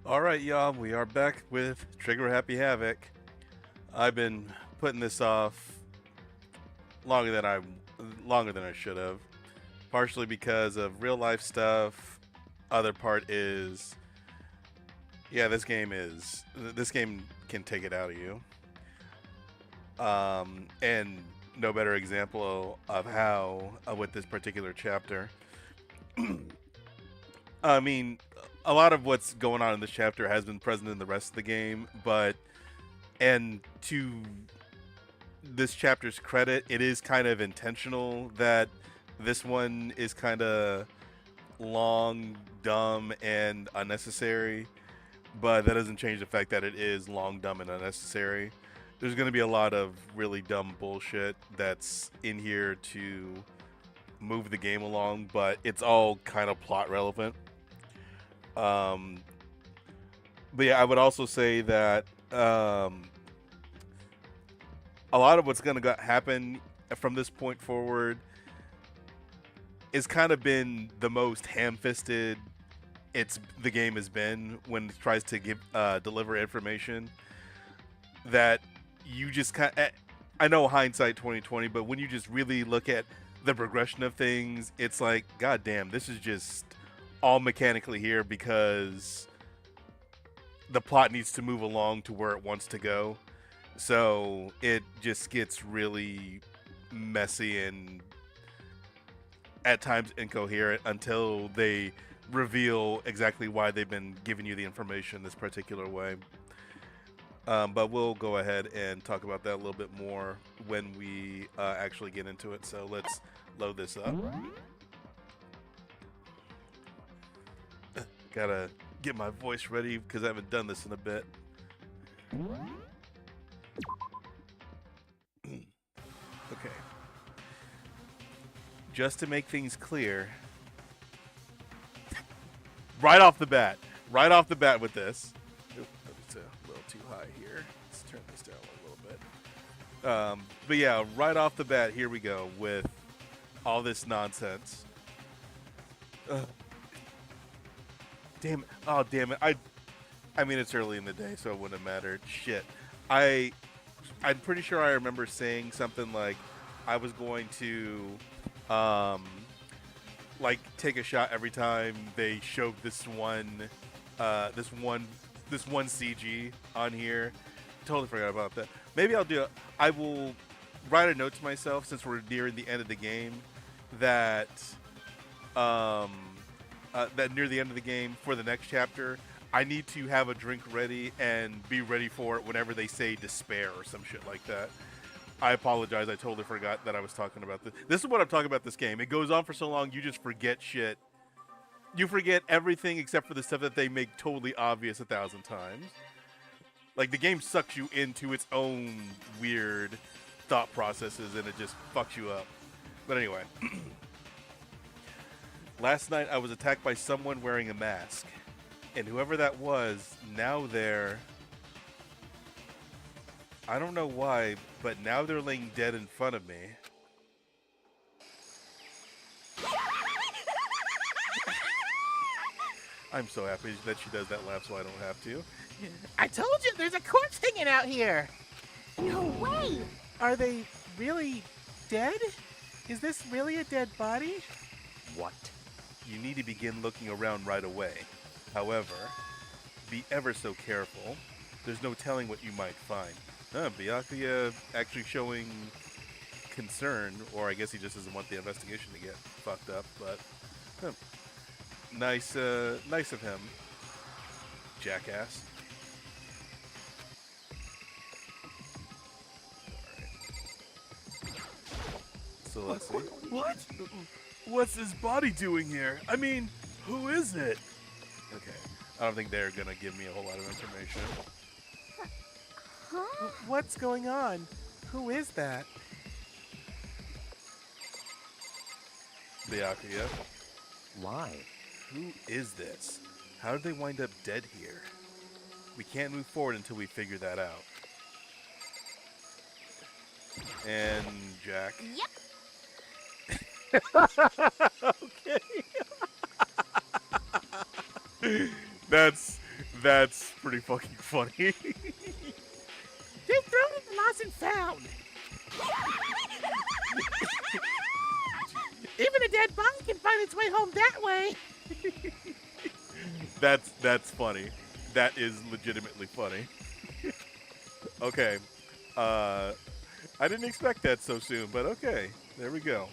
All right, y'all, we are back with Trigger Happy Havoc. I've been putting this off longer than I longer than I should have, partially because of real life stuff. Other part is, yeah, this game can take it out of you. And no better example of how with this particular chapter. I mean, a lot of what's going on in this chapter has been present in the rest of the game, but and to this chapter's credit, it is kind of intentional that this one is kind of long, dumb, and unnecessary, but that doesn't change the fact that it is long, dumb, and unnecessary. There's going to be a lot of really dumb bullshit that's in here to move the game along, but it's all kind of plot relevant. Um, but yeah, I would also say that a lot of what's going to happen from this point forward is kind of been the most ham-fisted the game has been when it tries to give deliver information that you just kind of, I know hindsight 2020, but when you just really look at the progression of things, it's like, god damn, this is just all mechanically here because the plot needs to move along to where it wants to go. So it just gets really messy and at times incoherent until they reveal exactly why they've been giving you the information this particular way. But we'll go ahead and talk about that a little bit more when we actually get into it. So let's load this up. Gotta get my voice ready because I haven't done this in a bit. Okay. Just to make things clear, right off the bat with this. Oop, it's a little too high here. Let's turn this down a little bit. But yeah, right off the bat, here we go with all this nonsense. Damn it. Oh, damn it. I mean, it's early in the day, so it wouldn't have mattered. Shit. I'm pretty sure I remember saying something like I was going to like take a shot every time they showed this one CG on here. Totally forgot about that. Maybe I'll do it. I will write a note to myself since we're nearing the end of the game that that near the end of the game for the next chapter, I need to have a drink ready and be ready for it whenever they say despair or some shit like that. I apologize. I totally forgot that I was talking about this. This is what I'm talking about this game. It goes on for so long, you just forget shit. You forget everything except for the stuff that they make totally obvious 1,000 times. Like, the game sucks you into its own weird thought processes and it just fucks you up. But anyway. Last night I was attacked by someone wearing a mask. And whoever that was, now they're... I don't know why, but now they're laying dead in front of me. I'm so happy that she does that laugh so I don't have to. I told you, there's a corpse hanging out here. No way! Are they really dead? Is this really a dead body? What? You need to begin looking around right away. However, be ever so careful. There's no telling what you might find. Byakuya actually showing concern, or I guess he just doesn't want the investigation to get fucked up, but nice of him. Jackass. Alright. So let's see. What? What's this body doing here? I mean, who is it? Okay. I don't think they're gonna give me a whole lot of information. Huh? What's going on? Who is that? Byakuya. Why? Who is this? How did they wind up dead here? We can't move forward until we figure that out. And Jack. Yep. Okay. That's That's pretty fucking funny. They've thrown in the lost and found. Even a dead body can find its way home that way. That's funny. That is legitimately funny. Okay. I didn't expect that so soon, but okay. There we go.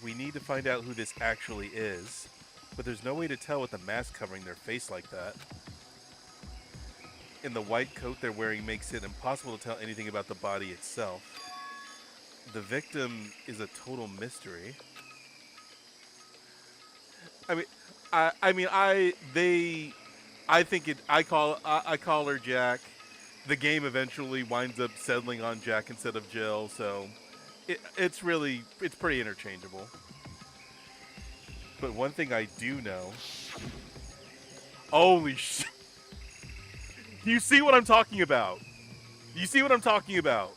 We need to find out who this actually is, but there's no way to tell with the mask covering their face like that. And the white coat they're wearing makes it impossible to tell anything about the body itself. The victim is a total mystery. I call her Jack. The game eventually winds up settling on Jack instead of Jill, so it's pretty interchangeable. But one thing I do know, holy shit. You see what I'm talking about? You see what I'm talking about?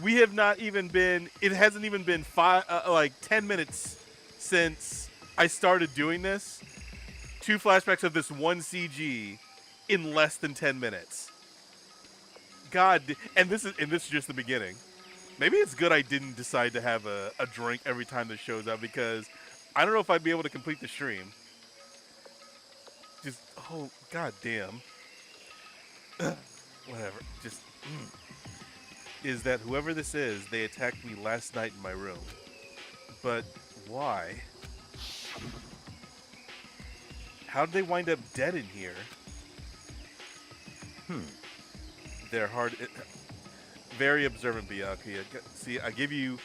We have not even been, it hasn't even been 10 minutes since I started doing this. 2 flashbacks of this one CG in less than 10 minutes. God, and this is just the beginning. Maybe it's good I didn't decide to have a drink every time this shows up, because I don't know if I'd be able to complete the stream. Just, oh, god damn. Whatever. Just, is that whoever this is, they attacked me last night in my room. But why? How did they wind up dead in here? They're hard. Very observant, Byakuya. See, I give you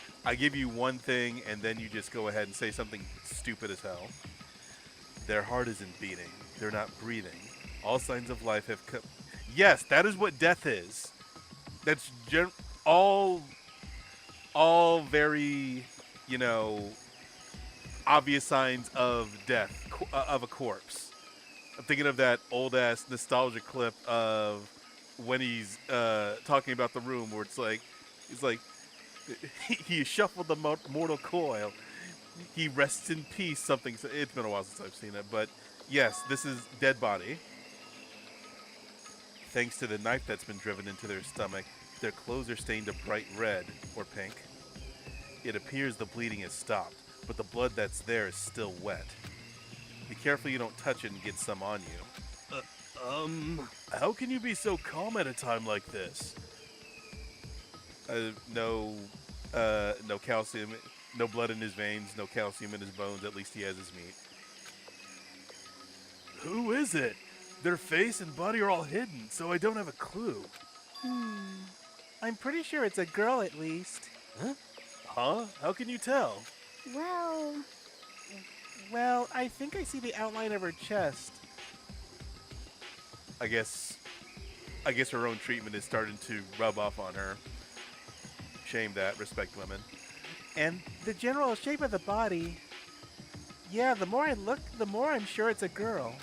one thing, and then you just go ahead and say something stupid as hell. Their heart isn't beating. They're not breathing. All signs of life have come. Yes, that is what death is. That's all very, obvious signs of death, of a corpse. I'm thinking of that old-ass nostalgia clip of when he's talking about the room where it's like, he shuffled the mortal coil. He rests in peace, something. It's been a while since I've seen it, but yes, this is dead body. Thanks to the knife that's been driven into their stomach, their clothes are stained a bright red or pink. It appears the bleeding has stopped, but the blood that's there is still wet. Be careful you don't touch it and get some on you. How can you be so calm at a time like this? No calcium, no blood in his veins, no calcium in his bones, at least he has his meat. Who is it? Their face and body are all hidden, so I don't have a clue. I'm pretty sure it's a girl at least. Huh? How can you tell? Well, I think I see the outline of her chest. I guess her own treatment is starting to rub off on her. Shame that. Respect women. And the general shape of the body. Yeah, the more I look, the more I'm sure it's a girl.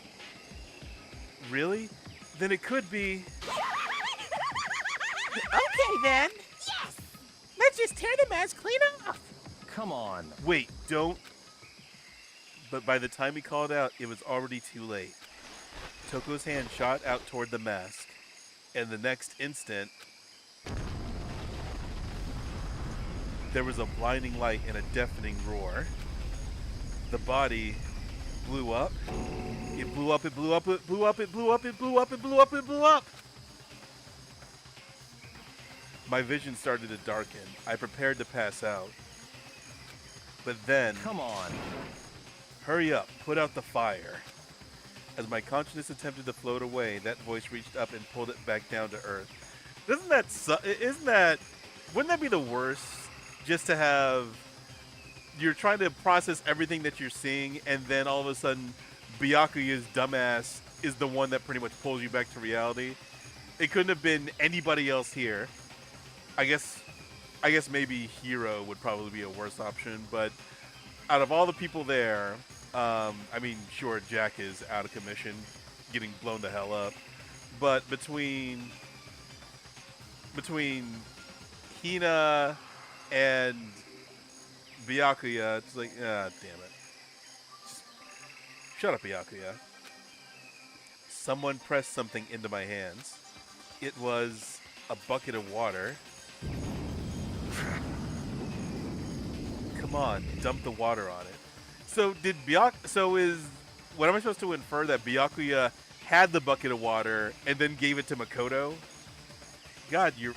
Really? Then it could be. Okay then. Yes. Let's just tear the mask clean off. Come on. Wait, don't. But by the time he called out, it was already too late. Toko's hand shot out toward the mask, and the next instant, there was a blinding light and a deafening roar. The body blew up. It blew up, it blew up, it blew up, it blew up, it blew up, it blew up, it blew up. My vision started to darken. I prepared to pass out. But then... Come on. Hurry up, put out the fire. As my consciousness attempted to float away, that voice reached up and pulled it back down to earth. Wouldn't that be the worst? Just to have, you're trying to process everything that you're seeing, and then all of a sudden, Byakuya's dumbass is the one that pretty much pulls you back to reality. It couldn't have been anybody else here. I guess maybe Hiro would probably be a worse option, but out of all the people there, sure, Jack is out of commission, getting blown the hell up. But between Hina and Byakuya, it's like, damn it. Shut up, Byakuya. Someone pressed something into my hands. It was a bucket of water. Come on, dump the water on it. So did what am I supposed to infer, that Byakuya had the bucket of water and then gave it to Makoto? God, you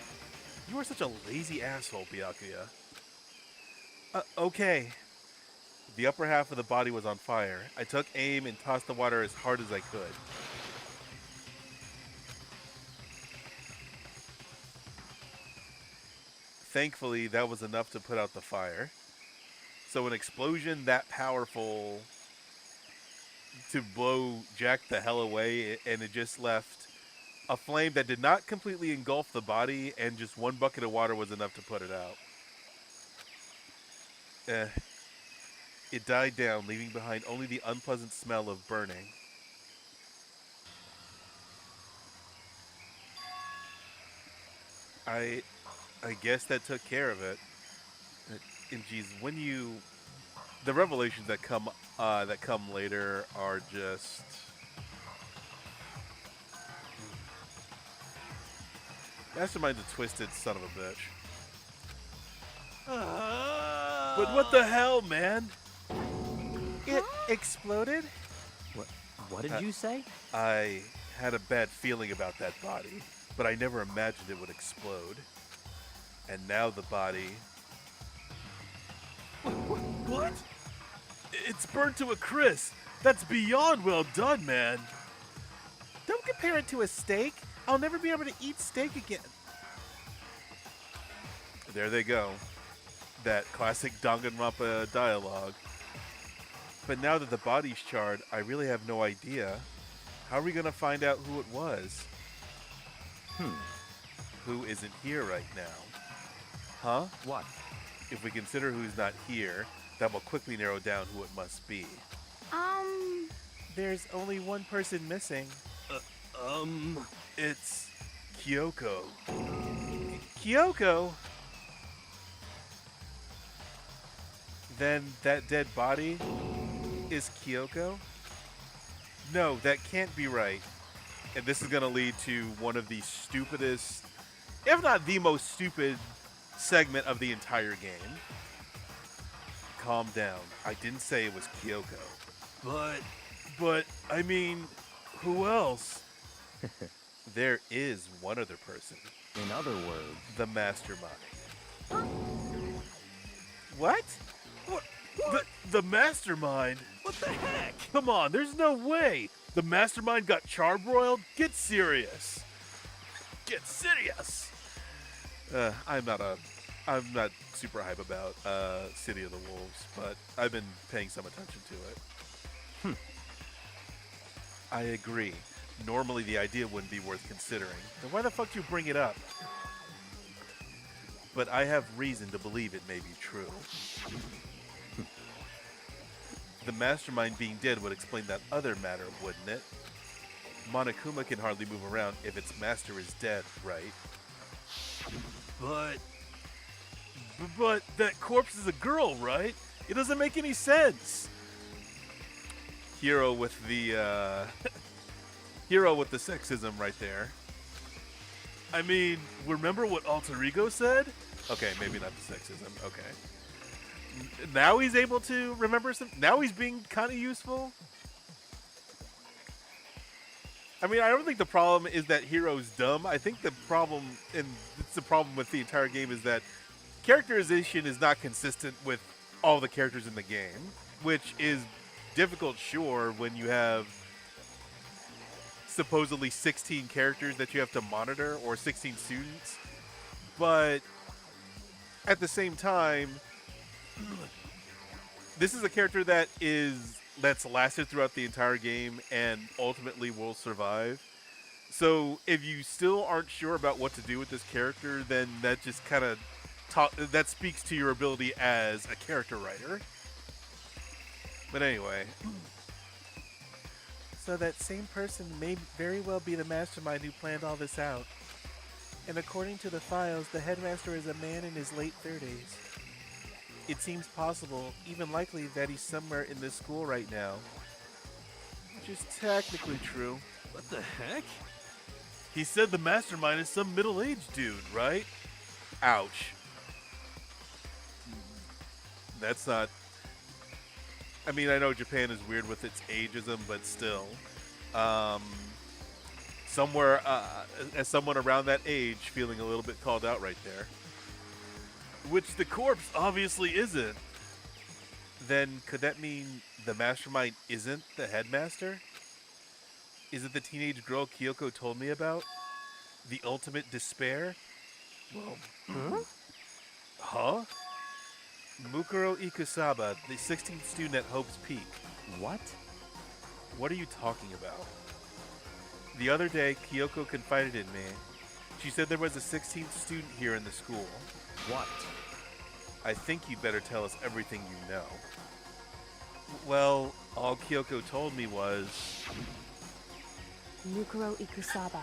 are such a lazy asshole, Byakuya. Okay. The upper half of the body was on fire. I took aim and tossed the water as hard as I could. Thankfully, that was enough to put out the fire. So an explosion that powerful to blow Jack the hell away, and it just left a flame that did not completely engulf the body, and just one bucket of water was enough to put it out. It died down, leaving behind only the unpleasant smell of burning. I guess that took care of it. And geez, the revelations that come later are just. Mastermind's a twisted son of a bitch. But what the hell, man? It exploded? What did you say? I had a bad feeling about that body, but I never imagined it would explode. And now the body. What? It's burnt to a crisp. That's beyond well done, man. Don't compare it to a steak. I'll never be able to eat steak again. There they go. That classic Danganronpa dialogue. But now that the body's charred, I really have no idea. How are we going to find out who it was? Who isn't here right now? Huh? What? If we consider who's not here, that will quickly narrow down who it must be. There's only one person missing. It's Kyoko. Kyoko? Then that dead body is Kyoko? No, that can't be right. And this is going to lead to one of the stupidest, if not the most stupid, segment of the entire game. Calm down. I didn't say it was Kyoko. But, I mean, who else? There is one other person. In other words, The mastermind. What? The mastermind? What the heck? Come on, there's no way. The mastermind got charbroiled? Get serious. Get serious. I'm not super hype about City of the Wolves, but I've been paying some attention to it. I agree. Normally the idea wouldn't be worth considering. Then why the fuck do you bring it up? But I have reason to believe it may be true. The mastermind being dead would explain that other matter, wouldn't it? Monokuma can hardly move around if its master is dead, right? But that corpse is a girl, right? It doesn't make any sense. Hero with the hero with the sexism right there. I mean, remember what Alter Ego said? Okay, maybe not the sexism. Okay. Now he's able to remember some. Now he's being kind of useful. I mean, I don't think the problem is that Hero's dumb. I think the problem, and it's the problem with the entire game, is that characterization is not consistent with all the characters in the game, which is difficult, sure, when you have supposedly 16 characters that you have to monitor, or 16 students. But at the same time, this is a character that's lasted throughout the entire game and ultimately will survive. So if you still aren't sure about what to do with this character, then that just kind of that speaks to your ability as a character writer. But anyway, So that same person may very well be the mastermind who planned all this out. And according to the files, the headmaster is a man in his late 30s. It seems possible, even likely, that he's somewhere in this school right now. which is technically true. What the heck? He said the mastermind is some middle-aged dude, right? Ouch. That's not. I mean, I know Japan is weird with its ageism, but still. Somewhere, as someone around that age, feeling a little bit called out right there. Which the corpse obviously isn't. Then could that mean the mastermind isn't the headmaster? Is it the teenage girl Kyoko told me about? The ultimate despair? Huh? Mukuro Ikusaba, the 16th student at Hope's Peak. What? What are you talking about? The other day, Kyoko confided in me. She said there was a 16th student here in the school. What? I think you'd better tell us everything you know. Well, all Kyoko told me was Mukuro Ikusaba.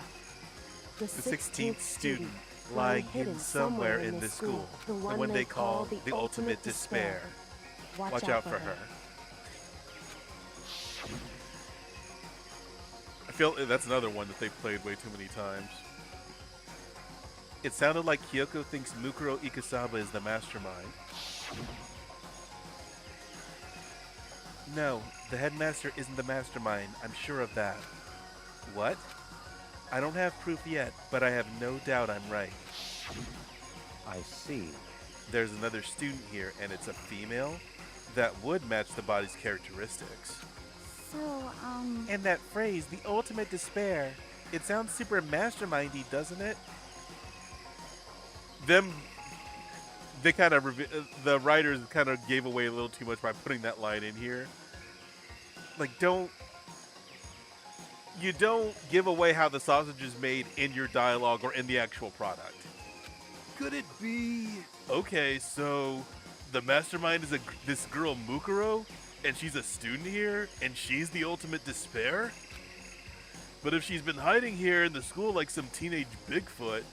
The the 16th student lying hidden somewhere in this school, the one they call the ultimate despair. Watch out for her. I feel that's another one that they've played way too many times. It sounded like Kyoko thinks Mukuro Ikusaba is the mastermind. No, the headmaster isn't the mastermind. I'm sure of that. What? I don't have proof yet, but I have no doubt I'm right. I see. There's another student here, and it's a female? That would match the body's characteristics. So, And that phrase, the ultimate despair, it sounds super mastermindy, doesn't it? The writers kind of gave away a little too much by putting that line in here. Like, you don't give away how the sausage is made in your dialogue or in the actual product. Could it be? Okay, so the mastermind is this girl Mukuro, and she's a student here, and she's the ultimate despair? But if she's been hiding here in the school like some teenage Bigfoot,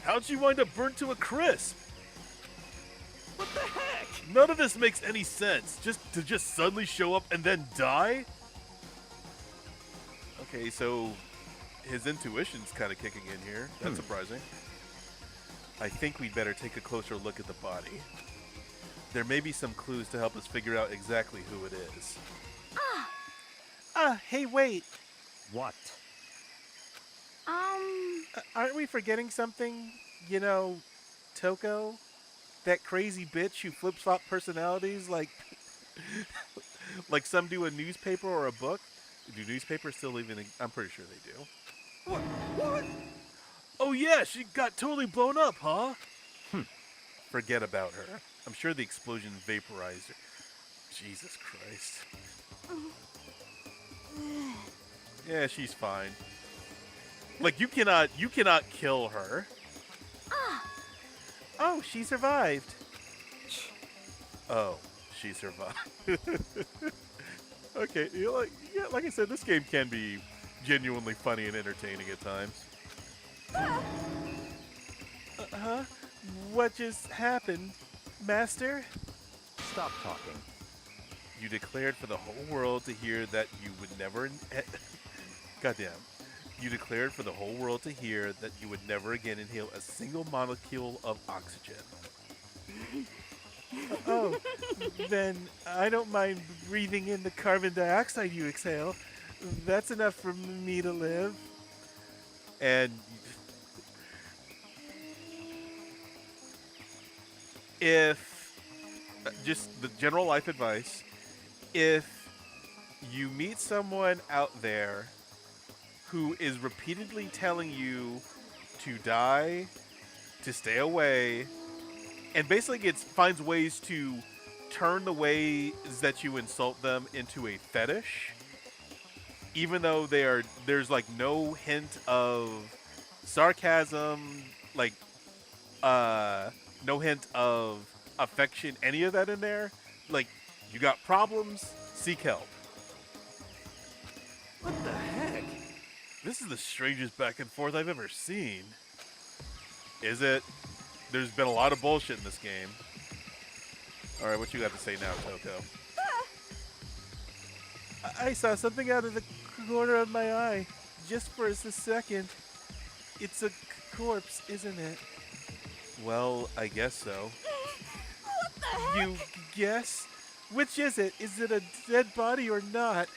how'd she wind up burnt to a crisp? What the heck? None of this makes any sense. Just suddenly show up and then die? Okay, so his intuition's kind of kicking in here. That's surprising. I think we'd better take a closer look at the body. There may be some clues to help us figure out exactly who it is. Hey, wait. What? Aren't we forgetting something? You know, Toko? That crazy bitch who flip-flop personalities like like some do a newspaper or a book? Do newspapers still even... I'm pretty sure they do. What? Oh yeah, she got totally blown up, huh? Forget about her. I'm sure the explosion vaporized her. Jesus Christ. Yeah, she's fine. Like, you cannot kill her. Oh, she survived. Oh, she survived. Okay, like I said, this game can be genuinely funny and entertaining at times. What just happened, Master? Stop talking. You declared for the whole world to hear that you would never... Goddamn. You declared for the whole world to hear that you would never again inhale a single molecule of oxygen. Oh, then I don't mind breathing in the carbon dioxide you exhale. That's enough for me to live. And if, just the general life advice, if you meet someone out there who is repeatedly telling you to die, to stay away, and basically finds ways to turn the ways that you insult them into a fetish, even though there's like no hint of sarcasm, like no hint of affection, any of that in there, like, you got problems, seek help. What the heck? This is the strangest back and forth I've ever seen. Is it? There's been a lot of bullshit in this game. Alright, what you got to say now, Toko? I saw something out of the corner of my eye. Just for a second. It's a corpse, isn't it? Well, I guess so. What the heck? You guess? Which is it? Is it a dead body or not?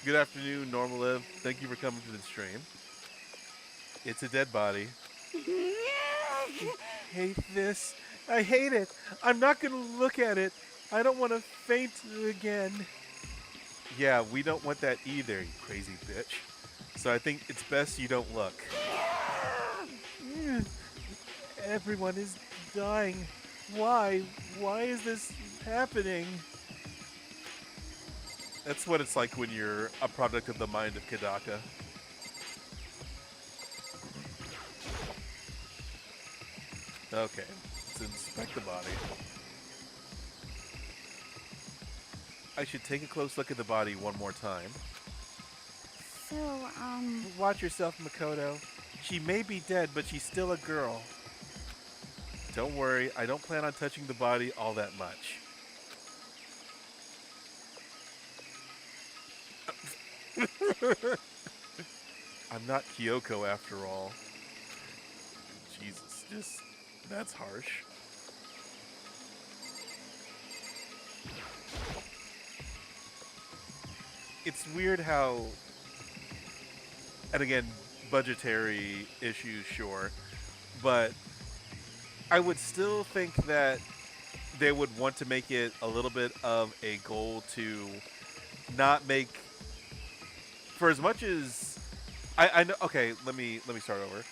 Good afternoon, Normaliv. Thank you for coming to the stream. It's a dead body. Hate this. I hate it. I'm not gonna look at it. I don't want to faint again. Yeah, we don't want that either, you crazy bitch. So I think it's best you don't look. Everyone is dying. Why? Why is this happening? That's what it's like when you're a product of the mind of Kadaka. Okay, let's inspect the body. I should take a close look at the body one more time. So, Watch yourself, Makoto. She may be dead, but she's still a girl. Don't worry, I don't plan on touching the body all that much. I'm not Kyoko after all. Jesus, that's harsh. It's weird how, and again, budgetary issues, sure, but I would still think that they would want to make it a little bit of a goal to not make, for as much as I know. Okay, let me start over.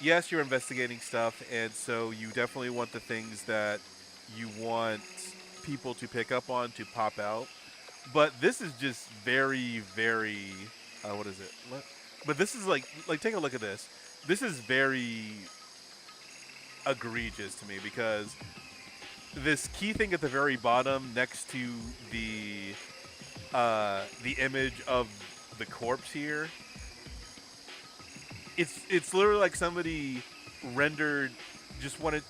Yes, you're investigating stuff, and so you definitely want the things that you want people to pick up on to pop out. But this is just very, very, what is it? But this is like take a look at this. This is very egregious to me because this key thing at the very bottom next to the image of the corpse here, it's literally like somebody rendered,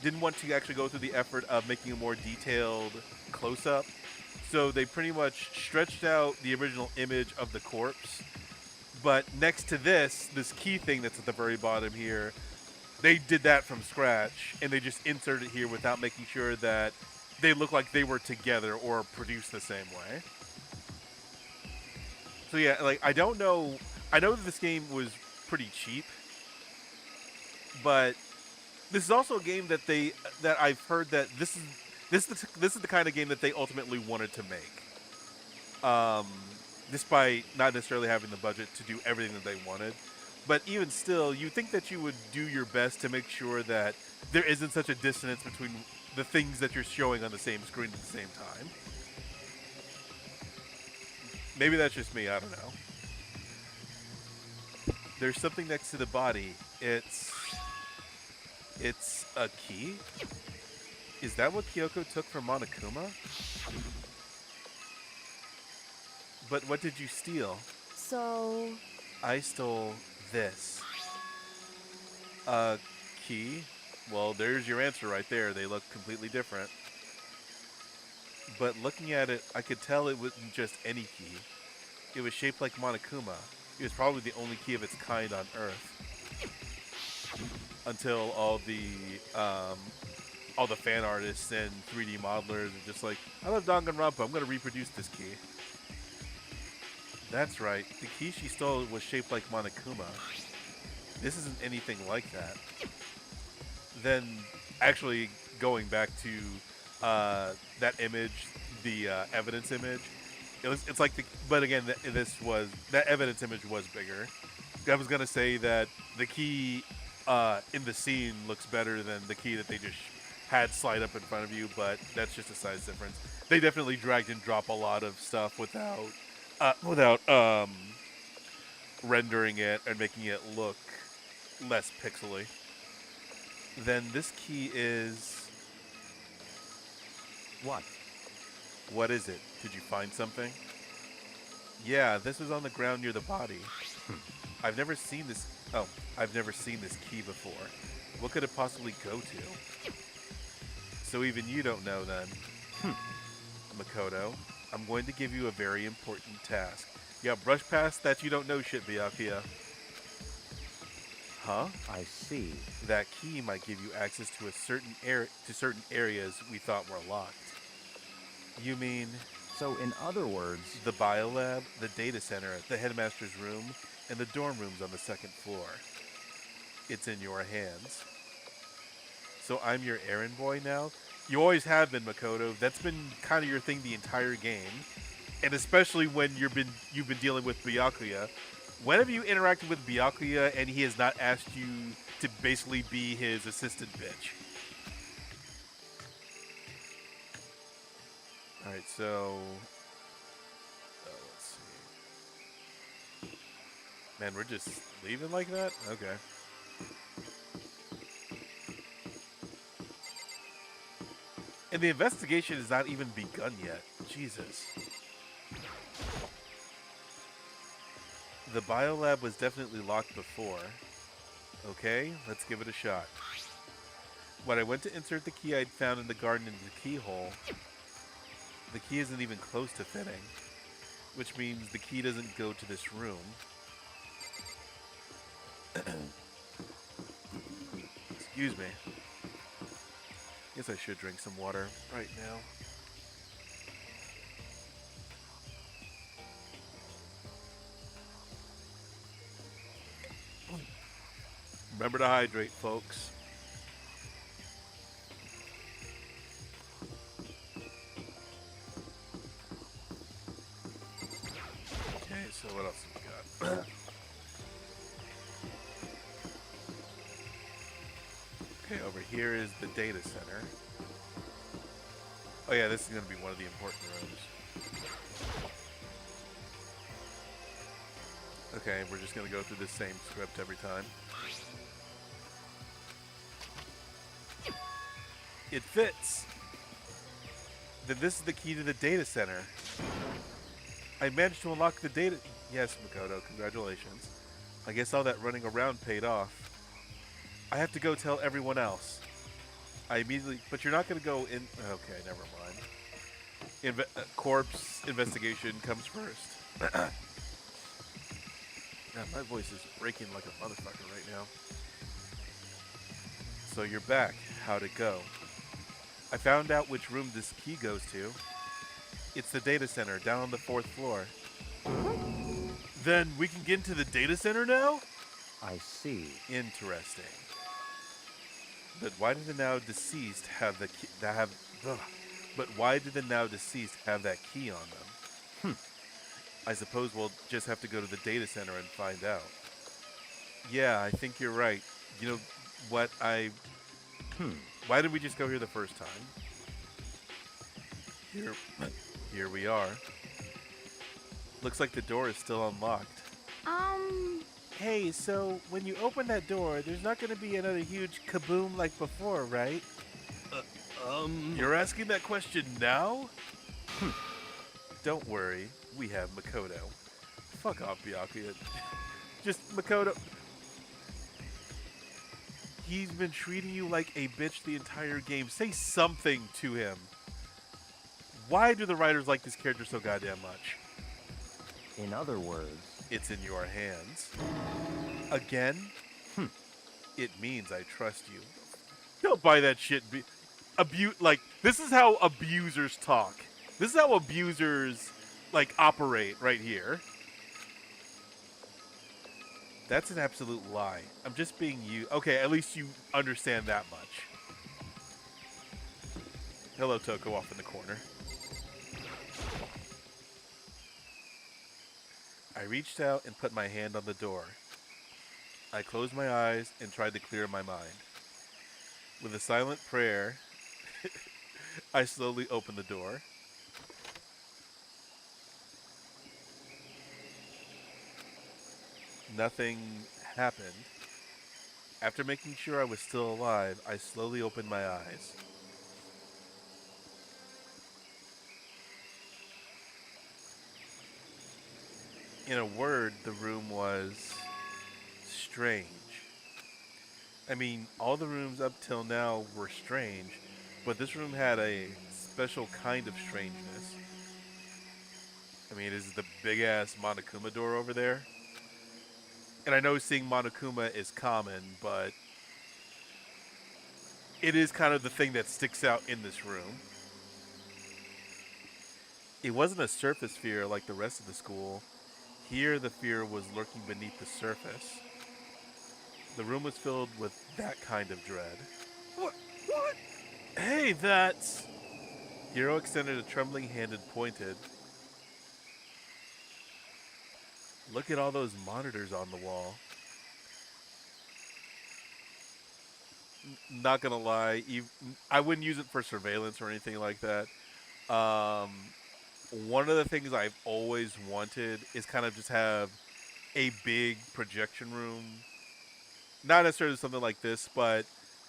didn't want to actually go through the effort of making a more detailed close-up. So they pretty much stretched out the original image of the corpse, but next to this key thing that's at the very bottom here, they did that from scratch, and they just inserted it here without making sure that they look like they were together or produced the same way. So yeah, like I know that this game was pretty cheap, but this is also a game that I've heard that this is the kind of game that they ultimately wanted to make, despite not necessarily having the budget to do everything that they wanted. But even still, you think that you would do your best to make sure that there isn't such a dissonance between the things that you're showing on the same screen at the same time. Maybe that's just me, I don't know. There's something next to the body. It's a key? Is that what Kyoko took from Monokuma? But what did you steal? so I stole this. Key? Well, there's your answer right there. They look completely different. But looking at it, I could tell it wasn't just any key. It was shaped like Monokuma. It was probably the only key of its kind on Earth. Until all the fan artists and 3D modelers are just like, I love Danganronpa, I'm going to reproduce this key. That's right. The key she stole was shaped like Monokuma. This isn't anything like that. Then, actually, going back to that image, the evidence image, it's like but again, that evidence image was bigger. I was gonna say that the key in the scene looks better than the key that they just had slide up in front of you, but that's just a size difference. They definitely dragged and dropped a lot of stuff without rendering it and making it look less pixely. Then this key is... What? What is it? Did you find something? Yeah, this was on the ground near the body. I've never seen this key before. What could it possibly go to? So even you don't know then. Makoto, I'm going to give you a very important task. Yeah, brush past that you don't know shit, Byakuya. Huh? I see. That key might give you access to certain areas we thought were locked. You mean So, in other words, the biolab, the data center, the headmaster's room, and the dorm rooms on the second floor? It's in your hands. So I'm your errand boy now? You always have been, Makoto. That's been kind of your thing the entire game. And especially when you've been dealing with Byakuya. When have you interacted with Byakuya and he has not asked you to basically be his assistant bitch? Alright, so... let's see. Man, we're just leaving like that? Okay. And the investigation has not even begun yet. Jesus. The biolab was definitely locked before. Okay, let's give it a shot. When I went to insert the key I'd found in the garden into the keyhole, the key isn't even close to fitting, which means the key doesn't go to this room. Excuse me. Guess I should drink some water right now. Remember to hydrate, folks. Okay, so what else have we got? Okay, over here is the data center. Oh yeah, this is going to be one of the important rooms. Okay, we're just going to go through the same script every time. It fits! Then this is the key to the data center. I managed to unlock the data... Yes, Makoto, congratulations. I guess all that running around paid off. I have to go tell everyone else. I immediately... But you're not going to go in... Okay, never mind. Corpse investigation comes first. God, my voice is breaking like a motherfucker right now. So you're back. How'd it go? I found out which room this key goes to. It's the data center, down on the 4th floor. Then we can get into the data center now? I see. Interesting. But why did the now deceased have the key, But why did the now deceased have that key on them? I suppose we'll just have to go to the data center and find out. Yeah, I think you're right. You know what Why did we just go here the first time? Here we are. Looks like the door is still unlocked. Hey, so when you open that door, there's not going to be another huge kaboom like before, right? You're asking that question now? Don't worry, we have Makoto. Fuck off, Byakuya. Just Makoto. He's been treating you like a bitch the entire game. Say something to him. Why do the writers like this character so goddamn much? In other words, it's in your hands. Again? It means I trust you. Don't buy that shit. Like, this is how abusers talk. This is how abusers, like, operate right here. That's an absolute lie. I'm just being you. Okay, at least you understand that much. Hello, Toko, off in the corner. I reached out and put my hand on the door. I closed my eyes and tried to clear my mind. With a silent prayer, I slowly opened the door. Nothing happened. After making sure I was still alive, I slowly opened my eyes. In a word, the room was strange. I mean, all the rooms up till now were strange, but this room had a special kind of strangeness. I mean, is the big ass Monokuma door over there? And I know seeing Monokuma is common, but it is kind of the thing that sticks out in this room. It wasn't a surface fear like the rest of the school. Here, the fear was lurking beneath the surface. The room was filled with that kind of dread. What? Hey, that's... Hiro extended a trembling hand and pointed. Look at all those monitors on the wall. Not gonna lie, I wouldn't use it for surveillance or anything like that. One of the things I've always wanted is kind of just have a big projection room. Not necessarily something like this, but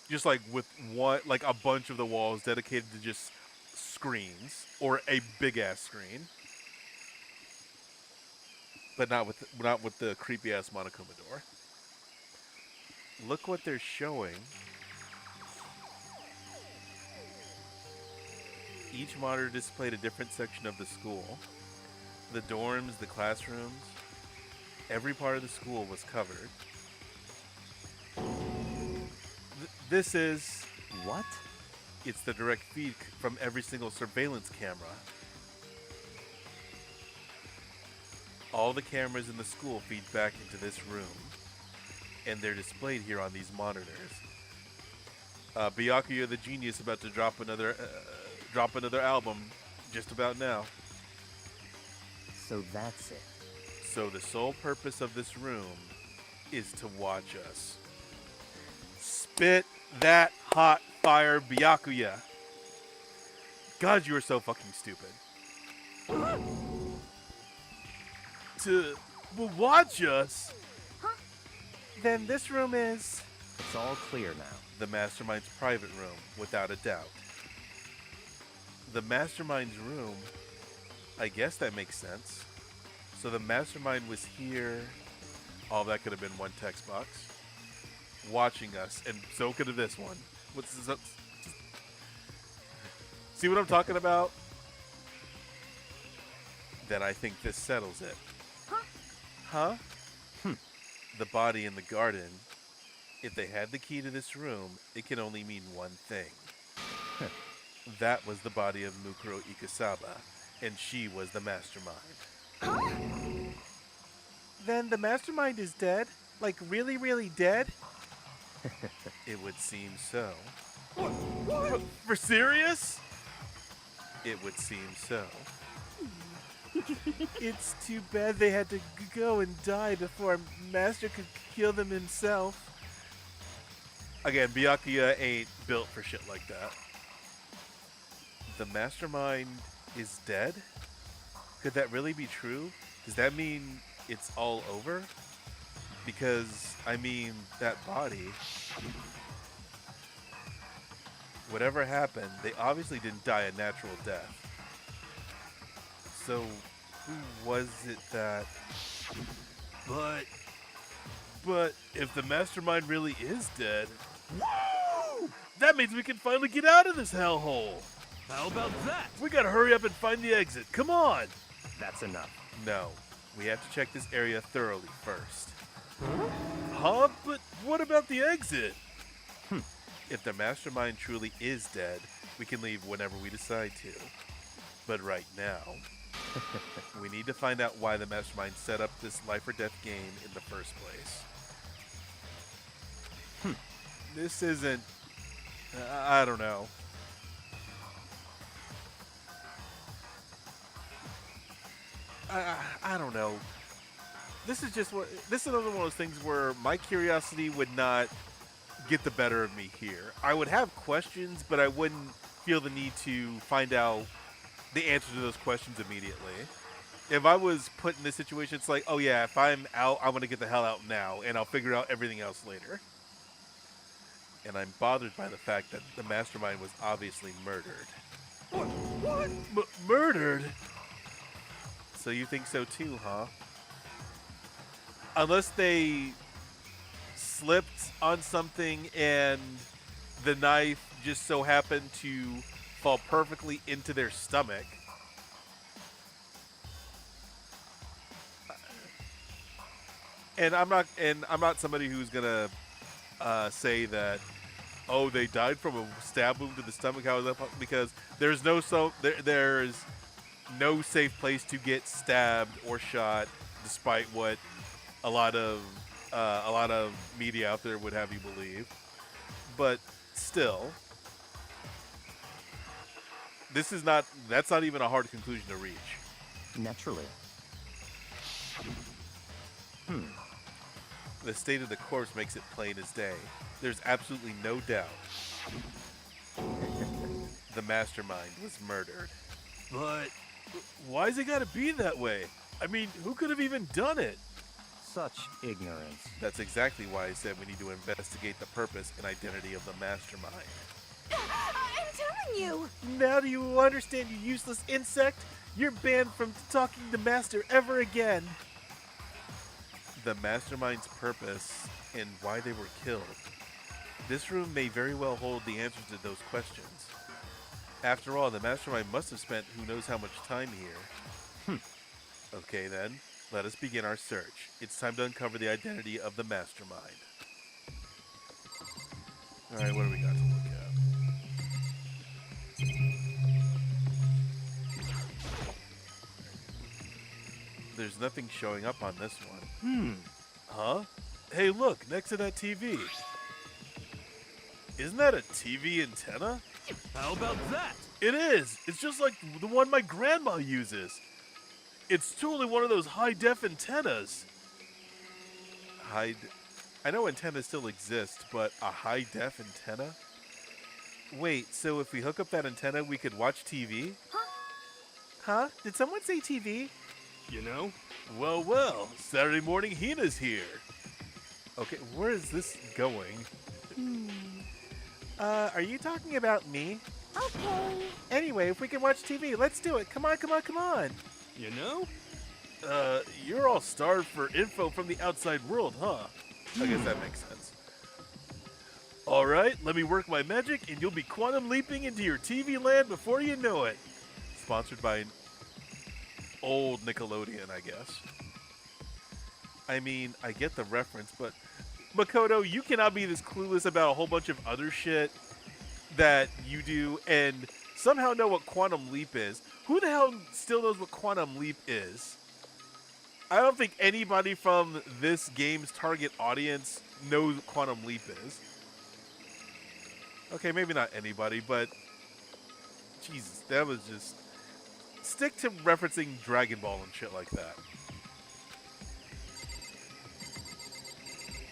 just like with one, like a bunch of the walls dedicated to just screens or a big ass screen. But not with the creepy ass Monokuma door. Look what they're showing. Each monitor displayed a different section of the school. The dorms, the classrooms, every part of the school was covered. This is... What? It's the direct feed from every single surveillance camera. All the cameras in the school feed back into this room, and they're displayed here on these monitors. Byakuya the Genius about to drop another album just about now. So that's it. So the sole purpose of this room is to watch us. Spit that hot fire, Byakuya. God, you are so fucking stupid. To watch us? Then this room is... It's all clear now. The Mastermind's private room, without a doubt. The Mastermind's room, I guess that makes sense. So the Mastermind was here. All that could have been one text box. Watching us, and so could have this one. What's this? See what I'm talking about? Then I think this settles it. Huh? The body in the garden. If they had the key to this room, it can only mean one thing. That was the body of Mukuro Ikasaba, and she was the Mastermind. Then the Mastermind is dead? Like really, really dead? It would seem so. What? For serious? It would seem so. It's too bad they had to go and die before Master could kill them himself. Again, Byakuya ain't built for shit like that. The Mastermind is dead? Could that really be true? Does that mean it's all over? Because, I mean, that body... Whatever happened, they obviously didn't die a natural death. So, who was it that... But if the Mastermind really is dead, woo! That means we can finally get out of this hellhole. How about that? We gotta hurry up and find the exit. Come on. That's enough. No, we have to check this area thoroughly first. Huh? But what about the exit? If the Mastermind truly is dead, we can leave whenever we decide to. But right now, we need to find out why the Mastermind set up this life or death game in the first place. This isn't... I don't know. I don't know. This is another one of those things where my curiosity would not get the better of me here. I would have questions, but I wouldn't feel the need to find out the answer to those questions immediately. If I was put in this situation, it's like, oh yeah, if I'm out, I'm going to get the hell out now, and I'll figure out everything else later. And I'm bothered by the fact that the Mastermind was obviously murdered. What? Murdered? So you think so too, huh? Unless they slipped on something and the knife just so happened to fall perfectly into their stomach. And I'm not somebody who's gonna say that, oh, they died from a stab wound to the stomach. How is that? Because there's no safe place to get stabbed or shot, despite what a lot of media out there would have you believe. But still, that's not even a hard conclusion to reach. Naturally. The state of the corpse makes it plain as day. There's absolutely no doubt the mastermind was murdered. But why's it gotta be that way? I mean, who could have even done it? Such ignorance. That's exactly why I said we need to investigate the purpose and identity of the mastermind. I'm telling you. Now do you understand, you useless insect? You're banned from talking to Master ever again. The mastermind's purpose and why they were killed. This room may very well hold the answers to those questions. After all, the mastermind must have spent who knows how much time here. Okay then, let us begin our search. It's time to uncover the identity of the mastermind. Alright, what do we got to look at? There's nothing showing up on this one. Huh? Hey, look, next to that TV. Isn't that a TV antenna? How about that? It is! It's just like the one my grandma uses. It's totally one of those high-def antennas. I know antennas still exist, but a high-def antenna? Wait, so if we hook up that antenna, we could watch TV? Huh? Did someone say TV? You know? Well, well, Saturday morning Hina's here. Okay, where is this going? Are you talking about me? Okay. Anyway, if we can watch TV, let's do it. Come on, come on, come on. You know? You're all starved for info from the outside world, huh? I guess that makes sense. Alright, let me work my magic and you'll be quantum leaping into your TV land before you know it. Sponsored by an old Nickelodeon, I guess. I mean, I get the reference, but Makoto, you cannot be this clueless about a whole bunch of other shit that you do and somehow know what quantum leap is. Who the hell still knows what quantum leap is? I don't think anybody from this game's target audience knows what quantum leap is. Okay, maybe not anybody, but Jesus, that was just... Stick to referencing Dragon Ball and shit like that.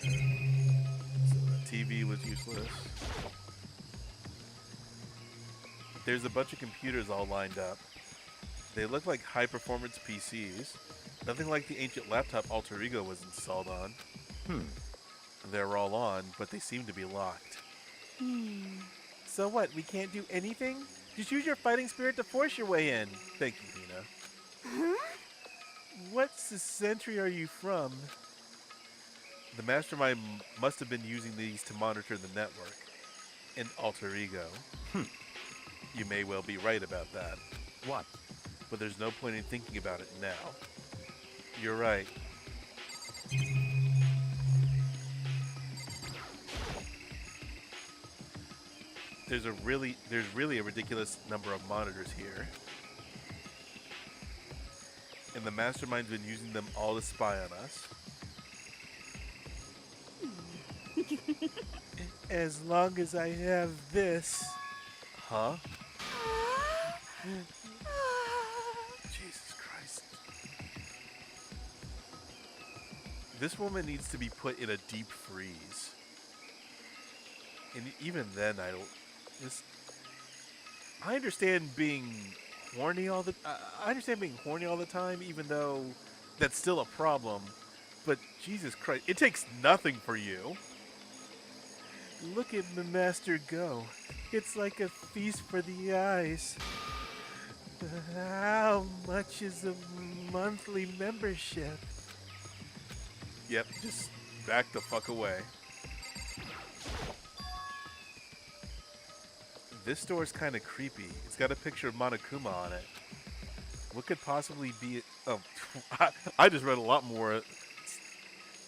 So the TV was useless. There's a bunch of computers all lined up. They look like high-performance PCs. Nothing like the ancient laptop Alter Ego was installed on. They're all on, but they seem to be locked. So what, we can't do anything? Just use your fighting spirit to force your way in. Thank you, Hina. Huh? What century are you from? The mastermind must have been using these to monitor the network. An alter ego. You may well be right about that. What? But there's no point in thinking about it now. You're right. There's really a ridiculous number of monitors here. And the mastermind's been using them all to spy on us. As long as I have this. Huh? Jesus Christ. This woman needs to be put in a deep freeze. And even then, I don't... I understand being horny all the... I understand being horny all the time, even though that's still a problem. But Jesus Christ, it takes nothing for you. Look at the master go. It's like a feast for the eyes. How much is a monthly membership? Yep, just back the fuck away. This store's kind of creepy. It's got a picture of Monokuma on it. What could possibly be... Oh, I just read a lot more.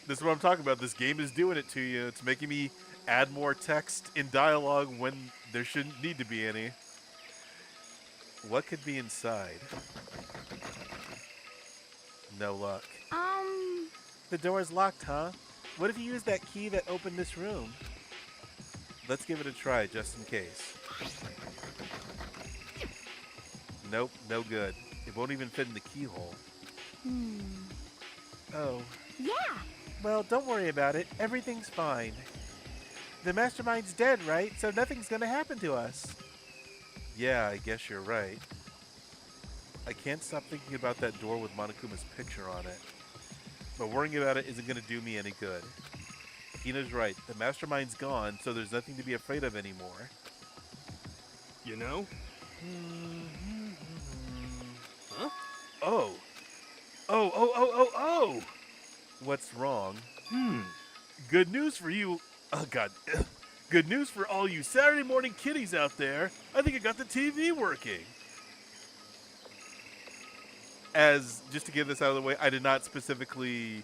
This is what I'm talking about. This game is doing it to you. It's making me add more text in dialogue when there shouldn't need to be any. What could be inside? No luck. The door's locked, huh? What if you use that key that opened this room? Let's give it a try just in case. Nope, no good. It won't even fit in the keyhole. Oh. Yeah. Well, don't worry about it. Everything's fine. The mastermind's dead, right? So nothing's gonna happen to us. Yeah, I guess you're right. I can't stop thinking about that door with Monokuma's picture on it. But worrying about it isn't going to do me any good. Hina's right. The mastermind's gone, so there's nothing to be afraid of anymore. You know? Huh? Oh! What's wrong? Good news for you. Oh, God. Good news for all you Saturday morning kiddies out there. I think I got the TV working. Just to get this out of the way, I did not specifically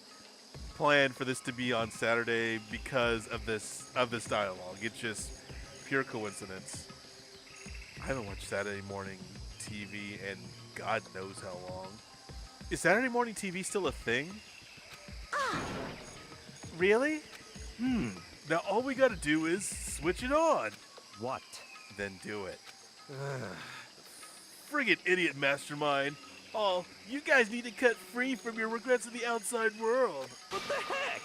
plan for this to be on Saturday because of this dialogue. It's just pure coincidence. I haven't watched Saturday morning TV in God knows how long. Is Saturday morning TV still a thing? Really? Now all we gotta do is switch it on. What? Then do it. Friggin' idiot mastermind. Oh, you guys need to cut free from your regrets in the outside world. What the heck?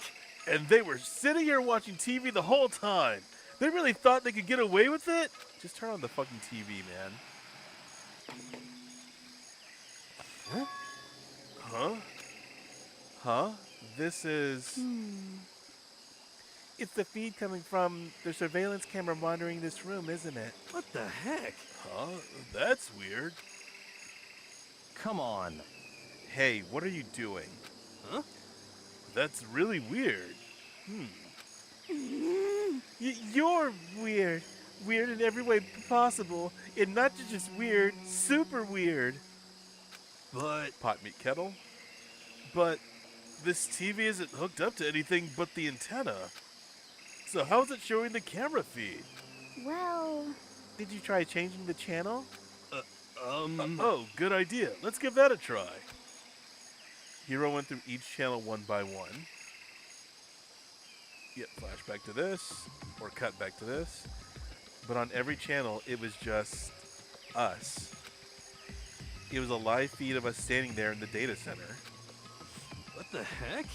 And they were sitting here watching TV the whole time. They really thought they could get away with it? Just turn on the fucking TV, man. Huh? This is... It's the feed coming from the surveillance camera monitoring this room, isn't it? What the heck? Huh? That's weird. Come on. Hey, what are you doing? Huh? That's really weird. You're weird. Weird in every way possible. And not just weird, super weird. But Pot meet kettle? this TV isn't hooked up to anything but the antenna. So how's it showing the camera feed? Well, Did you try changing the channel? Oh, good idea. Let's give that a try. Hero went through each channel one by one. Yep, flashback to this, or cut back to this. But on every channel, it was just us. It was a live feed of us standing there in the data center. What the heck?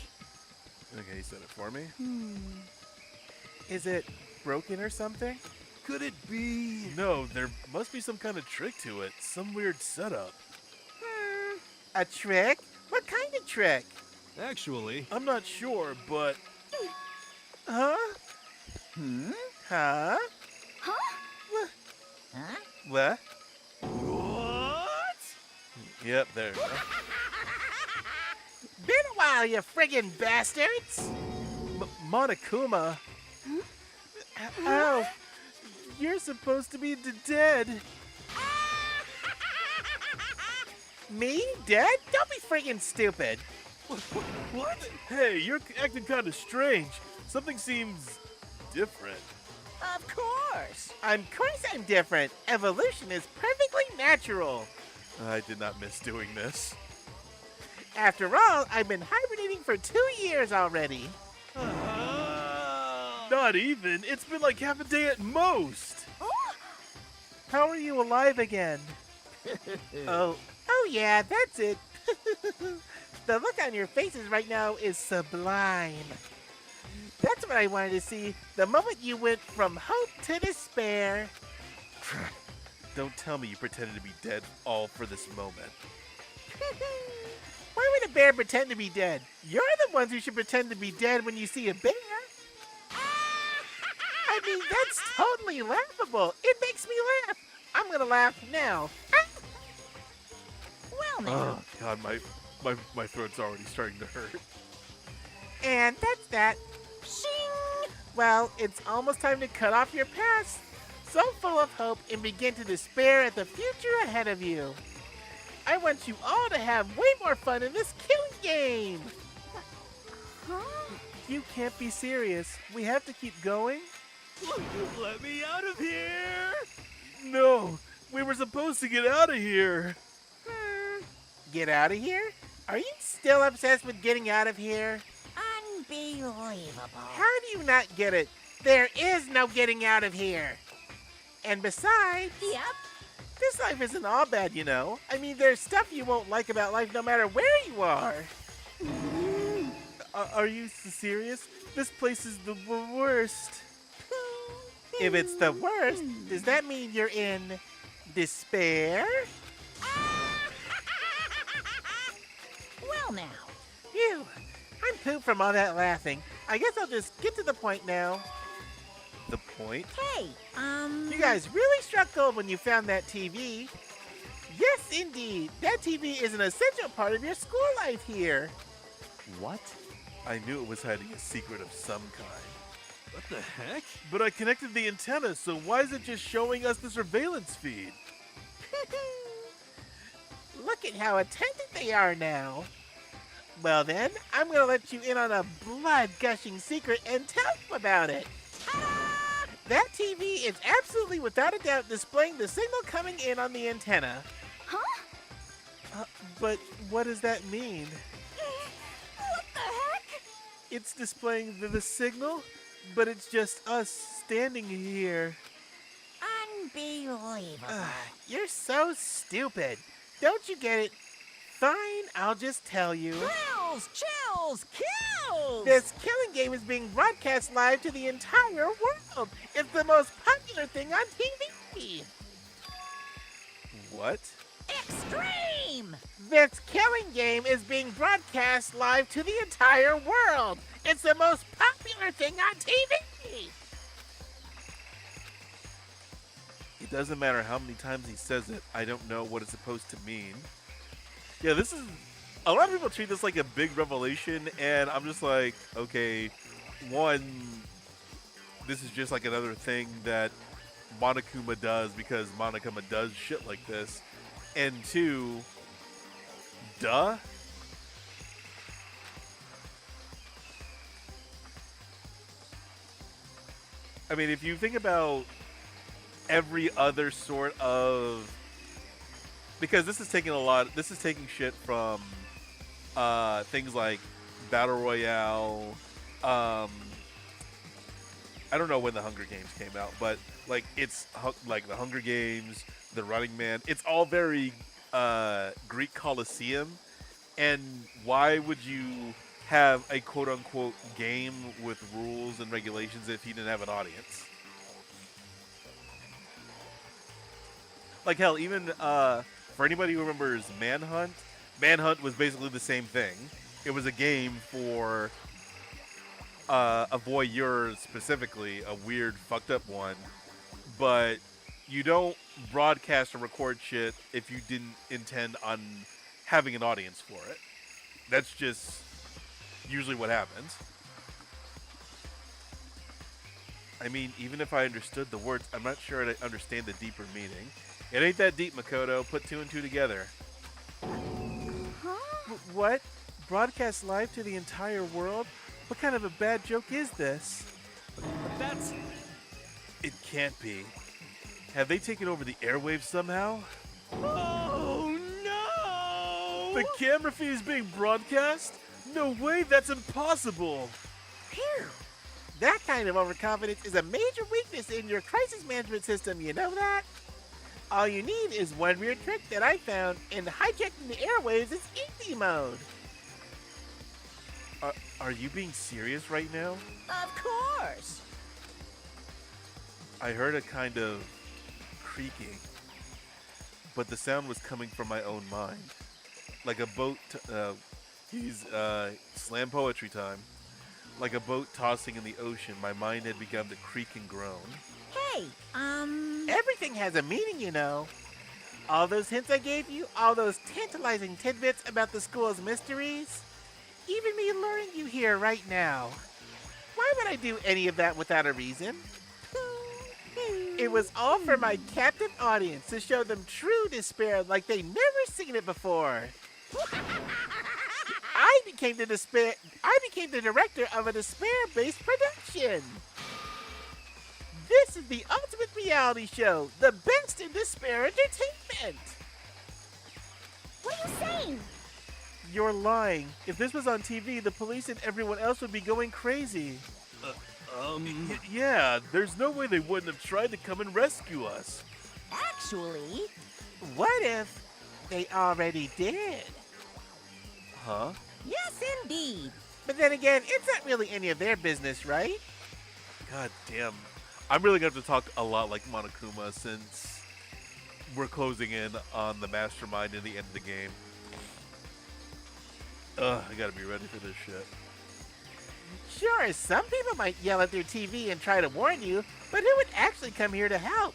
Okay, he said it for me. Is it broken or something? Could it be? No, there must be some kind of trick to it. Some weird setup. A trick? What kind of trick? Actually, I'm not sure, but Huh? Huh? What? what? Yep, there. Been a while, you friggin' bastards! Monokuma. Ow! You're supposed to be dead. Me? Dead? Don't be friggin' stupid. What? Hey, you're acting kind of strange. Something seems different. Of course I'm different. Evolution is perfectly natural. I did not miss doing this. After all, I've been hibernating for 2 years already. Not even. It's been like half a day at most. How are you alive again? Oh yeah, that's it. The look on your faces right now is sublime. That's what I wanted to see the moment you went from hope to despair. Don't tell me you pretended to be dead all for this moment. Why would a bear pretend to be dead? You're the ones who should pretend to be dead when you see a bear. I mean, that's totally laughable. It makes me laugh. I'm gonna laugh now. well now. Oh God, my throat's already starting to hurt. And that's that. Shing! Well, it's almost time to cut off your past. So full of hope and begin to despair at the future ahead of you. I want you all to have way more fun in this killing game. Huh? you can't be serious. We have to keep going? Let me out of here! No, we were supposed to get out of here. Get out of here? Are you still obsessed with getting out of here? Unbelievable. How do you not get it? There is no getting out of here. And besides, Yep. this life isn't all bad, you know. I mean, there's stuff you won't like about life no matter where you are. Are you serious? This place is the worst. If it's the worst, does that mean you're in despair? Well now. Phew, I'm pooped from all that laughing. I guess I'll just get to the point now. The point? Hey, You guys really struck gold when you found that TV. Yes, indeed. That TV is an essential part of your school life here. What? I knew it was hiding a secret of some kind. What the heck? But I connected the antenna, so why is it just showing us the surveillance feed? Look at how attentive they are now. Well then, I'm gonna let you in on a blood-gushing secret and tell you about it. That TV is absolutely without a doubt displaying the signal coming in on the antenna. huh? But what does that mean? What the heck? It's displaying the signal, but it's just us standing here. Unbelievable. You're so stupid. Don't you get it? Fine, I'll just tell you. Kills, chills, kills! This killing game is being broadcast live to the entire world. It's the most popular thing on TV. What? Extreme! This killing game is being broadcast live to the entire world. It's the most popular thing on TV. It doesn't matter how many times he says it, I don't know what it's supposed to mean. Yeah, this is... A lot of people treat this like a big revelation, and I'm just like, okay, one, this is just like another thing that Monokuma does because Monokuma does shit like this. And two, duh? I mean, if you think about every other sort of, because this is taking shit from things like Battle Royale. I don't know when the Hunger Games came out, but like it's like the Hunger Games, the Running Man. It's all very Greek Colosseum. And why would you have a quote unquote game with rules and regulations if you didn't have an audience? Like hell, even for anybody who remembers Manhunt, Manhunt was basically the same thing. It was a game for a voyeur specifically, a weird, fucked up one. But you don't broadcast or record shit if you didn't intend on having an audience for it. That's just usually what happens. I mean, even if I understood the words, I'm not sure I'd understand the deeper meaning. It ain't that deep, Makoto. Put two and two together. Huh? What? Broadcast live to the entire world? What kind of a bad joke is this? That's... It can't be. Have they taken over the airwaves somehow? Oh no! The camera feed is being broadcast? No way, that's impossible! Phew. That kind of overconfidence is a major weakness in your crisis management system, you know that? All you need is one weird trick that I found, and hijacking the airwaves is easy mode. Are you being serious right now? Of course. I heard a kind of creaking, but the sound was coming from my own mind. Like a boat, slam poetry time. Like a boat tossing in the ocean, my mind had begun to creak and groan. Hey, Everything has a meaning, you know. All those hints I gave you, all those tantalizing tidbits about the school's mysteries, even me luring you here right now. Why would I do any of that without a reason? It was all for my captive audience to show them true despair like they never seen it before. I became the director of a despair-based production. This is the ultimate reality show, the best in despair entertainment. What are you saying? You're lying. If this was on TV, the police and everyone else would be going crazy. Yeah, there's no way they wouldn't have tried to come and rescue us. Actually, What if they already did? Huh? yes, indeed. But then again, it's not really any of their business, right? God damn. I'm really going to have to talk a lot like Monokuma since we're closing in on the mastermind in the end of the game. I gotta be ready for this shit. Sure, some people might yell at their TV and try to warn you, but who would actually come here to help?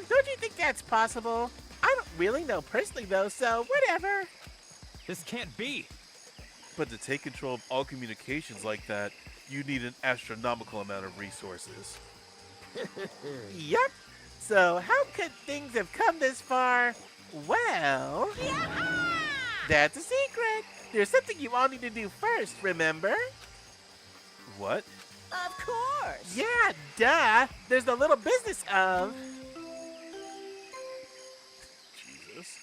Don't you think that's possible? I don't really know personally, though, so whatever. This can't be. But to take control of all communications like that, you need an astronomical amount of resources. Yep. So how could things have come this far? Well, that's a secret. There's something you all need to do first, remember? What? Of course. Yeah, duh. There's the little business of... Jesus.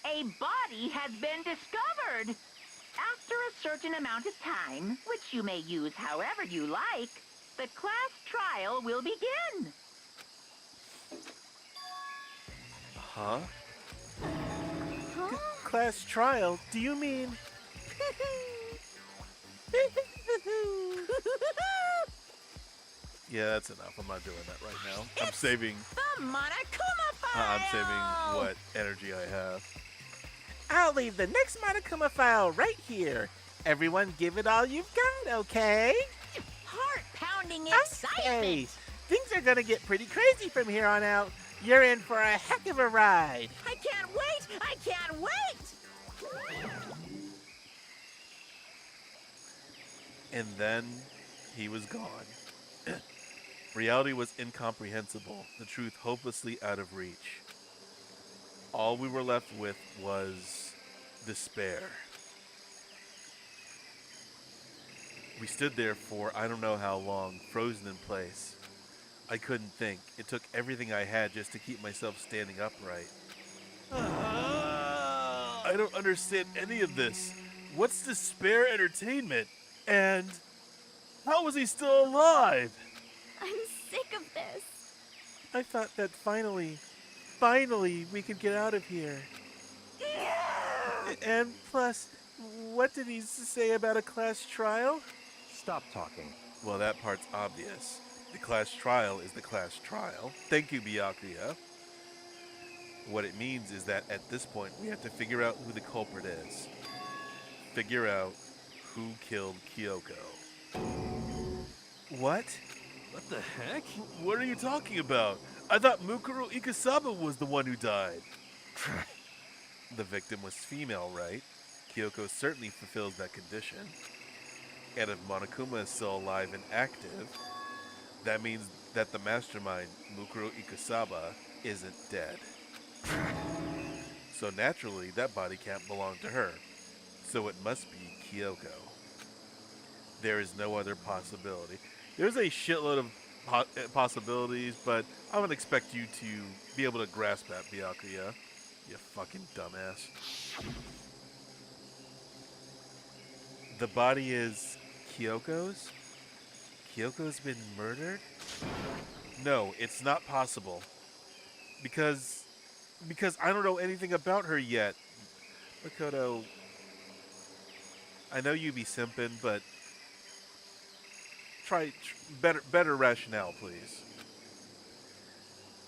A body has been discovered. After a certain amount of time, which you may use however you like, the class trial will begin. Huh? Class trial? Do you mean... Yeah, that's enough. I'm not doing that right now. I'm saving. The Monokuma file. I'm saving what energy I have. I'll leave the next Monokuma file right here. Everyone give it all you've got, okay? Heart-pounding Okay. excitement. Things are gonna get pretty crazy from here on out. You're in for a heck of a ride. I can't wait. I can't wait. And then he was gone. Reality was incomprehensible, the truth hopelessly out of reach. All we were left with was despair. We stood there for I don't know how long, frozen in place. I couldn't think. It took everything I had just to keep myself standing upright. I don't understand any of this. What's despair entertainment? And how is he still alive? I'm sick of this. I thought that finally we could get out of here. And plus, what did he say about a class trial? Stop talking. Well, that part's obvious. The class trial is the class trial. Thank you, Byakuya. What it means is that at this point, we have to figure out who the culprit is. Figure out who killed Kyoko. What? What the heck? What are you talking about? I thought Mukuro Ikasaba was the one who died. The victim was female, right? Kyoko certainly fulfills that condition. And if Monokuma is still alive and active, that means that the mastermind, Mukuro Ikasaba, isn't dead. So naturally, that body can't belong to her. So it must be Kyoko. There is no other possibility. There's a shitload of possibilities, but I would expect you to be able to grasp that, Byakuya. You fucking dumbass. The body is Kyoko's? Kyoko's been murdered? No, it's not possible. Because I don't know anything about her yet. Makoto, I know you be simping, but try better rationale, please.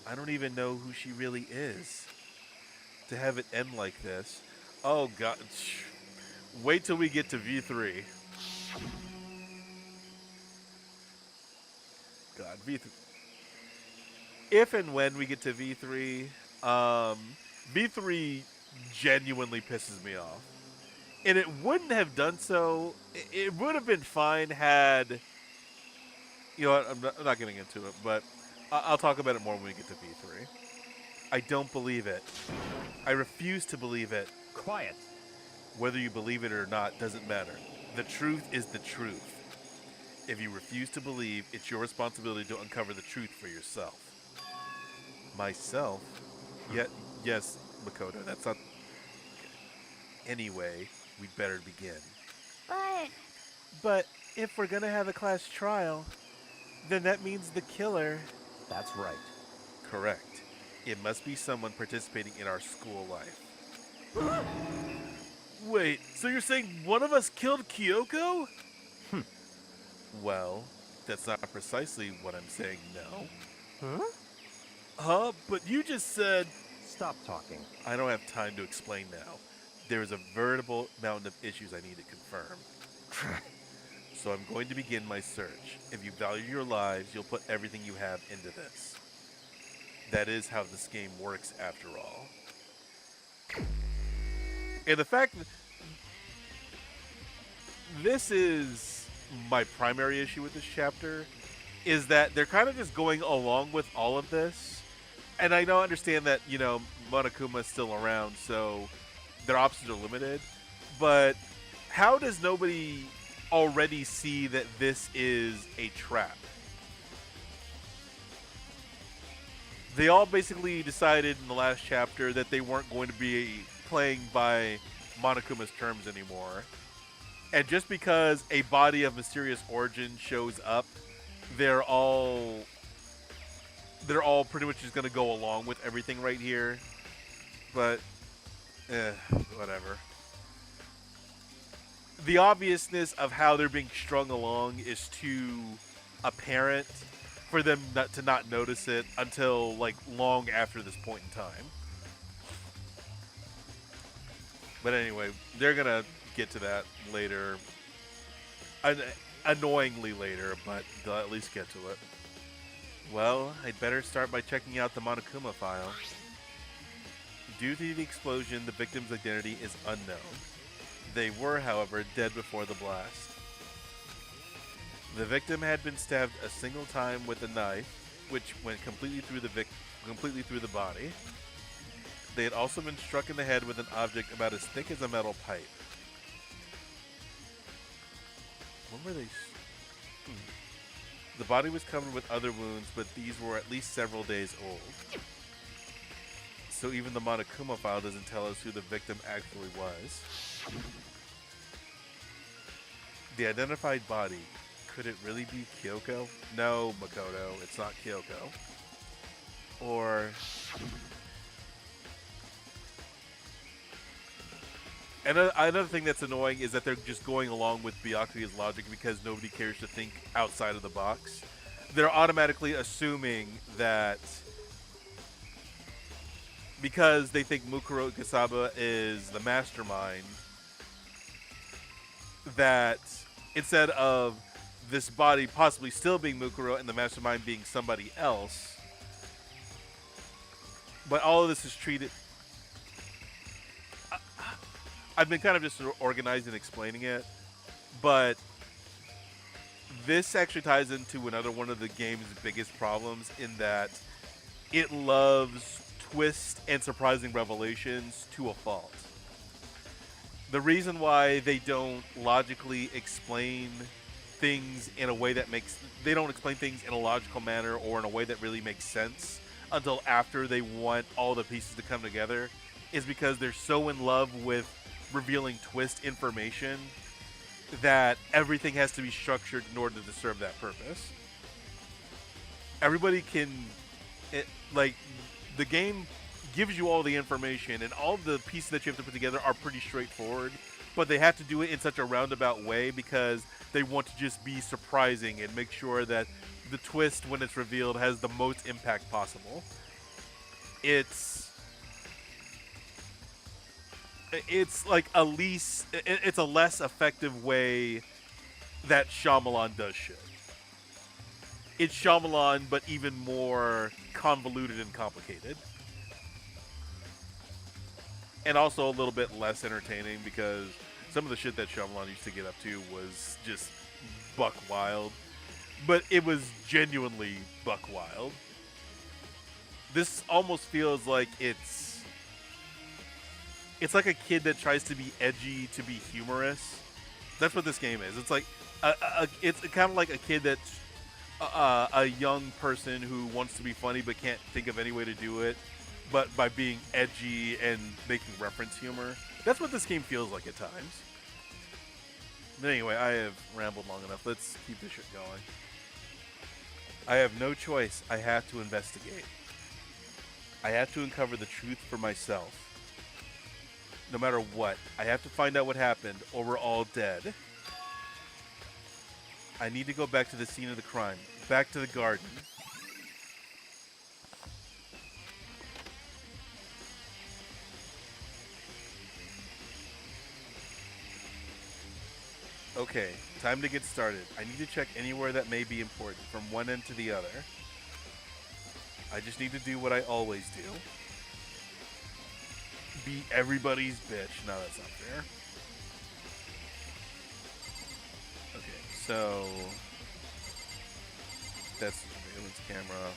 I don't even know who she really is. To have it end like this. Oh god. Wait till we get to V3. God, V3. If and when we get to V3, V3 genuinely pisses me off. And it wouldn't have done so. It would have been fine had... You know what, I'm not getting into it, but I'll talk about it more when we get to V3. I don't believe it. I refuse to believe it. Quiet. Whether you believe it or not doesn't matter. The truth is the truth. If you refuse to believe, it's your responsibility to uncover the truth for yourself. Myself? Yes, Makoto, that's not... Anyway, we'd better begin. But if we're gonna have a class trial, then that means the killer... That's right. Correct. It must be someone participating in our school life. Wait, so you're saying one of us killed Kyoko? Well, that's not precisely what I'm saying, no. Huh? But you just said... Stop talking. I don't have time to explain now. There is a veritable mountain of issues I need to confirm. So I'm going to begin my search. If you value your lives, you'll put everything you have into this. That is how this game works after all. And the fact that this is my primary issue with this chapter is that they're kind of just going along with all of this. And I don't understand that, you know, Monokuma's still around, so their options are limited. But how does nobody already see that this is a trap? They all basically decided in the last chapter that they weren't going to be playing by Monokuma's terms anymore. And just because a body of mysterious origin shows up, they're all pretty much just going to go along with everything right here. But, whatever. The obviousness of how they're being strung along is too apparent for them to not notice it until, like, long after this point in time. But anyway, they're going to get to that later. Annoyingly later, but they'll at least get to it. Well, I'd better start by checking out the Monokuma file. Due to the explosion, the victim's identity is unknown. They were, however, dead before the blast. The victim had been stabbed a single time with a knife, which went completely through the body. They had also been struck in the head with an object about as thick as a metal pipe. When were they? The body was covered with other wounds, but these were at least several days old. So even the Monokuma file doesn't tell us who the victim actually was. The identified body. Could it really be Kyoko? No, Makoto, it's not Kyoko. Or... And another thing that's annoying is that they're just going along with Byakuya's logic because nobody cares to think outside of the box. They're automatically assuming that because they think Mukuro Ikasaba is the mastermind, that instead of this body possibly still being Mukuro and the mastermind being somebody else, but all of this is treated... I've been kind of just organized and explaining it, but this actually ties into another one of the game's biggest problems in that it loves twists and surprising revelations to a fault. The reason why they don't logically explain things in a way that makes... They don't explain things in a logical manner or in a way that really makes sense until after they want all the pieces to come together is because they're so in love with revealing twist information that everything has to be structured in order to serve that purpose. Everybody can... the game gives you all the information, and all the pieces that you have to put together are pretty straightforward, but they have to do it in such a roundabout way because they want to just be surprising and make sure that the twist, when it's revealed, has the most impact possible. It's like it's a less effective way that Shyamalan does shit. It's Shyamalan, but even more convoluted and complicated. And also a little bit less entertaining because some of the shit that Shyamalan used to get up to was just buck wild. But it was genuinely buck wild. this almost feels like it's like a kid that tries to be edgy to be humorous. That's what this game is. It's like it's kind of like a kid that's a young person who wants to be funny but can't think of any way to do it, but by being edgy and making reference humor. That's what this game feels like at times. But anyway, I have rambled long enough. Let's keep this shit going. I have no choice. I have to investigate. I have to uncover the truth for myself. No matter what, I have to find out what happened, or we're all dead. I need to go back to the scene of the crime. Back to the garden. Okay, time to get started. I need to check anywhere that may be important, from one end to the other. I just need to do what I always do. Be everybody's bitch. No, that's not fair. Okay, so that's the surveillance camera.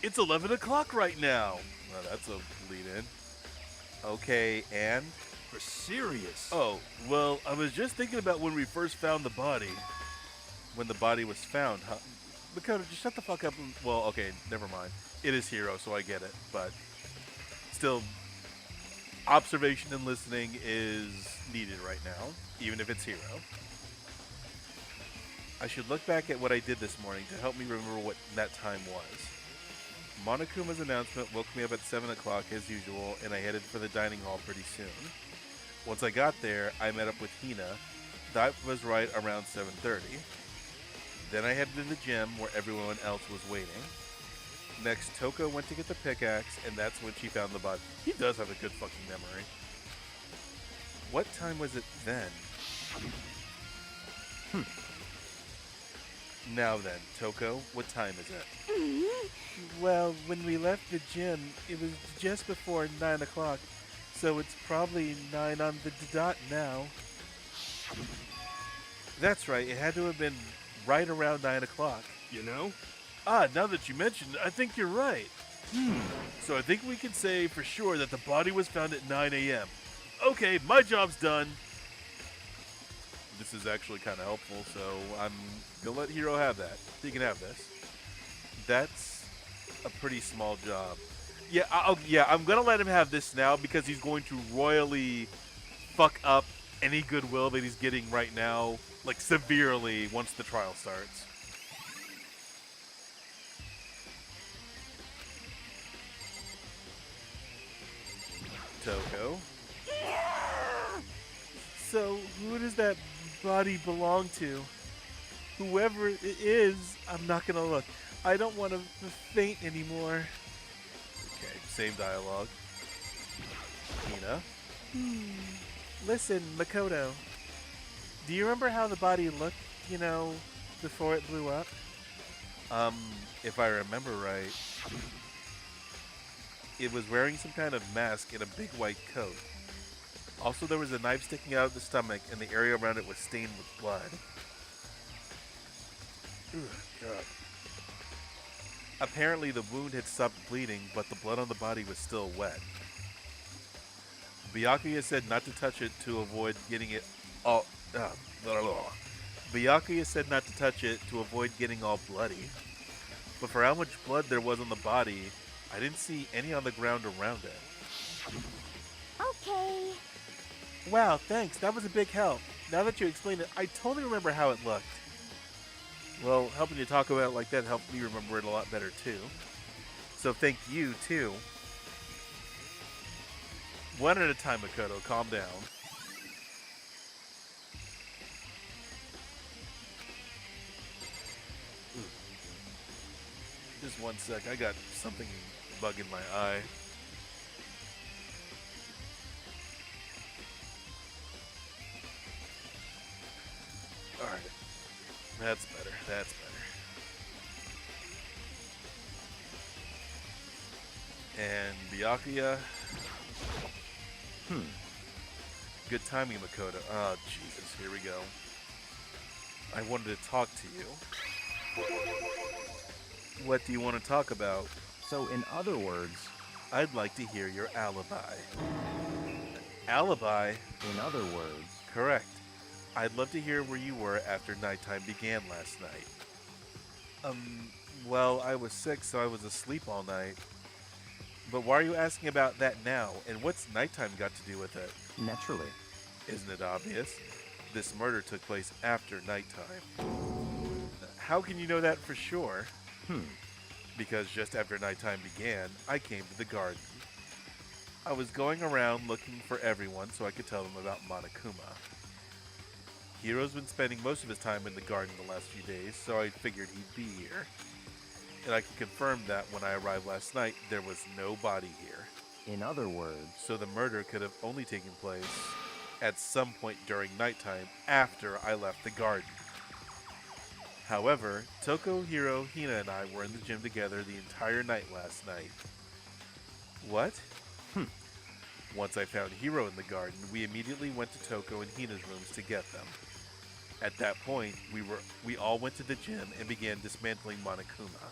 It's 11 o'clock right now. Well, that's a lead-in. Okay, and? For serious? Oh, well, I was just thinking about when we first found the body. When the body was found, huh? Dakota, just shut the fuck up. Well, okay, never mind. It is Hero, so I get it. But still, observation and listening is needed right now, even if it's Hero. I should look back at what I did this morning to help me remember what that time was. Monokuma's announcement woke me up at 7 o'clock as usual, and I headed for the dining hall pretty soon. Once I got there, I met up with Hina. That was right around 7:30. Then I headed to the gym where everyone else was waiting. Next, Toko went to get the pickaxe, and that's when she found the body. He does have a good fucking memory. What time was it then? Now then, Toko, what time is it? Well, when we left the gym, it was just before 9 o'clock, so it's probably 9 on the dot now. That's right, it had to have been right around 9 o'clock. You know? Now that you mentioned it, I think you're right. So I think we can say for sure that the body was found at 9 a.m. Okay, my job's done. This is actually kind of helpful, so I'm going to let Hiro have that. He can have this. That's a pretty small job. Yeah, I'm going to let him have this now because he's going to royally fuck up any goodwill that he's getting right now, like severely, once the trial starts. Toko. So, who does that body belong to? Whoever it is, I'm not gonna look. I don't want to faint anymore. Okay, same dialogue. Hina. Listen, Makoto. Do you remember how the body looked, before it blew up? If I remember right, it was wearing some kind of mask and a big white coat. Also, there was a knife sticking out of the stomach, and the area around it was stained with blood. God. Apparently, the wound had stopped bleeding, but the blood on the body was still wet. Byakuya said not to touch it to avoid getting it all. Byakuya said not to touch it to avoid getting all bloody. But for how much blood there was on the body, I didn't see any on the ground around it. Okay. Wow, thanks. That was a big help. Now that you explained it, I totally remember how it looked. Well, helping you talk about it like that helped me remember it a lot better, too. So thank you, too. One at a time, Makoto. Calm down. Just one sec. I got something bugging my eye. Alright. That's better. That's better. And Byakuya. Good timing, Makoto. Oh, Jesus. Here we go. I wanted to talk to you. What do you want to talk about? So, in other words, I'd like to hear your alibi. Alibi? in other words, Correct. I'd love to hear where you were after nighttime began last night. Well, I was sick, so I was asleep all night. But why are you asking about that now? And what's nighttime got to do with it? naturally. Isn't it obvious? This murder took place after nighttime. How can you know that for sure? Because just after nighttime began, I came to the garden. I was going around looking for everyone so I could tell them about Monokuma. Hiro's been spending most of his time in the garden the last few days, so I figured he'd be here. And I can confirm that when I arrived last night, there was no body here. In other words, So the murder could have only taken place at some point during nighttime after I left the garden. However, Toko, Hiro, Hina, and I were in the gym together the entire night last night. What? Once I found Hiro in the garden, we immediately went to Toko and Hina's rooms to get them. At that point, we all went to the gym and began dismantling Monokuma.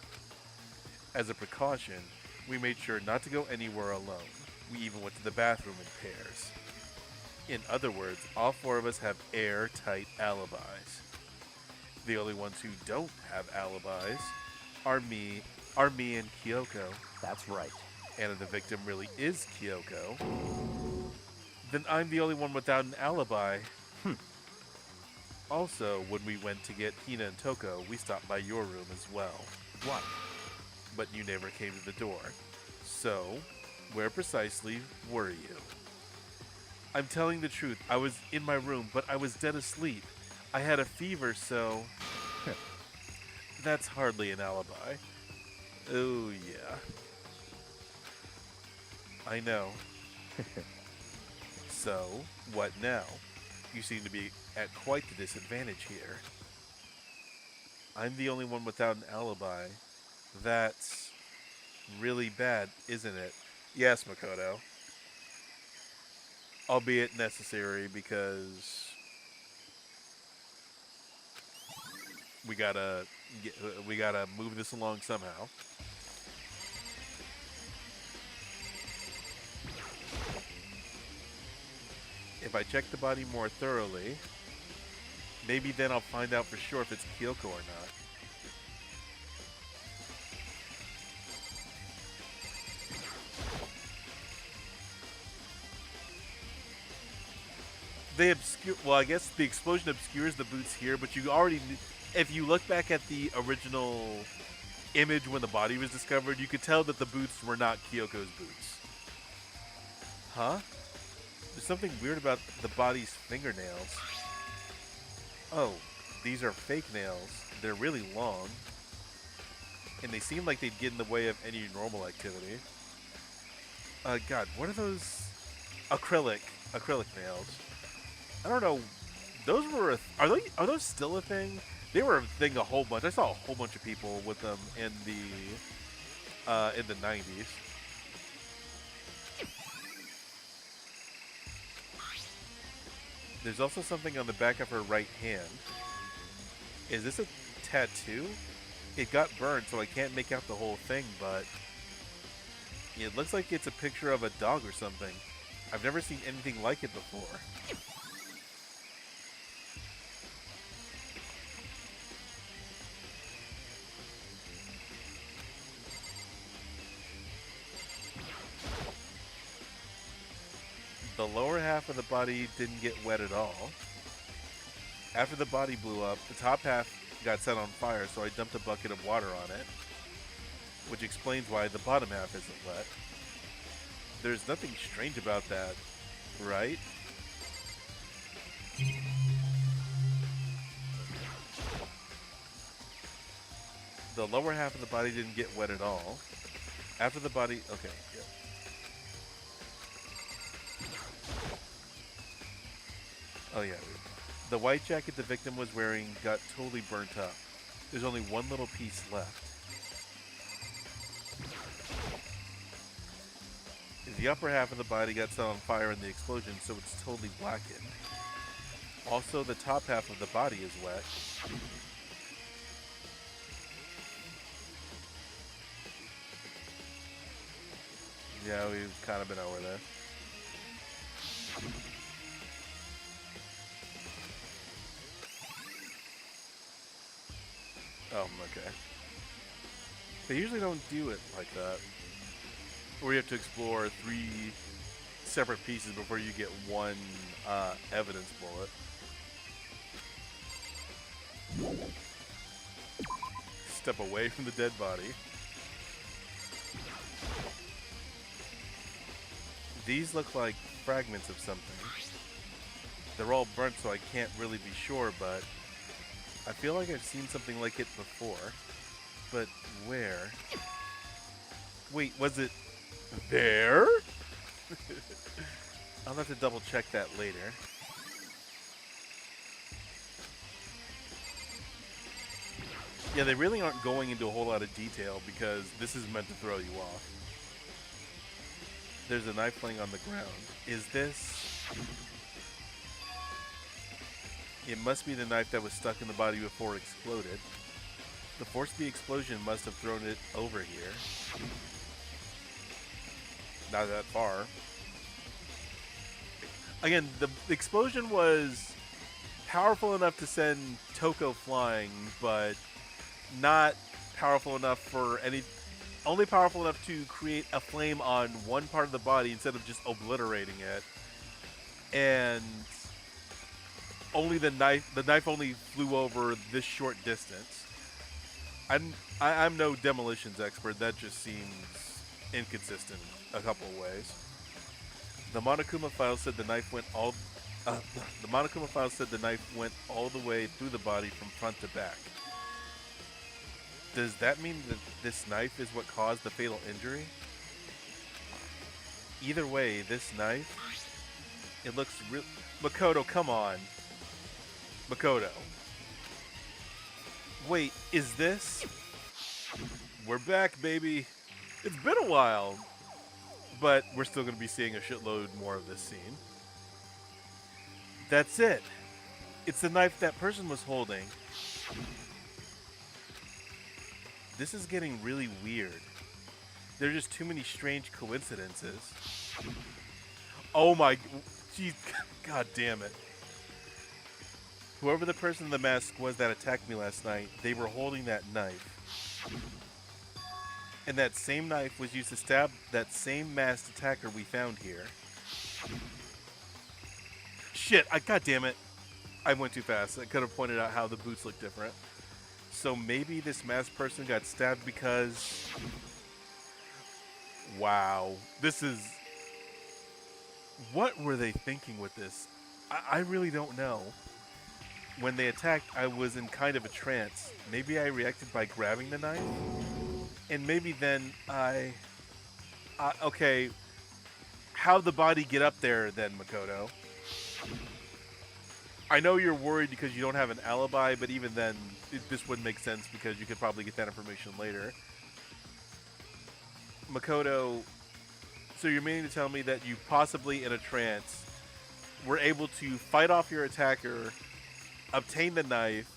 As a precaution, we made sure not to go anywhere alone. We even went to the bathroom in pairs. In other words, all four of us have airtight alibis. The only ones who don't have alibis are me and Kyoko. that's right. And if the victim really is Kyoko, then I'm the only one without an alibi. Also, when we went to get Hina and Toko, we stopped by your room as well. What? But you never came to the door. So, where precisely were you? I'm telling the truth. I was in my room, but I was dead asleep. I had a fever, so... That's hardly an alibi. Oh, yeah. I know. So, what now? You seem to be at quite the disadvantage here. I'm the only one without an alibi. That's really bad, isn't it? Yes, Makoto. Albeit necessary because we gotta move this along somehow. If I check the body more thoroughly, maybe then I'll find out for sure if it's Kyoko or not. They obscure. Well, I guess the explosion obscures the boots here, but you already knew. If you look back at the original image when the body was discovered, you could tell that the boots were not Kyoko's boots. Huh? There's something weird about the body's fingernails. Oh, these are fake nails. They're really long. And they seem like they'd get in the way of any normal activity. God, what are those acrylic nails? I don't know. Those were are those still a thing? They were a thing a whole bunch. I saw a whole bunch of people with them in the 90s. There's also something on the back of her right hand. Is this a tattoo? It got burned, so I can't make out the whole thing, but it looks like it's a picture of a dog or something. I've never seen anything like it before. The lower half of the body didn't get wet at all. After the body blew up, the top half got set on fire, so I dumped a bucket of water on it, which explains why the bottom half isn't wet. There's nothing strange about that, right? The lower half of the body didn't get wet at all. After the body... Okay, yeah. Oh yeah, the white jacket the victim was wearing got totally burnt up. There's only one little piece left. The upper half of the body got set on fire in the explosion, so it's totally blackened. Also, the top half of the body is wet. Yeah, we've kind of been over this. Oh, okay. They usually don't do it like that. Where you have to explore 3 separate pieces before you get one evidence bullet. Step away from the dead body. These look like fragments of something. They're all burnt, so I can't really be sure, but I feel like I've seen something like it before. But where? Wait, was it there? I'll have to double check that later. Yeah, they really aren't going into a whole lot of detail because this is meant to throw you off. There's a knife laying on the ground. Is this... It must be the knife that was stuck in the body before it exploded. The force of the explosion must have thrown it over here. Not that far. Again, the explosion was powerful enough to send Toko flying, but not powerful enough for any... Only powerful enough to create a flame on one part of the body instead of just obliterating it. And only the knife only flew over this short distance. I'm no demolitions expert. That just seems inconsistent a couple of ways. The Monokuma file said the knife went all. The Monokuma file said the knife went all the way through the body from front to back. Does that mean that this knife is what caused the fatal injury? Either way, this knife, it looks real. Makoto, come on. Makoto. Wait, is this? We're back, baby. It's been a while, but we're still going to be seeing a shitload more of this scene. That's it. It's the knife that person was holding. This is getting really weird. There are just too many strange coincidences. Oh my... Geez, God damn it. Whoever the person in the mask was that attacked me last night, they were holding that knife. And that same knife was used to stab that same masked attacker we found here. Shit, God damn it. I went too fast. I could have pointed out how the boots look different. So maybe this masked person got stabbed because... Wow. This is... What were they thinking with this? I really don't know. When they attacked, I was in kind of a trance. Maybe I reacted by grabbing the knife? And maybe then I... okay. How'd the body get up there then, Makoto? I know you're worried because you don't have an alibi, but even then, this wouldn't make sense because you could probably get that information later. Makoto, so you're meaning to tell me that you possibly, in a trance, were able to fight off your attacker, obtain the knife,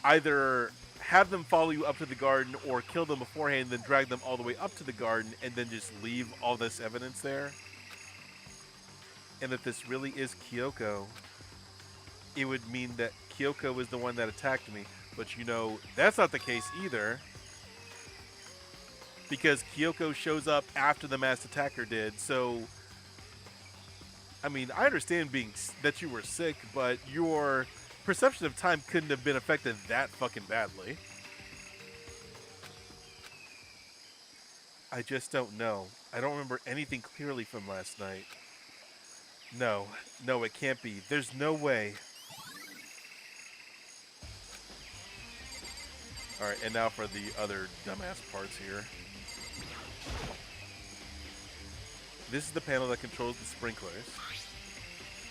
either have them follow you up to the garden or kill them beforehand, then drag them all the way up to the garden and then just leave all this evidence there? And if this really is Kyoko, it would mean that Kyoko was the one that attacked me. But you know, that's not the case either. Because Kyoko shows up after the masked attacker did, so... I mean, I understand that you were sick, but your perception of time couldn't have been affected that fucking badly. I just don't know. I don't remember anything clearly from last night. No, it can't be. There's no way. Alright, and now for the other dumbass parts here. This is the panel that controls the sprinklers.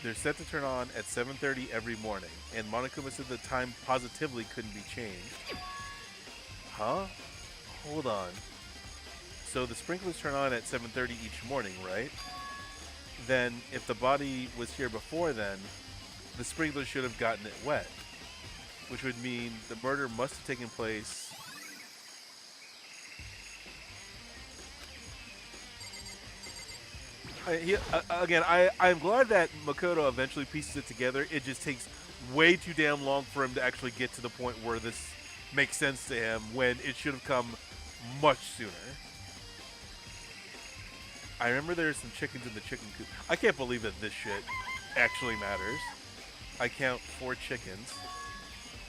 They're set to turn on at 7:30 every morning, and Monokuma said the time positively couldn't be changed. Huh? Hold on. So the sprinklers turn on at 7:30 each morning, right? then if the body was here before then, the sprinkler should have gotten it wet, which would mean the murder must have taken place. I'm glad that Makoto eventually pieces it together. It just takes way too damn long for him to actually get to the point where this makes sense to him when it should have come much sooner. I remember there's some chickens in the chicken coop. I can't believe that this shit actually matters. I count 4 chickens.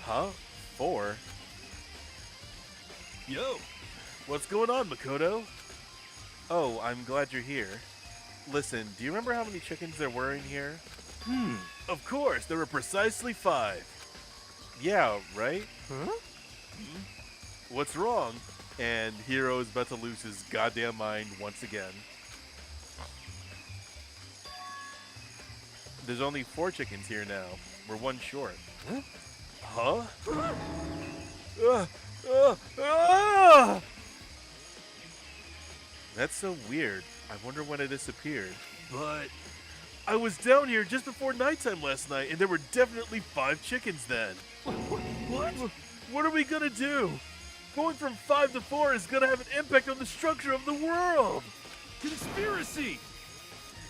Huh? 4? Yo! What's going on, Makoto? Oh, I'm glad you're here. Listen, do you remember how many chickens there were in here? Of course, there were precisely 5. Yeah, right? Huh? What's wrong? And Hiro is about to lose his goddamn mind once again. There's only 4 chickens here now. We're 1 short. Huh? That's so weird. I wonder when it disappeared. But I was down here just before nighttime last night, and there were definitely 5 chickens then. What? What are we gonna do? Going from 5 to 4 is gonna have an impact on the structure of the world. Conspiracy!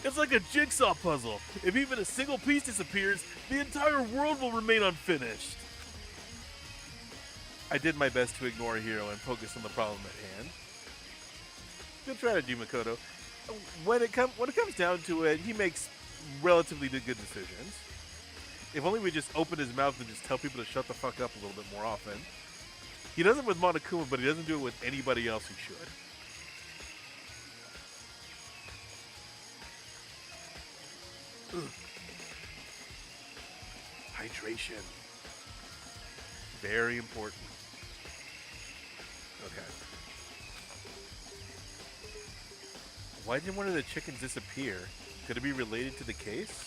It's like a jigsaw puzzle. If even a single piece disappears, the entire world will remain unfinished. I did my best to ignore Hiro and focus on the problem at hand. Good strategy, Makoto. When it comes down to it, he makes relatively good decisions. If only we just open his mouth and just tell people to shut the fuck up a little bit more often. He does it with Monokuma, but he doesn't do it with anybody else who should. Ugh. Hydration. Very important. Okay. Why did one of the chickens disappear? Could it be related to the case?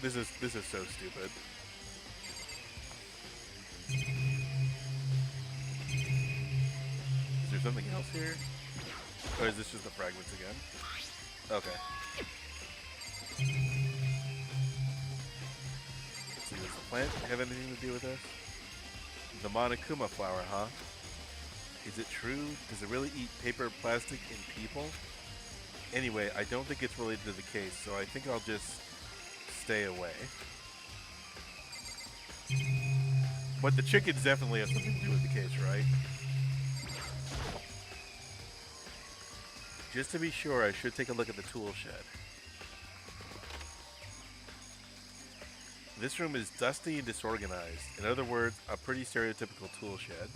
This is so stupid. Is there something else here? Or is this just the fragments again? Okay. Let's see, does the plant have anything to do with this? The Monokuma flower, huh? Is it true? Does it really eat paper, plastic, and people? Anyway, I don't think it's related to the case, so I think I'll just stay away. But the chickens definitely have something to do with the case, right? Just to be sure, I should take a look at the tool shed. This room is dusty and disorganized. In other words, a pretty stereotypical tool shed.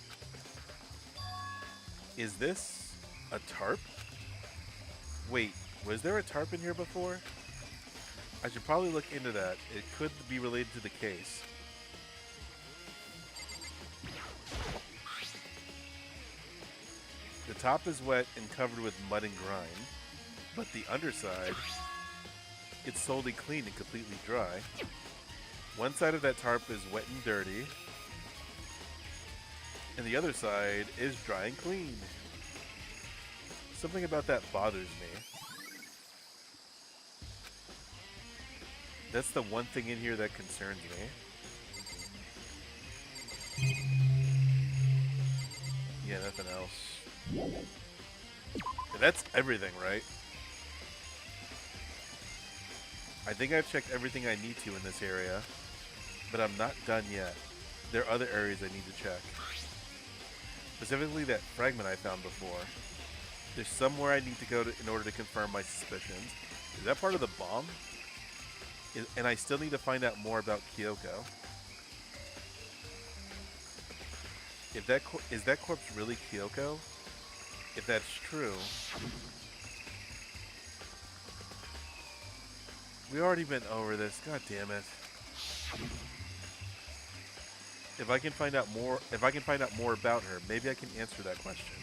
Is this a tarp? Wait, was there a tarp in here before? I should probably look into that. It could be related to the case. The top is wet and covered with mud and grime, but the underside, it's solely clean and completely dry. One side of that tarp is wet and dirty, and the other side is dry and clean. Something about that bothers me. That's the one thing in here that concerns me. Yeah, nothing else. And that's everything, right? I think I've checked everything I need to in this area, but I'm not done yet. There are other areas I need to check. Specifically that fragment I found before. There's somewhere I need to go to in order to confirm my suspicions. Is that part of the bomb? And I still need to find out more about Kyoko. Is that corpse really Kyoko? If that's true, we already been over this. God damn it! If I can find out more about her, maybe I can answer that question.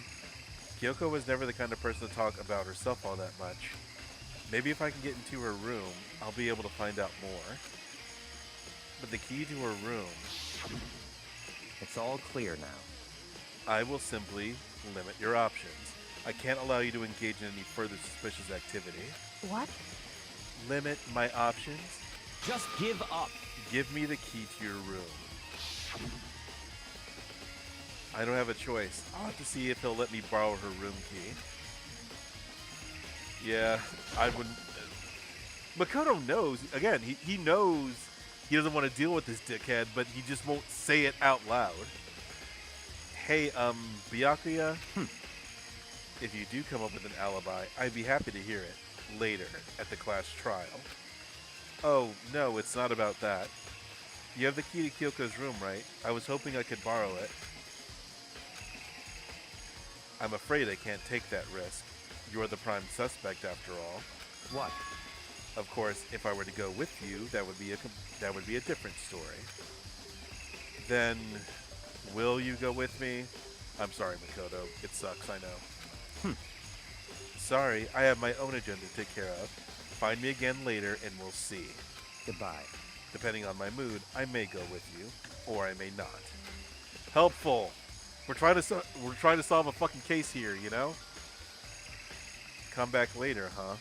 Kyoko was never the kind of person to talk about herself all that much. Maybe if I can get into her room, I'll be able to find out more. But the key to her room... It's all clear now. I will simply limit your options. I can't allow you to engage in any further suspicious activity. What? Limit my options. Just give up. Give me the key to your room. I don't have a choice. I'll have to see if he'll let me borrow her room key. Yeah, I wouldn't. Makoto knows. Again, he knows he doesn't want to deal with this dickhead, but he just won't say it out loud. Hey, Byakuya, if you do come up with an alibi, I'd be happy to hear it later at the class trial. Oh, no, it's not about that. You have the key to Kyoko's room, right? I was hoping I could borrow it. I'm afraid I can't take that risk. You're the prime suspect after all. What? Of course, if I were to go with you, that would be a different story. Then, will you go with me? I'm sorry, Makoto. It sucks, I know. Sorry, I have my own agenda to take care of. Find me again later and we'll see. Goodbye. Depending on my mood, I may go with you, or I may not. Helpful. We're trying to solve a fucking case here, you know? Come back later, huh?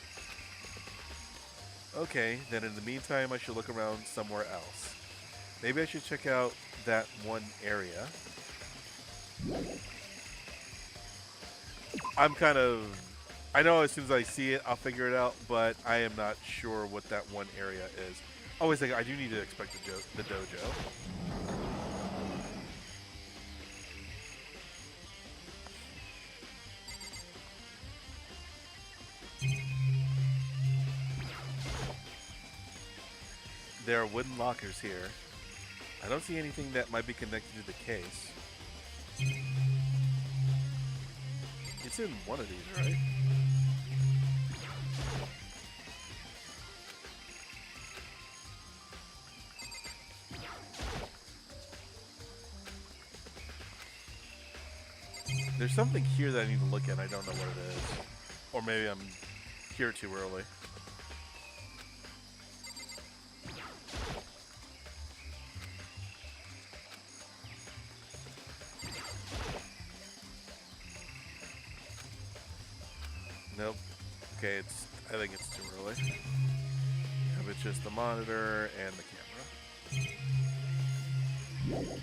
Okay, then in the meantime, I should look around somewhere else. Maybe I should check out that one area. I know as soon as I see it, I'll figure it out, but I am not sure what that one area is. Oh, wait a second, I do need to inspect the dojo. There are wooden lockers here. I don't see anything that might be connected to the case. It's in one of these, right? There's something here that I need to look at. I don't know what it is. Or maybe I'm here too early. Nope. Okay, I think it's too early. Yeah, it's just the monitor and the camera.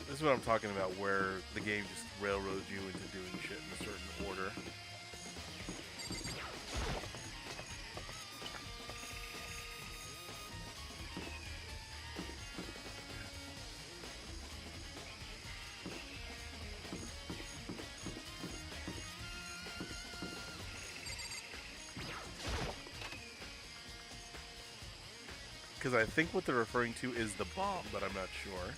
This is what I'm talking about, where the game just railroads you into doing shit in a certain order. Because I think what they're referring to is the bomb, but I'm not sure.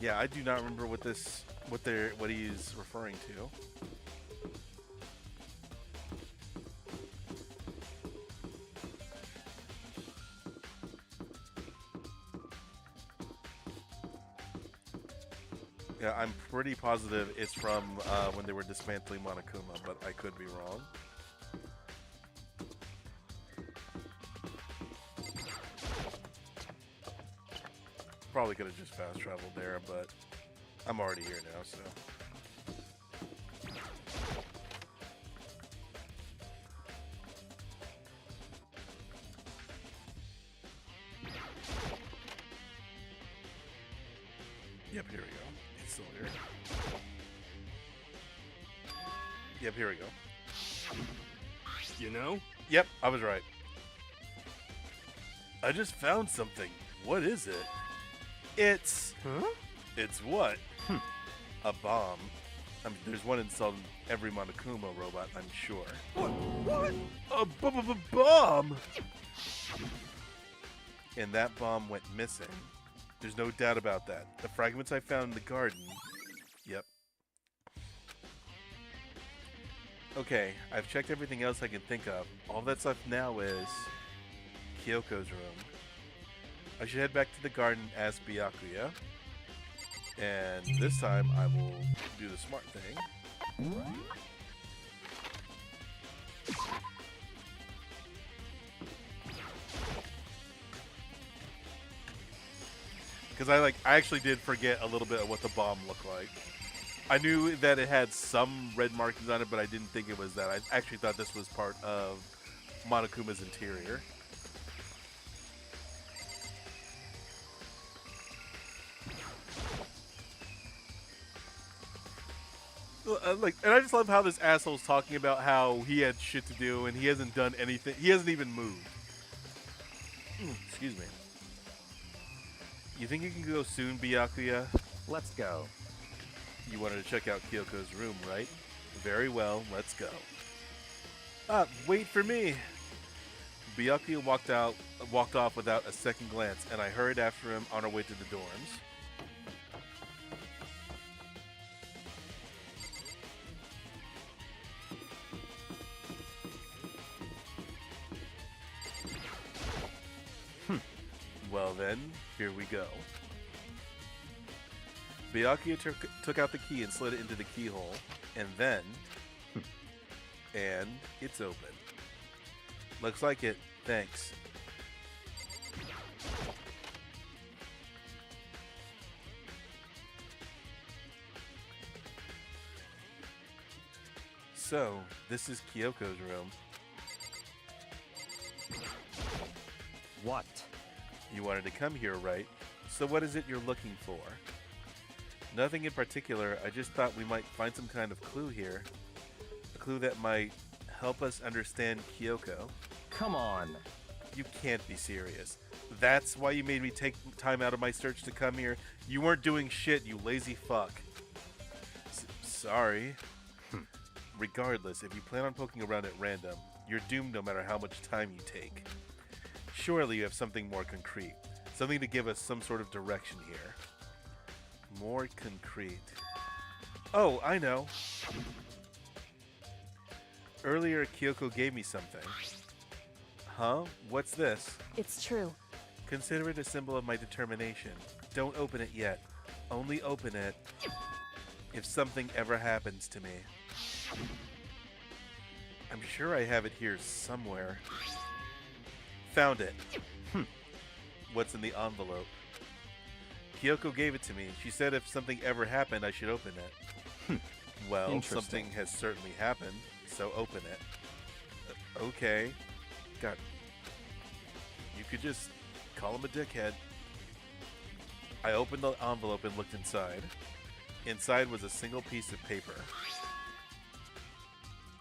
Yeah, I do not remember what he's referring to. Yeah, I'm pretty positive it's from when they were dismantling Monokuma, but I could be wrong. Probably could have just fast traveled there, but I'm already here now, so. Yep, here we go. It's still here. Yep, here we go. You know? Yep, I was right. I just found something. What is it? It's... Huh? It's what? A bomb. I mean, there's one installed in every Monokuma robot, I'm sure. What? A bomb? And that bomb went missing. There's no doubt about that. The fragments I found in the garden... Yep. Okay, I've checked everything else I can think of. All that's left now is Kyoko's room. I should head back to the garden as Byakuya. And this time I will do the smart thing. Because I actually did forget a little bit of what the bomb looked like. I knew that it had some red markings on it, but I didn't think it was that. I actually thought this was part of Monokuma's interior. And I just love how this asshole's talking about how he had shit to do and he hasn't done anything. He hasn't even moved. Excuse me. You think you can go soon, Byakuya? Let's go. You wanted to check out Kyoko's room, right? Very well, let's go. Wait for me. Byakuya walked off without a second glance, and I hurried after him on our way to the dorms. Well then, here we go. Byakuya took out the key and slid it into the keyhole, and then... and it's open. Looks like it. Thanks. So, this is Kyoko's room. What? You wanted to come here, right? So what is it you're looking for? Nothing in particular. I just thought we might find some kind of clue here. A clue that might help us understand Kyoko. Come on. You can't be serious. That's why you made me take time out of my search to come here? You weren't doing shit, you lazy fuck. Sorry. Regardless, if you plan on poking around at random, you're doomed no matter how much time you take. Surely you have something more concrete. Something to give us some sort of direction here. More concrete. Oh, I know. Earlier, Kyoko gave me something. Huh? What's this? It's true. Consider it a symbol of my determination. Don't open it yet. Only open it if something ever happens to me. I'm sure I have it here somewhere. Found it. What's in the envelope? Kyoko gave it to me. She said if something ever happened, I should open it. Well, something has certainly happened, so open it. Okay. God. You could just call him a dickhead. I opened the envelope and looked inside. Inside was a single piece of paper.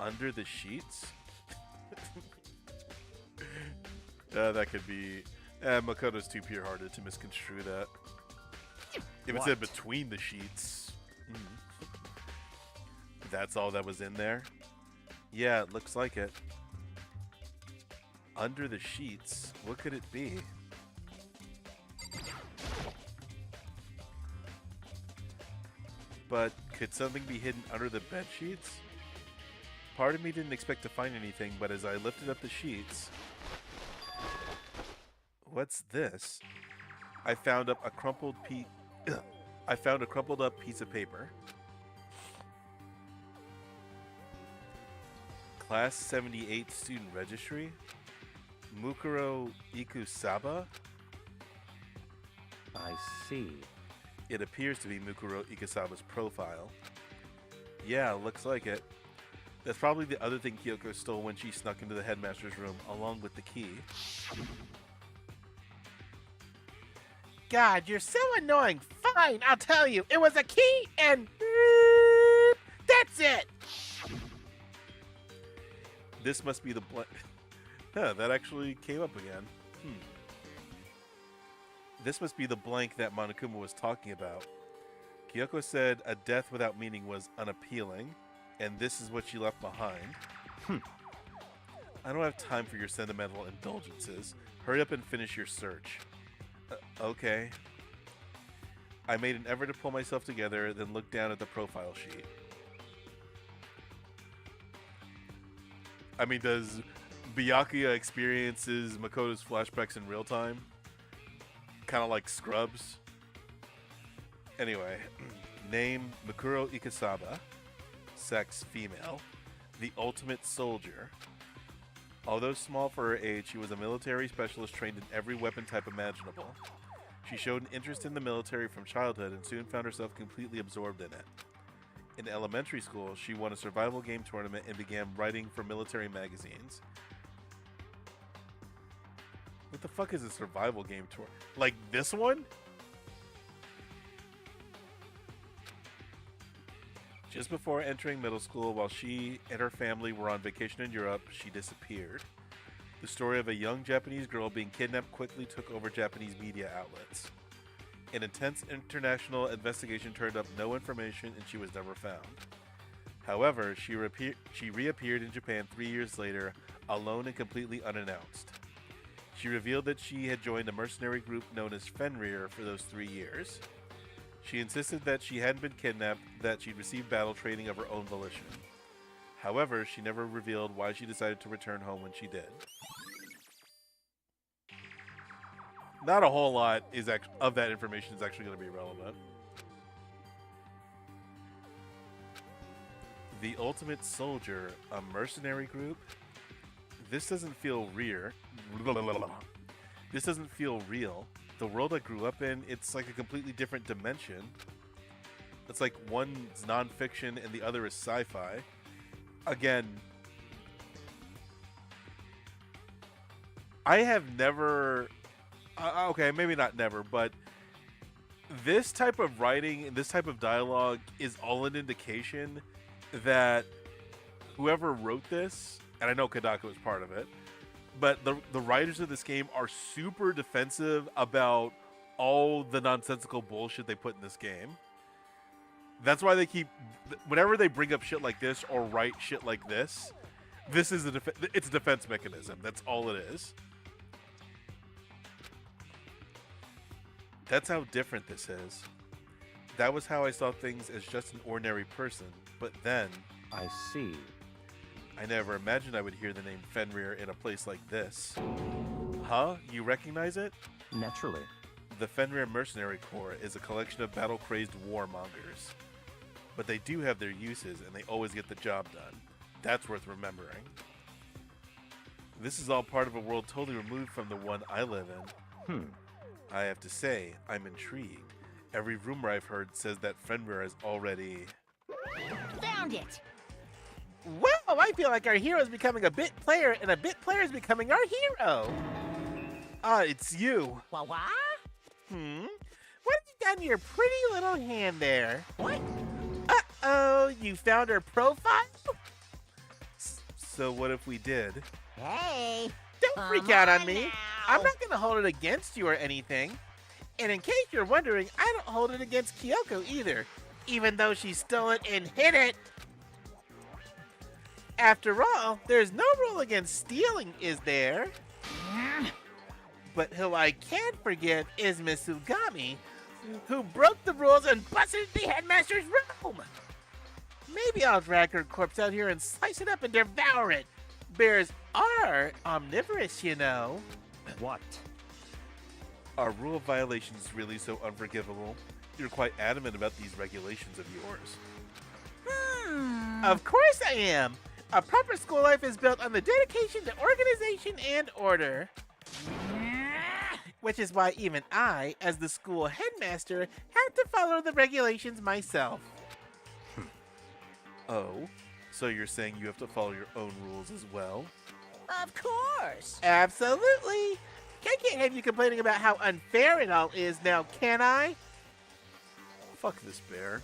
Under the sheets? That could be... Makoto's too pure-hearted to misconstrue that. If it said between the sheets... That's all that was in there? Yeah, it looks like it. Under the sheets? What could it be? But could something be hidden under the bed sheets? Part of me didn't expect to find anything, but as I lifted up the sheets... What's this? I found a crumpled up piece of paper. Class 78 student registry? Mukuro Ikusaba? I see. It appears to be Mukuro Ikusaba's profile. Yeah, looks like it. That's probably the other thing Kyoko stole when she snuck into the headmaster's room, along with the key. God, you're so annoying. Fine, I'll tell you. It was a key and... that's it! This must be the blank... that actually came up again. This must be the blank that Monokuma was talking about. Kyoko said a death without meaning was unappealing, and this is what she left behind. I don't have time for your sentimental indulgences. Hurry up and finish your search. Okay. I made an effort to pull myself together, then looked down at the profile sheet. I mean, does Byakuya experiences Makoto's flashbacks in real time? Kind of like Scrubs. Anyway, name Mikuro Ikasaba. Sex female. The ultimate soldier. Although small for her age, she was a military specialist trained in every weapon type imaginable. She showed an interest in the military from childhood and soon found herself completely absorbed in it. In elementary school, she won a survival game tournament and began writing for military magazines. What the fuck is a survival game tour? Like this one? Just before entering middle school, while she and her family were on vacation in Europe, she disappeared. The story of a young Japanese girl being kidnapped quickly took over Japanese media outlets. An intense international investigation turned up no information and she was never found. However, she reappeared in Japan 3 years later, alone and completely unannounced. She revealed that she had joined a mercenary group known as Fenrir for those 3 years. She insisted that she hadn't been kidnapped, that she'd received battle training of her own volition. However, she never revealed why she decided to return home when she did. Not a whole lot of that information is actually going to be relevant. The Ultimate Soldier, a mercenary group? This doesn't feel real. This doesn't feel real. The world I grew up in, it's like a completely different dimension. It's like one's nonfiction and the other is sci-fi. Again, I have never... okay, maybe not never, but this type of writing and this type of dialogue is all an indication that whoever wrote this, and I know Kodaka was part of it, but the writers of this game are super defensive about all the nonsensical bullshit they put in this game. That's why they keep, whenever they bring up shit like this or write shit like this is it's a defense mechanism. That's all it is. That's how different this is. That was how I saw things as just an ordinary person, but then... I see. I never imagined I would hear the name Fenrir in a place like this. Huh? You recognize it? Naturally. The Fenrir Mercenary Corps is a collection of battle-crazed warmongers. But they do have their uses, and they always get the job done. That's worth remembering. This is all part of a world totally removed from the one I live in. I have to say, I'm intrigued. Every rumor I've heard says that Fenrir is already... Found it. Well, I feel like our hero is becoming a bit player, and a bit player is becoming our hero. It's you. What? What have you done to your pretty little hand there? What? Uh-oh, you found her profile? So what if we did? Hey. Don't freak out on me. I'm not going to hold it against you or anything. And in case you're wondering, I don't hold it against Kyoko either, even though she stole it and hid it. After all, there's no rule against stealing, is there? But who I can't forgive is Miss Sugami, who broke the rules and busted the headmaster's room. Maybe I'll drag her corpse out here and slice it up and devour it. Bears are omnivorous, you know. What? Are rule violations really so unforgivable? You're quite adamant about these regulations of yours. Of course I am. A proper school life is built on the dedication to organization and order. Which is why even I, as the school headmaster, have to follow the regulations myself. Oh, so you're saying you have to follow your own rules as well? Of course. Absolutely. I can't have you complaining about how unfair it all is now, can I? Fuck this bear.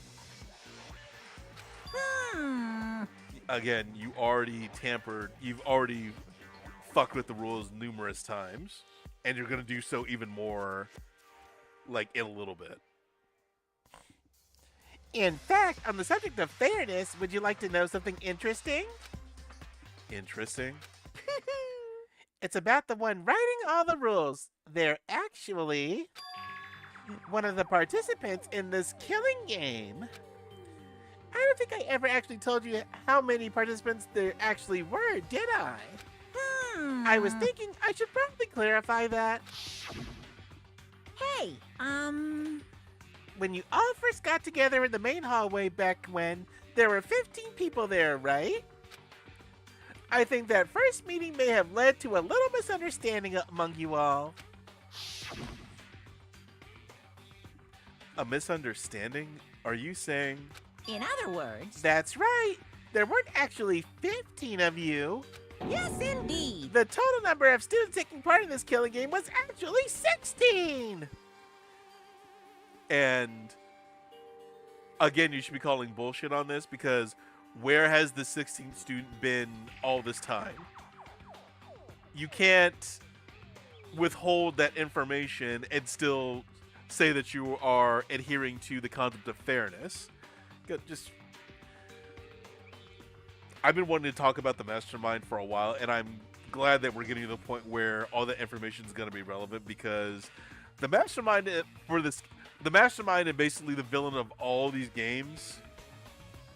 Again, you've already fucked with the rules numerous times, and you're gonna do so even more, like, in a little bit. In fact, on the subject of fairness, would you like to know something interesting? Interesting? It's about the one writing all the rules. They're actually one of the participants in this killing game. I don't think I ever actually told you how many participants there actually were, did I? I was thinking I should probably clarify that. Hey, When you all first got together in the main hallway back when, there were 15 people there, right? I think that first meeting may have led to a little misunderstanding among you all. A misunderstanding? Are you saying? in other words, That's right. There weren't actually 15 of you. yes, indeed. The total number of students taking part in this killing game was actually 16. And again, you should be calling bullshit on this because where has the 16th student been all this time? You can't withhold that information and still say that you are adhering to the concept of fairness. Just, I've been wanting to talk about the mastermind for a while, and I'm glad that we're getting to the point where all that information is going to be relevant because the mastermind the mastermind and basically the villain of all these games,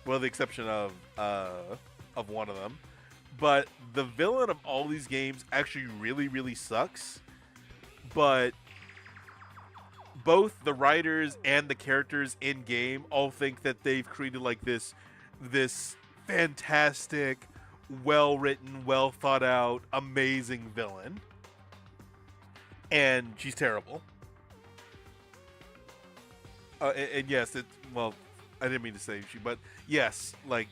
well, the exception of one of them, but the villain of all these games actually really, really sucks. But both the writers and the characters in game all think that they've created like this fantastic, well written, well thought out, amazing villain, and she's terrible. And yes, I didn't mean to say she, but yes, like,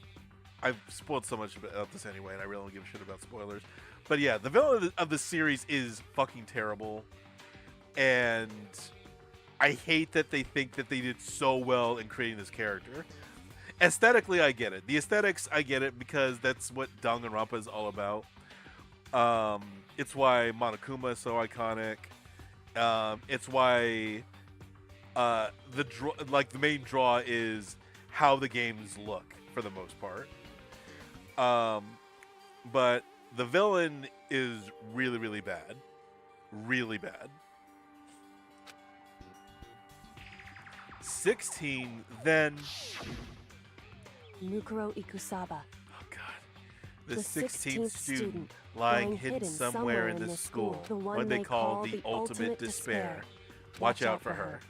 I've spoiled so much about this anyway, and I really don't give a shit about spoilers. But yeah, the villain of the series is fucking terrible, and I hate that they think that they did so well in creating this character. Aesthetically, I get it. The aesthetics, I get it, because that's what Danganronpa is all about. It's why Monokuma is so iconic. It's why the main draw is how the games look for the most part. But the villain is really, really bad. Really bad. 16, then... Mukuro Ikusaba. Oh, God. The 16th student lying hidden somewhere in this school. The one they call the ultimate despair. Watch out for her.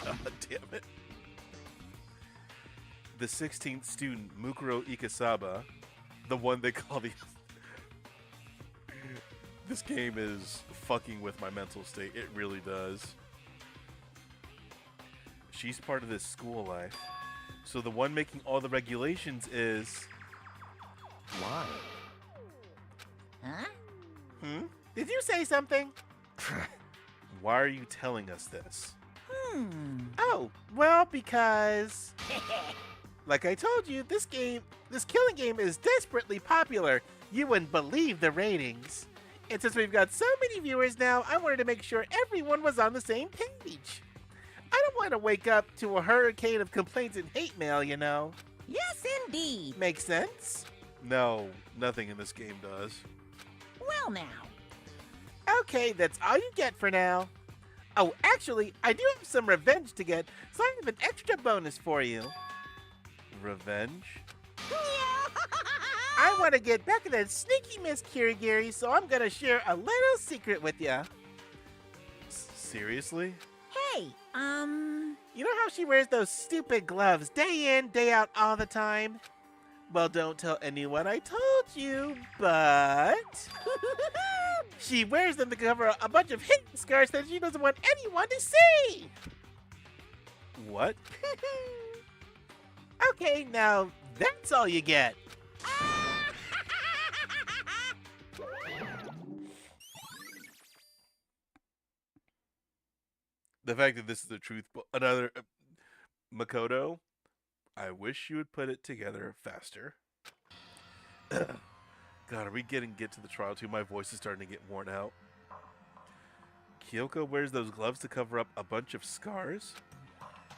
God damn it. The 16th student, Mukuro Ikusaba, the one they call the... This game is fucking with my mental state. It really does. She's part of this school life. So the one making all the regulations is... Why? Huh? Did you say something? Why are you telling us this? Oh, well, because... Like I told you, this killing game is desperately popular. You wouldn't believe the ratings. And since we've got so many viewers now, I wanted to make sure everyone was on the same page. I don't want to wake up to a hurricane of complaints and hate mail, you know. Yes, indeed. Makes sense? No, nothing in this game does. Well, now. Okay, that's all you get for now. Oh, actually, I do have some revenge to get, so I have an extra bonus for you. Revenge? I want to get back at that sneaky Miss Kirigiri, so I'm going to share a little secret with ya. Seriously? Hey, You know how she wears those stupid gloves day in, day out all the time? Well, don't tell anyone I told you, but... she wears them to cover a bunch of hidden scars that she doesn't want anyone to see! What? Okay, now that's all you get. The fact that this is the truth, another Makoto, I wish you would put it together faster. God, are we get to the trial too? My voice is starting to get worn out. Kyoko wears those gloves to cover up a bunch of scars?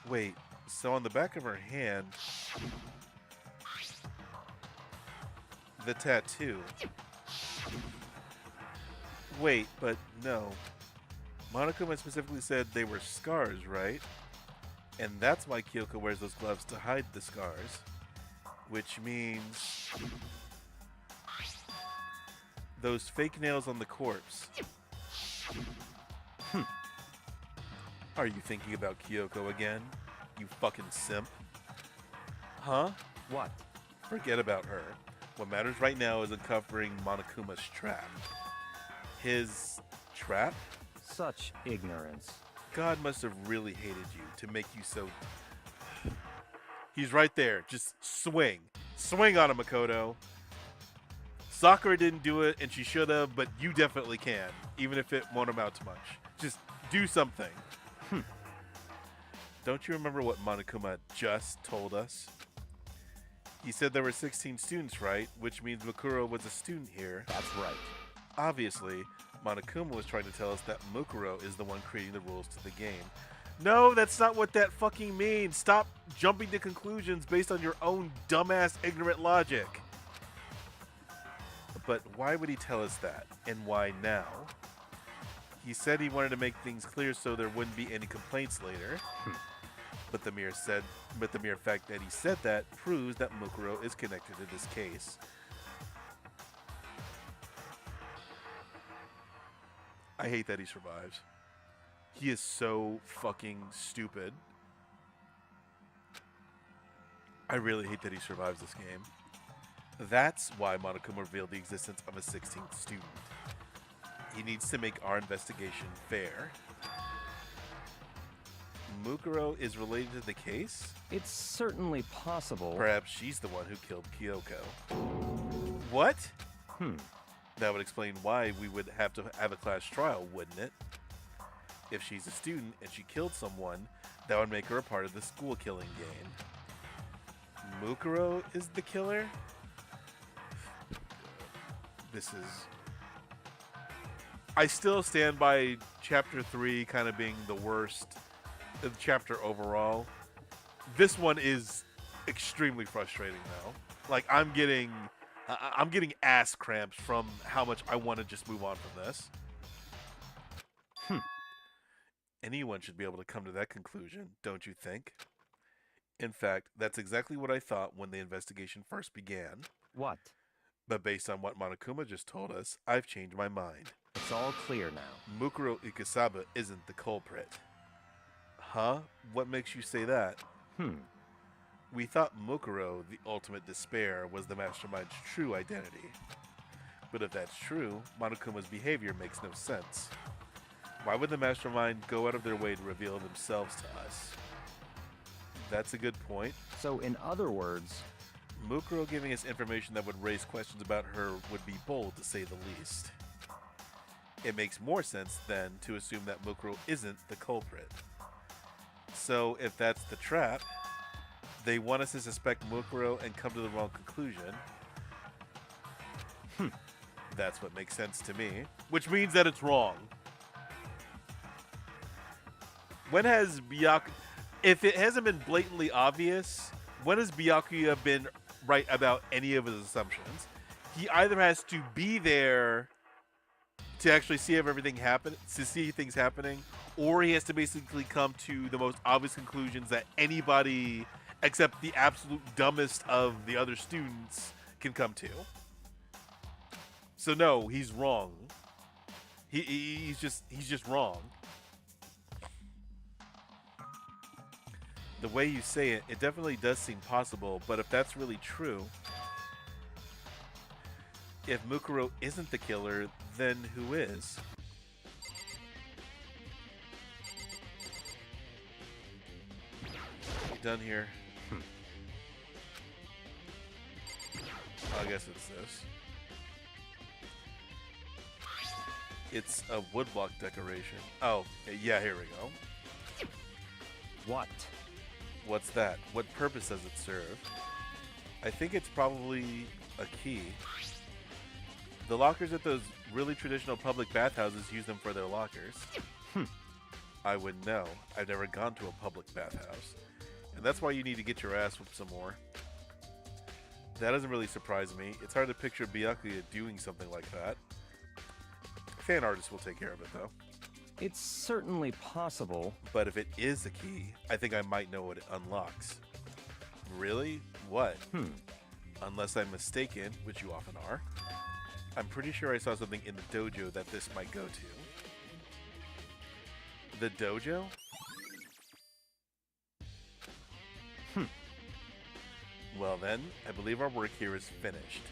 Wait, so on the back of her hand, the tattoo. Wait, but no. Monokuma specifically said they were scars, right? And that's why Kyoko wears those gloves to hide the scars. Which means those fake nails on the corpse. Are you thinking about Kyoko again? You fucking simp. Huh? What? Forget about her. What matters right now is uncovering Monokuma's trap. His trap? Such ignorance. God must have really hated you to make you so... He's right there. Just swing. Swing on him, Makoto. Sakura didn't do it, and she should have, but you definitely can, even if it won't amount to much. Just do something. Don't you remember what Monokuma just told us? He said there were 16 students, right? Which means Mukuro was a student here. That's right. Obviously, Monokuma was trying to tell us that Mukuro is the one creating the rules to the game. No, that's not what that fucking means. Stop jumping to conclusions based on your own dumbass ignorant logic. But why would he tell us that? And why now? He said he wanted to make things clear so there wouldn't be any complaints later. But the mere fact that he said that proves that Mukuro is connected to this case. I hate that he survives. He is so fucking stupid. I really hate that he survives this game. That's why Monokuma revealed the existence of a 16th student. He needs to make our investigation fair. Mukuro is related to the case? It's certainly possible. Perhaps she's the one who killed Kyoko. What? That would explain why we would have to have a class trial, wouldn't it? If she's a student and she killed someone, that would make her a part of the school killing game. Mukuro is the killer? This is... I still stand by Chapter 3 kind of being the worst chapter overall. This one is extremely frustrating though. Like I'm getting ass cramps from how much I want to just move on from this. Anyone should be able to come to that conclusion, don't you think? In fact, that's exactly what I thought when the investigation first began. What? But based on what Monokuma just told us, I've changed my mind. It's all clear now. Mukuro Ikusaba isn't the culprit. Huh? What makes you say that? We thought Mukuro, the ultimate despair, was the mastermind's true identity. But if that's true, Monokuma's behavior makes no sense. Why would the mastermind go out of their way to reveal themselves to us? That's a good point. So in other words, Mukuro giving us information that would raise questions about her would be bold, to say the least. It makes more sense, then, to assume that Mukuro isn't the culprit. So, if that's the trap, they want us to suspect Mukuro and come to the wrong conclusion. That's what makes sense to me. Which means that it's wrong. When has Byakuya... If it hasn't been blatantly obvious, when has Byakuya been right about any of his assumptions? He either has to be there to actually see everything happen, to see things happening, or he has to basically come to the most obvious conclusions that anybody except the absolute dumbest of the other students can come to. So no, he's wrong. He's just wrong. The way you say it, it definitely does seem possible, but if that's really true, if Mukuro isn't the killer, then who is? You done here? I guess it's this. It's a woodblock decoration. Oh, yeah, here we go. what? What's that? What purpose does it serve? I think it's probably a key. The lockers at those really traditional public bathhouses use them for their lockers. I wouldn't know. I've never gone to a public bathhouse. And that's why you need to get your ass whooped some more. That doesn't really surprise me. It's hard to picture Byakuya doing something like that. Fan artists will take care of it, though. It's certainly possible. But if it is a key, I think I might know what it unlocks. Really? What? Unless I'm mistaken, which you often are, I'm pretty sure I saw something in the dojo that this might go to. The dojo? Well then, I believe our work here is finished.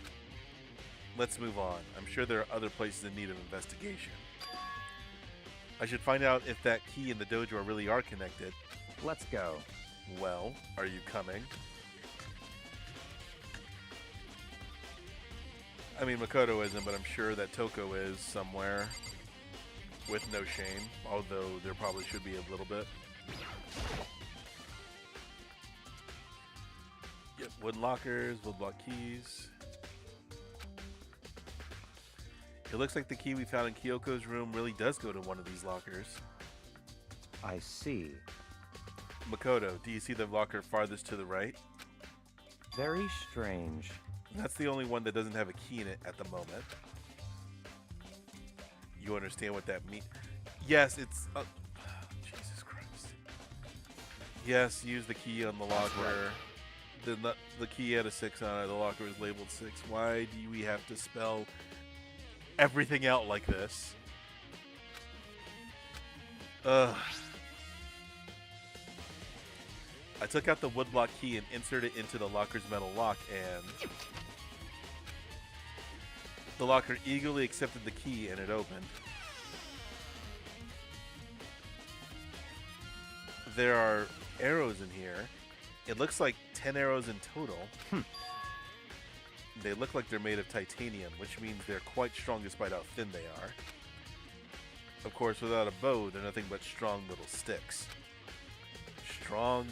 Let's move on. I'm sure there are other places in need of investigation. I should find out if that key and the dojo really are connected. Let's go. Well, are you coming? I mean, Makoto isn't, but I'm sure that Toko is somewhere. With no shame, although there probably should be a little bit. Yep, wood lockers, wood block keys. It looks like the key we found in Kyoko's room really does go to one of these lockers. I see. Makoto, do you see the locker farthest to the right? Very strange. That's the only one that doesn't have a key in it at the moment. You understand what that means? Yes, it's... Jesus Christ. Yes, use the key on the locker. The key had a 6 on it. The locker is labeled 6. Why do we have to spell everything out like this? Ugh. I took out the woodblock key and inserted it into the locker's metal lock, and the locker eagerly accepted the key and it opened. There are arrows in here. It looks like 10 arrows in total. They look like they're made of titanium, which means they're quite strong despite how thin they are. Of course, without a bow, they're nothing but strong little sticks. Strong...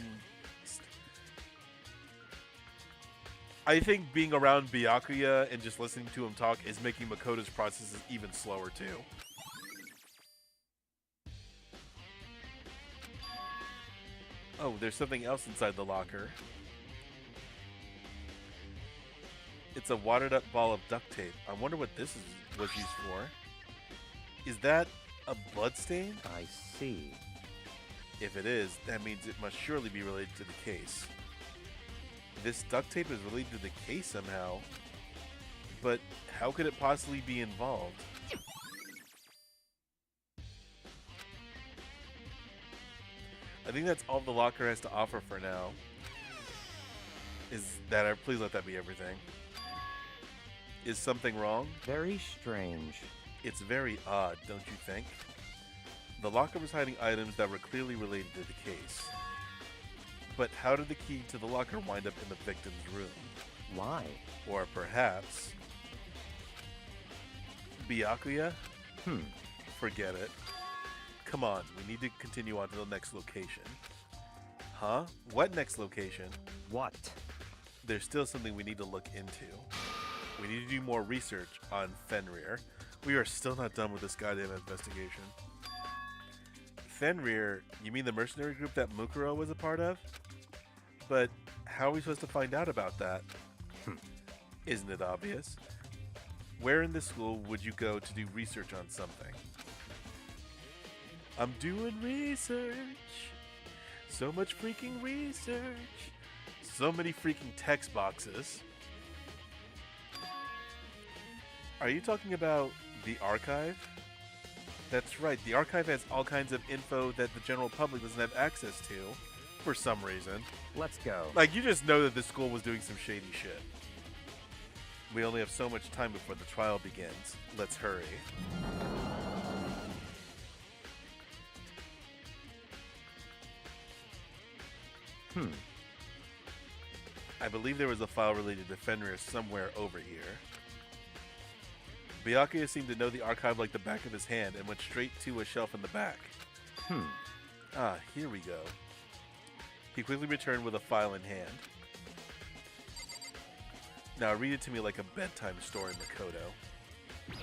I think being around Byakuya and just listening to him talk is making Makoto's processes even slower too. Oh, there's something else inside the locker. It's a watered up ball of duct tape. I wonder what this was used for. Is that a blood stain? I see. If it is, that means it must surely be related to the case. This duct tape is related to the case somehow, but how could it possibly be involved? I think that's all the locker has to offer for now. Please let that be everything. Is something wrong? Very strange. It's very odd, don't you think? The locker was hiding items that were clearly related to the case. But how did the key to the locker wind up in the victim's room? Why? Or perhaps... Byakuya? Forget it. Come on, we need to continue on to the next location. Huh? What next location? What? There's still something we need to look into. We need to do more research on Fenrir. We are still not done with this goddamn investigation. Fenrir? You mean the mercenary group that Mukuro was a part of? But how are we supposed to find out about that? Isn't it obvious? Where in this school would you go to do research on something? I'm doing research. So much freaking research. So many freaking text boxes. Are you talking about the archive? That's right, the archive has all kinds of info that the general public doesn't have access to, for some reason. Let's go. Like, you just know that this school was doing some shady shit. We only have so much time before the trial begins. Let's hurry. I believe there was a file related to Fenrir somewhere over here. Byakuya seemed to know the archive like the back of his hand and went straight to a shelf in the back. Ah, here we go. He quickly returned with a file in hand. Now read it to me like a bedtime story, Makoto.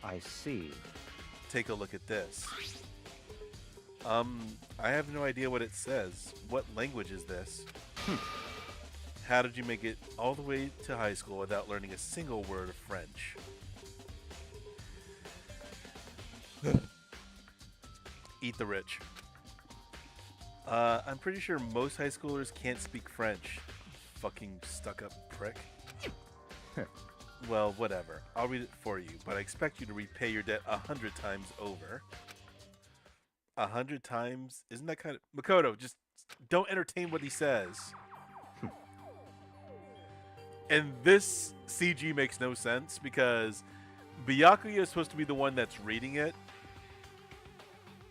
I see. Take a look at this. I have no idea what it says. What language is this? How did you make it all the way to high school without learning a single word of French? Eat the rich. I'm pretty sure most high schoolers can't speak French. Fucking stuck-up prick. Well, whatever. I'll read it for you, but I expect you to repay your debt 100 times over. 100 times? Isn't that kind of... Makoto, just don't entertain what he says. And this CG makes no sense because Byakuya is supposed to be the one that's reading it.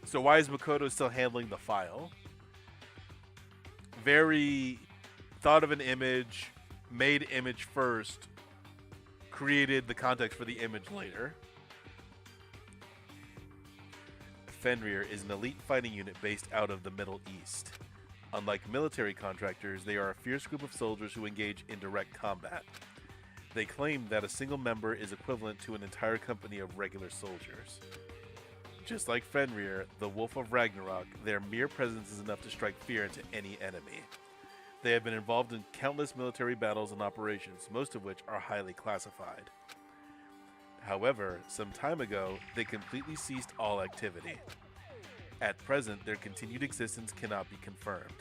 So why is Makoto still handling the file? Very thought of an image, made image first, created the context for the image later. Fenrir is an elite fighting unit based out of the Middle East. Unlike military contractors, they are a fierce group of soldiers who engage in direct combat. They claim that a single member is equivalent to an entire company of regular soldiers. Just like Fenrir, the Wolf of Ragnarok, their mere presence is enough to strike fear into any enemy. They have been involved in countless military battles and operations, most of which are highly classified. However, some time ago, they completely ceased all activity. At present, their continued existence cannot be confirmed.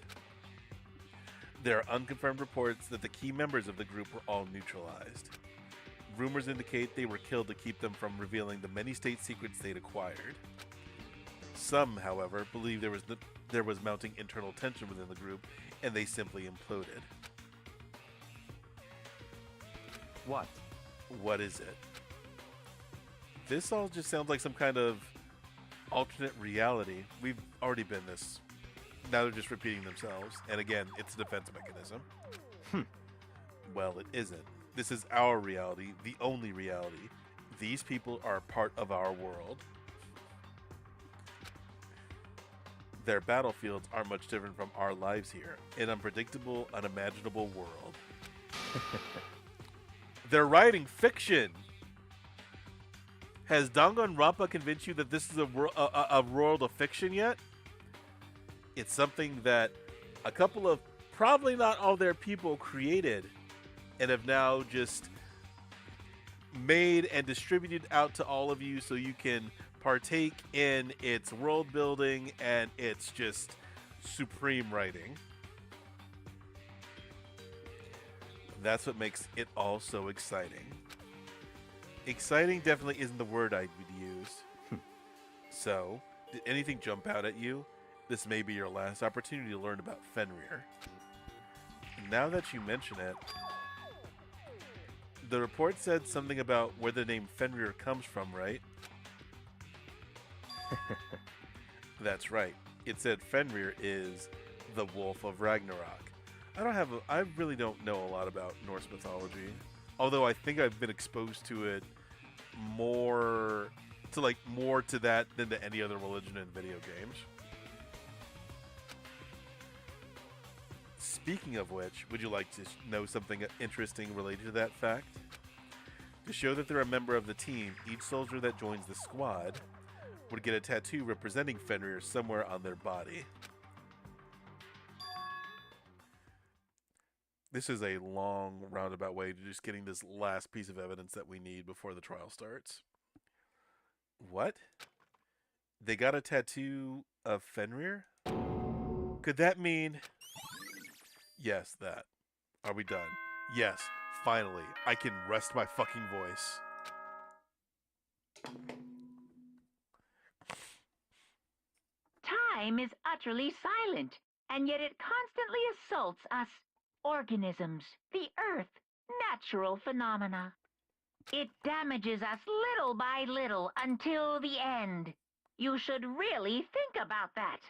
There are unconfirmed reports that the key members of the group were all neutralized. Rumors indicate they were killed to keep them from revealing the many state secrets they'd acquired. Some, however, believe there was mounting internal tension within the group, and they simply imploded. What? What is it? This all just sounds like some kind of alternate reality. We've already been this. Now they're just repeating themselves. And again, it's a defense mechanism. Well, it isn't. This is our reality, the only reality. These people are part of our world. Their battlefields are much different from our lives here. An unpredictable, unimaginable world. They're writing fiction. Has Danganronpa convinced you that this is a world of fiction yet? It's something that a couple of probably not all their people created and have now just made and distributed out to all of you so you can partake in its world building and its just supreme writing. That's what makes it all so exciting. Exciting definitely isn't the word I would use. So, did anything jump out at you? This may be your last opportunity to learn about Fenrir. Now that you mention it, the report said something about where the name Fenrir comes from, right? That's right. It said Fenrir is the Wolf of Ragnarok. I really don't know a lot about Norse mythology. Although I think I've been exposed to it more to that than to any other religion in video games. Speaking of which, would you like to know something interesting related to that fact? To show that they're a member of the team, each soldier that joins the squad would get a tattoo representing Fenrir somewhere on their body. This is a long, roundabout way to just getting this last piece of evidence that we need before the trial starts. What? They got a tattoo of Fenrir? Could that mean... Yes, that. Are we done? Yes, finally. I can rest my fucking voice. Time is utterly silent, and yet it constantly assaults us, organisms, the earth, natural phenomena. It damages us little by little until the end. You should really think about that.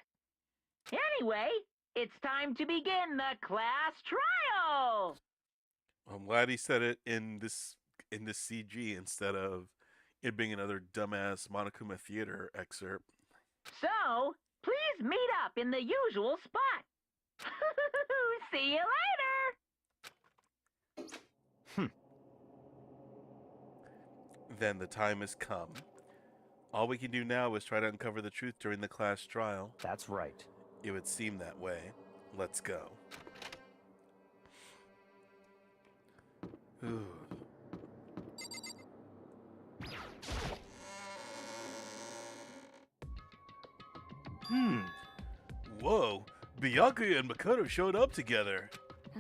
Anyway, it's time to begin the class trial! I'm glad he said it in this CG instead of it being another dumbass Monokuma Theater excerpt. So, please meet up in the usual spot. See you later! Then the time has come. All we can do now is try to uncover the truth during the class trial. That's right. It would seem that way. Let's go. Ooh. Whoa, Byakuya and Makoto showed up together.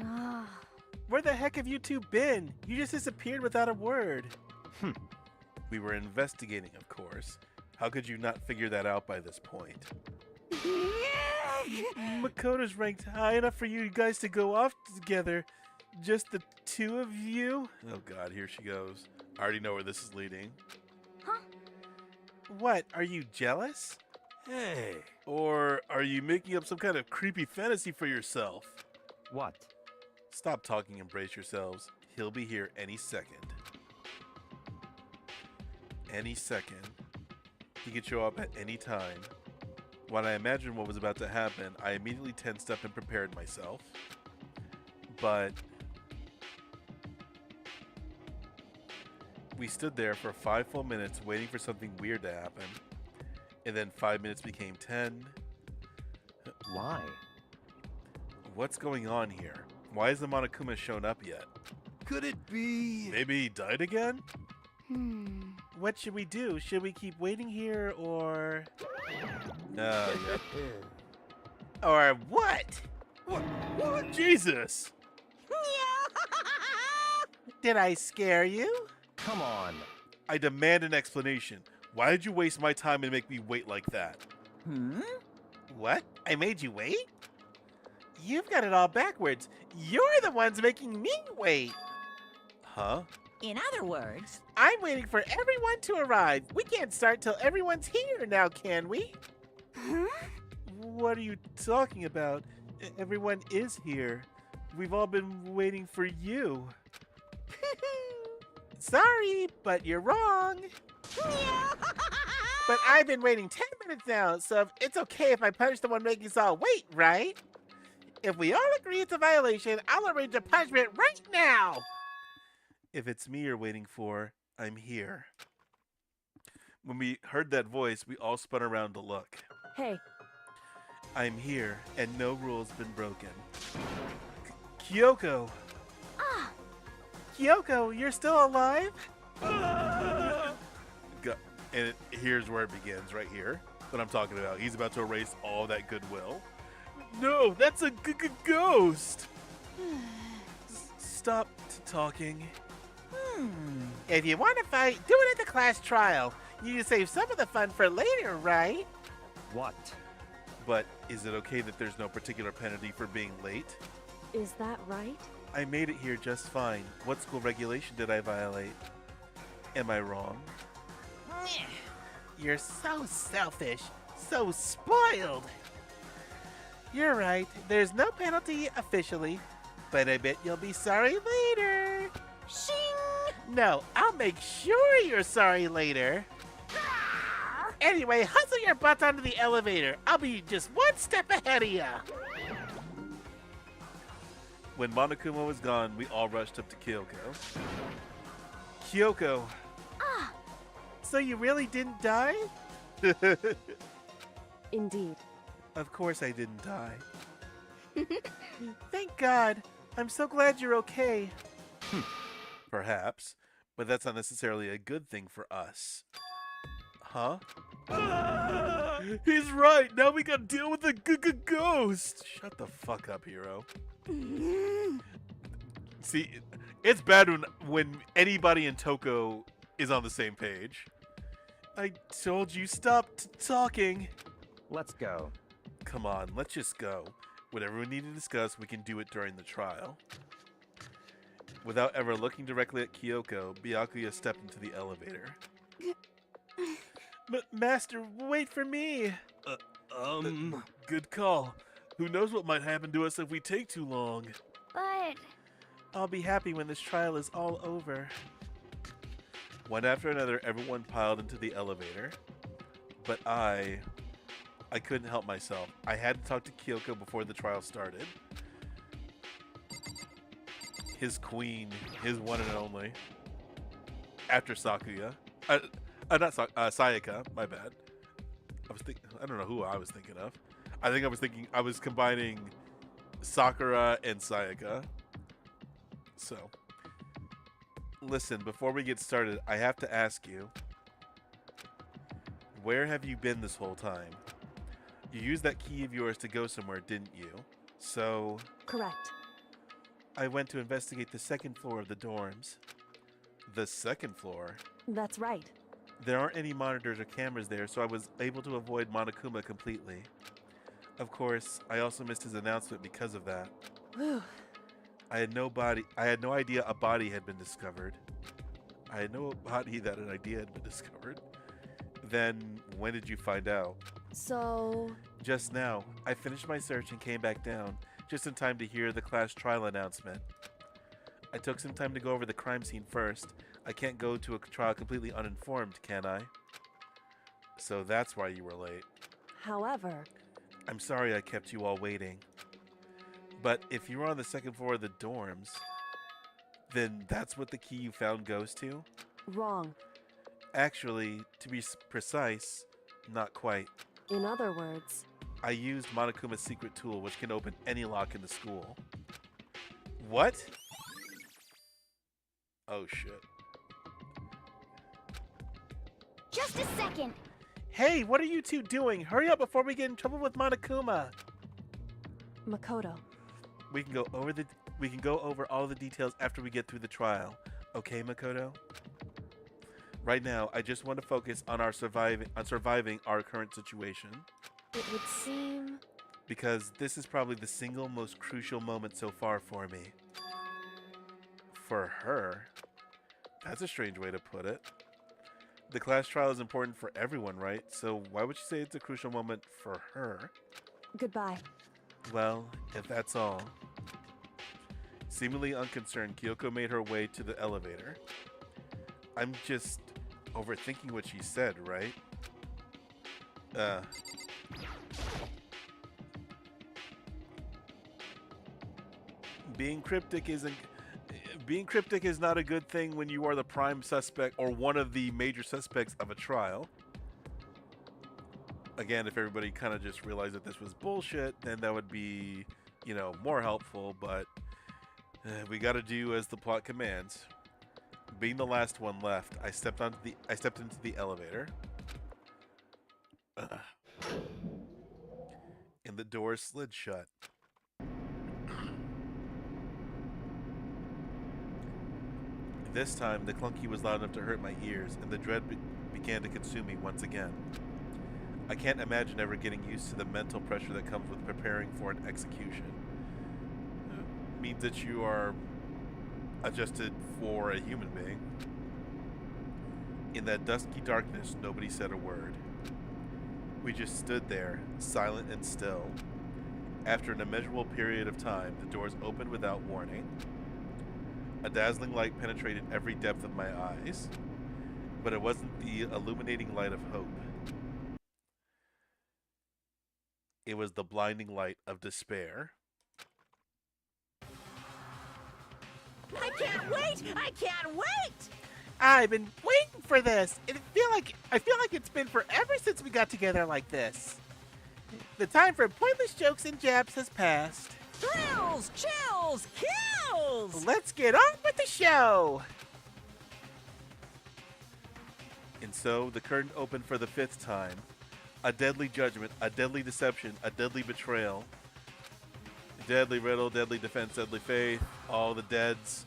Ah, Where the heck have you two been? You just disappeared without a word. We were investigating, of course. How could you not figure that out by this point? Makoto's ranked high enough for you guys to go off together. Just the two of you? Oh god, here she goes. I already know where this is leading. What, are you jealous? Hey. Or are you making up some kind of creepy fantasy for yourself? What? Stop talking and brace yourselves. He'll be here any second. Any second. He could show up at any time. When I imagined what was about to happen, I immediately tensed up and prepared myself. But we stood there for 5 full minutes waiting for something weird to happen. And then 5 minutes became 10. Why? What's going on here? Why hasn't Monokuma shown up yet? Could it be... Maybe he died again? What should we do? Should we keep waiting here or... Yeah. Or what? What? Jesus! Did I scare you? Come on. I demand an explanation. Why did you waste my time and make me wait like that? What? I made you wait? You've got it all backwards. You're the ones making me wait. Huh? In other words, I'm waiting for everyone to arrive. We can't start till everyone's here now, can we? What are you talking about? Everyone is here. We've all been waiting for you. Sorry, but you're wrong. But I've been waiting 10 minutes now, so it's okay if I punish the one making us all wait, right? If we all agree it's a violation, I'll arrange a punishment right now. If it's me you're waiting for, I'm here. When we heard that voice, we all spun around to look. hey, I'm here, and no rule's been broken. Kyoko. Kyoko, you're still alive? And here's where it begins, right here. What I'm talking about. He's about to erase all that goodwill. No, that's a ghost! Stop talking. If you want to fight, do it at the class trial. You can save some of the fun for later, right? What? But is it okay that there's no particular penalty for being late? is that right? I made it here just fine. What school regulation did I violate? Am I wrong? You're so selfish, so spoiled. You're right, there's no penalty officially, but I bet you'll be sorry later. shing! No, I'll make sure you're sorry later. Anyway, hustle your butts onto the elevator. I'll be just one step ahead of ya. When Monokuma was gone, we all rushed up to Kyoko. Kyoko, So you really didn't die? Indeed. of course I didn't die. Thank God. I'm so glad you're okay. Perhaps, but that's not necessarily a good thing for us. Huh? He's right! Now we gotta deal with the ghost! Shut the fuck up, hero. See, it's bad when anybody in Toko is on the same page. I told you stop talking. Let's go. Come on, let's just go. Whatever we need to discuss, we can do it during the trial. Without ever looking directly at Kyoko, Byakuya stepped into the elevator. Master, wait for me. Good call. Who knows what might happen to us if we take too long? But I'll be happy when this trial is all over. One after another, everyone piled into the elevator. But I couldn't help myself. I had to talk to Kyoko before the trial started. His queen, his one and only. After Sakuya. Sayaka, my bad. I don't know who I was thinking of. I was combining Sakura and Sayaka. So, listen, before we get started, I have to ask you, where have you been this whole time? You used that key of yours to go somewhere, didn't you? So, Correct. I went to investigate the second floor of the dorms. The second floor? That's right. There aren't any monitors or cameras there, so I was able to avoid Monokuma completely. Of course, I also missed his announcement because of that. Whew. I had no idea a body had been discovered. I had no body that an idea had been discovered. Then, when did you find out? So, Just now. I finished my search and came back down, just in time to hear the class trial announcement. I took some time to go over the crime scene first. I can't go to a trial completely uninformed, can I? So that's why you were late. however, I'm sorry I kept you all waiting. But if you were on the second floor of the dorms, then that's what the key you found goes to? wrong. Actually, to be precise, not quite. In other words, I used Monokuma's secret tool, which can open any lock in the school. What? Oh shit. Just a second. Hey, what are you two doing? Hurry up before we get in trouble with Monokuma. Makoto. We can go over all the details after we get through the trial. Okay, Makoto? Right now, I just want to focus on surviving our current situation. It would seem... Because this is probably the single most crucial moment so far for me. For her? That's a strange way to put it. The class trial is important for everyone, right? So why would you say it's a crucial moment for her? Goodbye. Well, if that's all. Seemingly unconcerned, Kyoko made her way to the elevator. I'm just overthinking what she said, right? Being cryptic is not a good thing when you are the prime suspect or one of the major suspects of a trial. Again, if everybody kind of just realized that this was bullshit, then that would be, more helpful, but we got to do as the plot commands. Being the last one left, I stepped into the elevator. And the door slid shut. This time, the clunky was loud enough to hurt my ears, and the dread began to consume me once again. I can't imagine ever getting used to the mental pressure that comes with preparing for an execution. It means that you are adjusted for a human being. In that dusky darkness, nobody said a word. We just stood there, silent and still. After an immeasurable period of time, the doors opened without warning. A dazzling light penetrated every depth of my eyes, but it wasn't the illuminating light of hope. It was the blinding light of despair. I can't wait! I can't wait! I've been waiting for this. I feel like it's been forever since we got together like this. The time for pointless jokes and jabs has passed. Thrills, chills, kills! Let's get on with the show. And so the curtain opened for the 5th time. A deadly judgment, a deadly deception, a deadly betrayal. Deadly riddle, deadly defense, deadly faith, all the deads.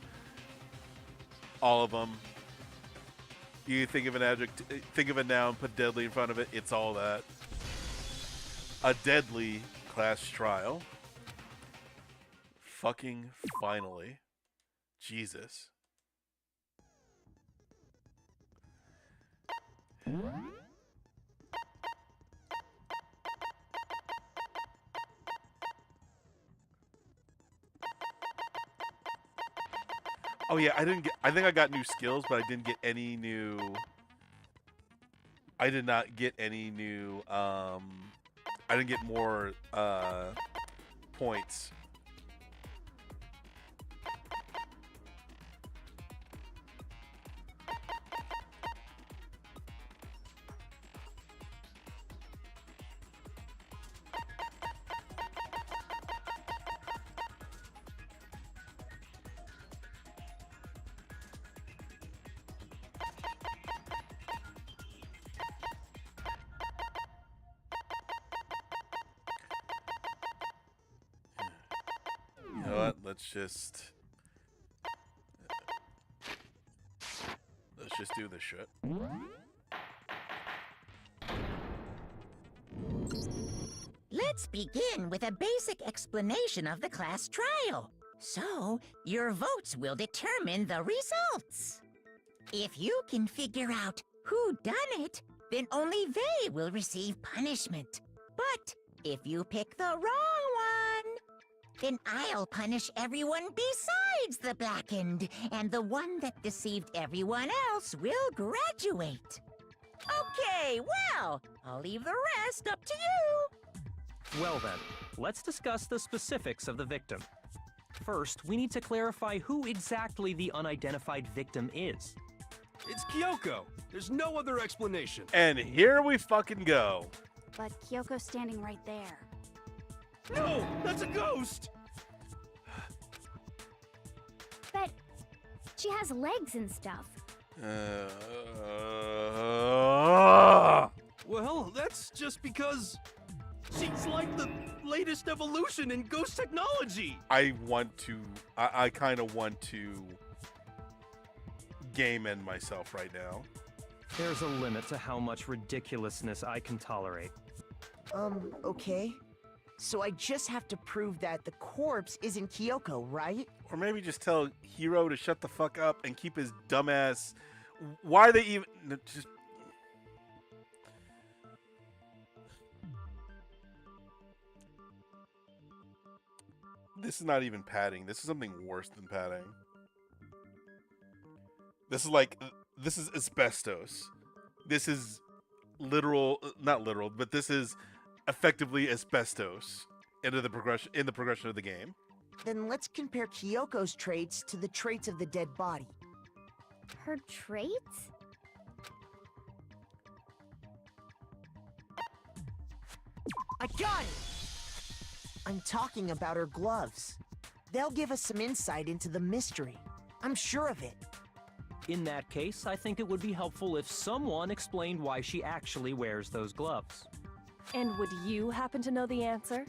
All of them. You think of an adjective, think of a noun, put deadly in front of it, it's all that. A deadly class trial. Fucking finally. Jesus. Oh yeah, I think I got new skills, but I didn't get any new. I did not get any new. I didn't get more points. let's just do this shit. Let's begin with a basic explanation of the class trial. So, your votes will determine the results. If you can figure out who done it, then only they will receive punishment. But if you pick the wrong one, then I'll punish everyone besides the blackened, and the one that deceived everyone else will graduate. Okay, well, I'll leave the rest up to you. Well then, let's discuss the specifics of the victim. First, we need to clarify who exactly the unidentified victim is. It's Kyoko. There's no other explanation. And here we fucking go. But Kyoko's standing right there. No, that's a ghost. But she has legs and stuff. Well, that's just because she's like the latest evolution in ghost technology. I kind of want to game end myself right now. There's a limit to how much ridiculousness I can tolerate. Okay. So I just have to prove that the corpse isn't Kyoko, right? Or maybe just tell Hiro to shut the fuck up and keep his dumbass. Why are they even just? This is not even padding. This is something worse than padding. This is asbestos. This is literal, not literal, but this is effectively asbestos in the progression of the game. Then let's compare Kyoko's traits to the traits of the dead body. Her traits? I got it! I'm talking about her gloves. They'll give us some insight into the mystery. I'm sure of it. In that case, I think it would be helpful if someone explained why she actually wears those gloves. And would you happen to know the answer?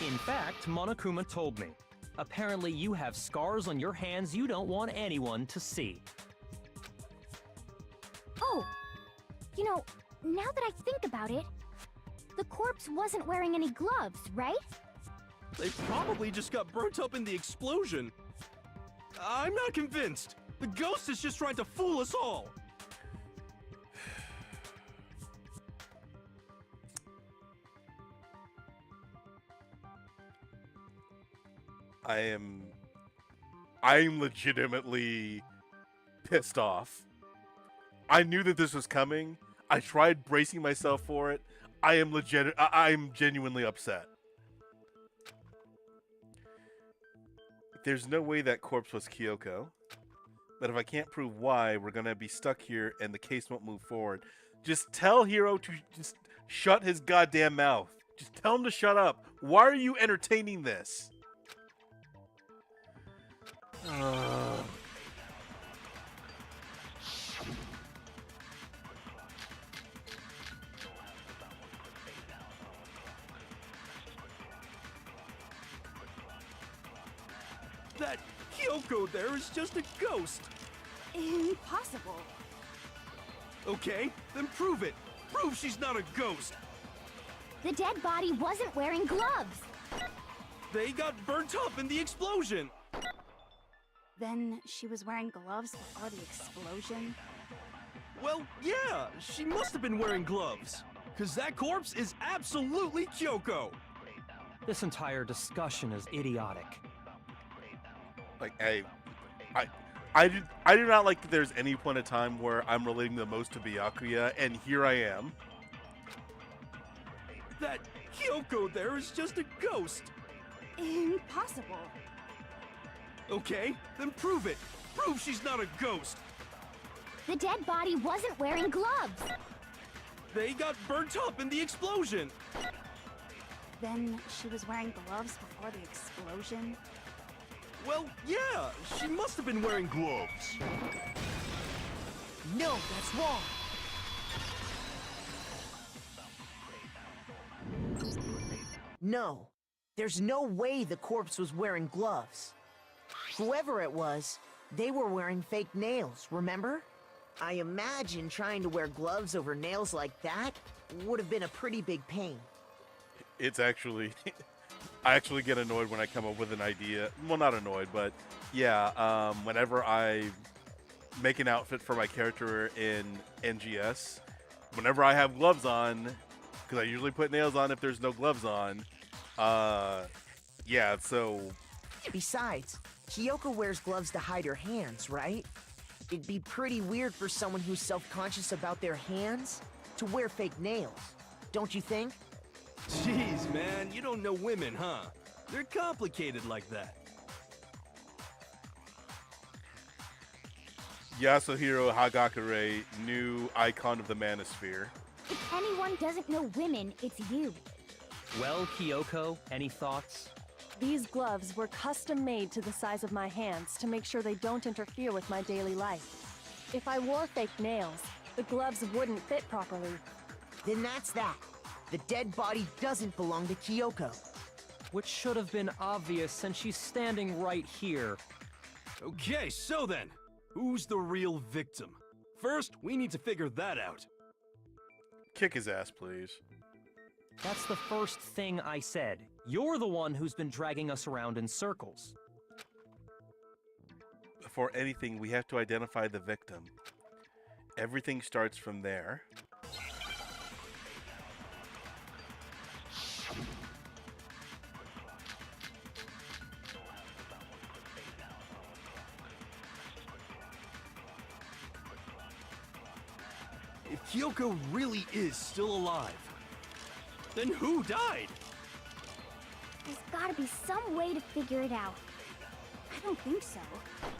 In fact, Monokuma told me. Apparently you have scars on your hands you don't want anyone to see. Oh, you know, now that I think about it, the corpse wasn't wearing any gloves, right? They probably just got burnt up in the explosion. I'm not convinced. The ghost is just trying to fool us all. I'm legitimately pissed off. I knew that this was coming. I tried bracing myself for it. I'm genuinely upset. There's no way that corpse was Kyoko. But if I can't prove why, we're gonna be stuck here and the case won't move forward. Just tell Hiro to just shut his goddamn mouth. Just tell him to shut up. Why are you entertaining this? That Kyoko there is just a ghost. Impossible. Okay, then prove it. Prove she's not a ghost. The dead body wasn't wearing gloves. They got burnt up in the explosion. Then she was wearing gloves before the explosion? Well, yeah, she must have been wearing gloves. Because that corpse is absolutely Kyoko. This entire discussion is idiotic. Like, I do not like that there's any point of time where I'm relating the most to Byakuya, and here I am. That Kyoko there is just a ghost. Impossible. Okay, then prove it. Prove she's not a ghost. The dead body wasn't wearing gloves. They got burnt up in the explosion. Then she was wearing gloves before the explosion? Well, yeah, she must have been wearing gloves. No, that's wrong. No. There's no way the corpse was wearing gloves. Whoever it was, they were wearing fake nails, remember? I imagine trying to wear gloves over nails like that would have been a pretty big pain. It's actually, I actually get annoyed when I come up with an idea. Well, not annoyed, but yeah, whenever I make an outfit for my character in NGS, whenever I have gloves on, because I usually put nails on if there's no gloves on, yeah, so... Besides, Kyoko wears gloves to hide her hands, right? It'd be pretty weird for someone who's self-conscious about their hands to wear fake nails, don't you think? Jeez, man, you don't know women, huh? They're complicated like that. Yasuhiro Hagakure, new icon of the manosphere. If anyone doesn't know women, it's you. Well, Kyoko, any thoughts? These gloves were custom made to the size of my hands to make sure they don't interfere with my daily life. If I wore fake nails, the gloves wouldn't fit properly. Then that's that. The dead body doesn't belong to Kyoko. Which should have been obvious since she's standing right here. Okay, so then, who's the real victim? First, we need to figure that out. Kick his ass, please. That's the first thing I said. You're the one who's been dragging us around in circles. Before anything, we have to identify the victim. Everything starts from there. If Kyoko really is still alive, then who died? There's gotta be some way to figure it out. I don't think so.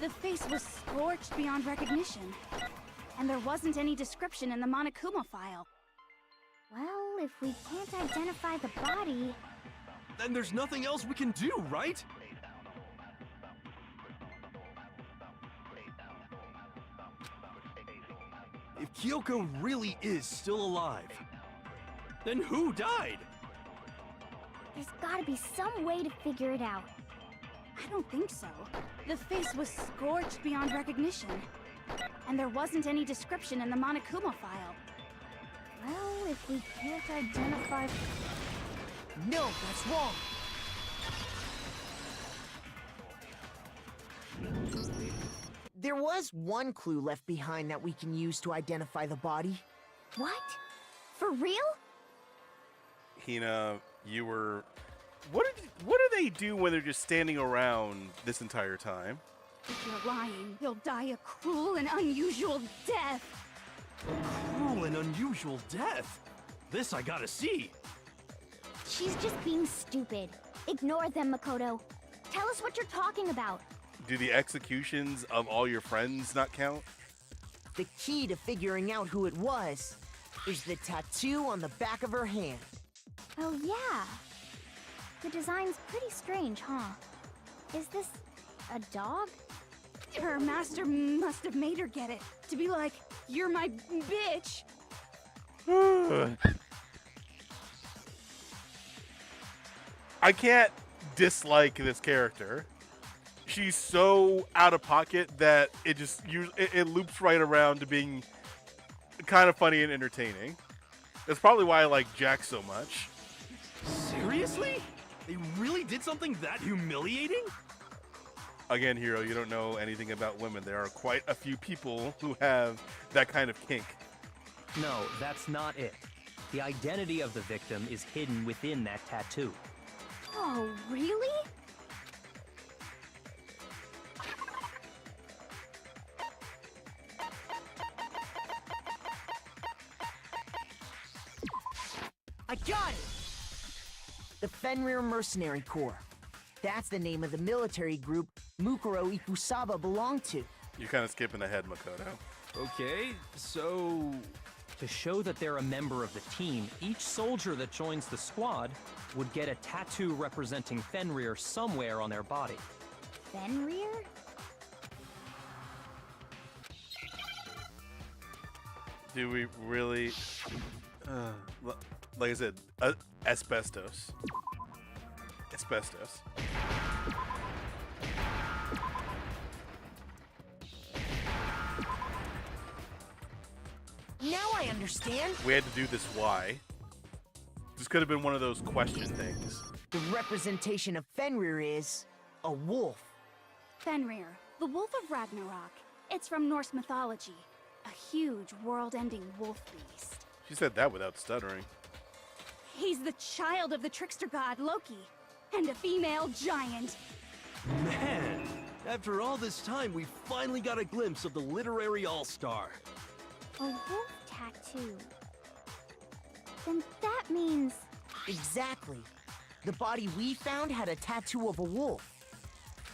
The face was scorched beyond recognition. And there wasn't any description in the Monokuma file. Well, if we can't identify the body... Then there's nothing else we can do, right? If Kyoko really is still alive, then who died? There's gotta be some way to figure it out. I don't think so. The face was scorched beyond recognition. And there wasn't any description in the Monokuma file. Well, if we can't identify... No, that's wrong. There was one clue left behind that we can use to identify the body. What? For real? Hina, you were... What do they do when they're just standing around this entire time? If you're lying, you'll die a cruel and unusual death. Cruel and unusual death? This I gotta see. She's just being stupid. Ignore them, Makoto. Tell us what you're talking about. Do the executions of all your friends not count? The key to figuring out who it was is the tattoo on the back of her hand. Oh, yeah. The design's pretty strange, huh? Is this a dog? Her master must have made her get it. To be like, you're my bitch. I can't dislike this character. She's so out of pocket that it loops right around to being kind of funny and entertaining. That's probably why I like Jack so much. Seriously? They really did something that humiliating? Again, Hero, you don't know anything about women. There are quite a few people who have that kind of kink. No, that's not it. The identity of the victim is hidden within that tattoo. Oh, really? I got it! The Fenrir Mercenary Corps. That's the name of the military group Mukuro Ikusaba belonged to. You're kind of skipping ahead, Makoto. Okay, so... To show that they're a member of the team, each soldier that joins the squad would get a tattoo representing Fenrir somewhere on their body. Fenrir? Do we really... like I said, asbestos. asbestos. Now I understand. We had to do this why. This could have been one of those question things. The representation of Fenrir is a wolf. Fenrir, the Wolf of Ragnarok. It's from Norse mythology. A huge, world-ending wolf beast. She said that without stuttering. He's the child of the trickster god Loki, and a female giant. Man, after all this time, we finally got a glimpse of the literary all-star. A wolf tattoo. Then that means... Exactly. The body we found had a tattoo of a wolf,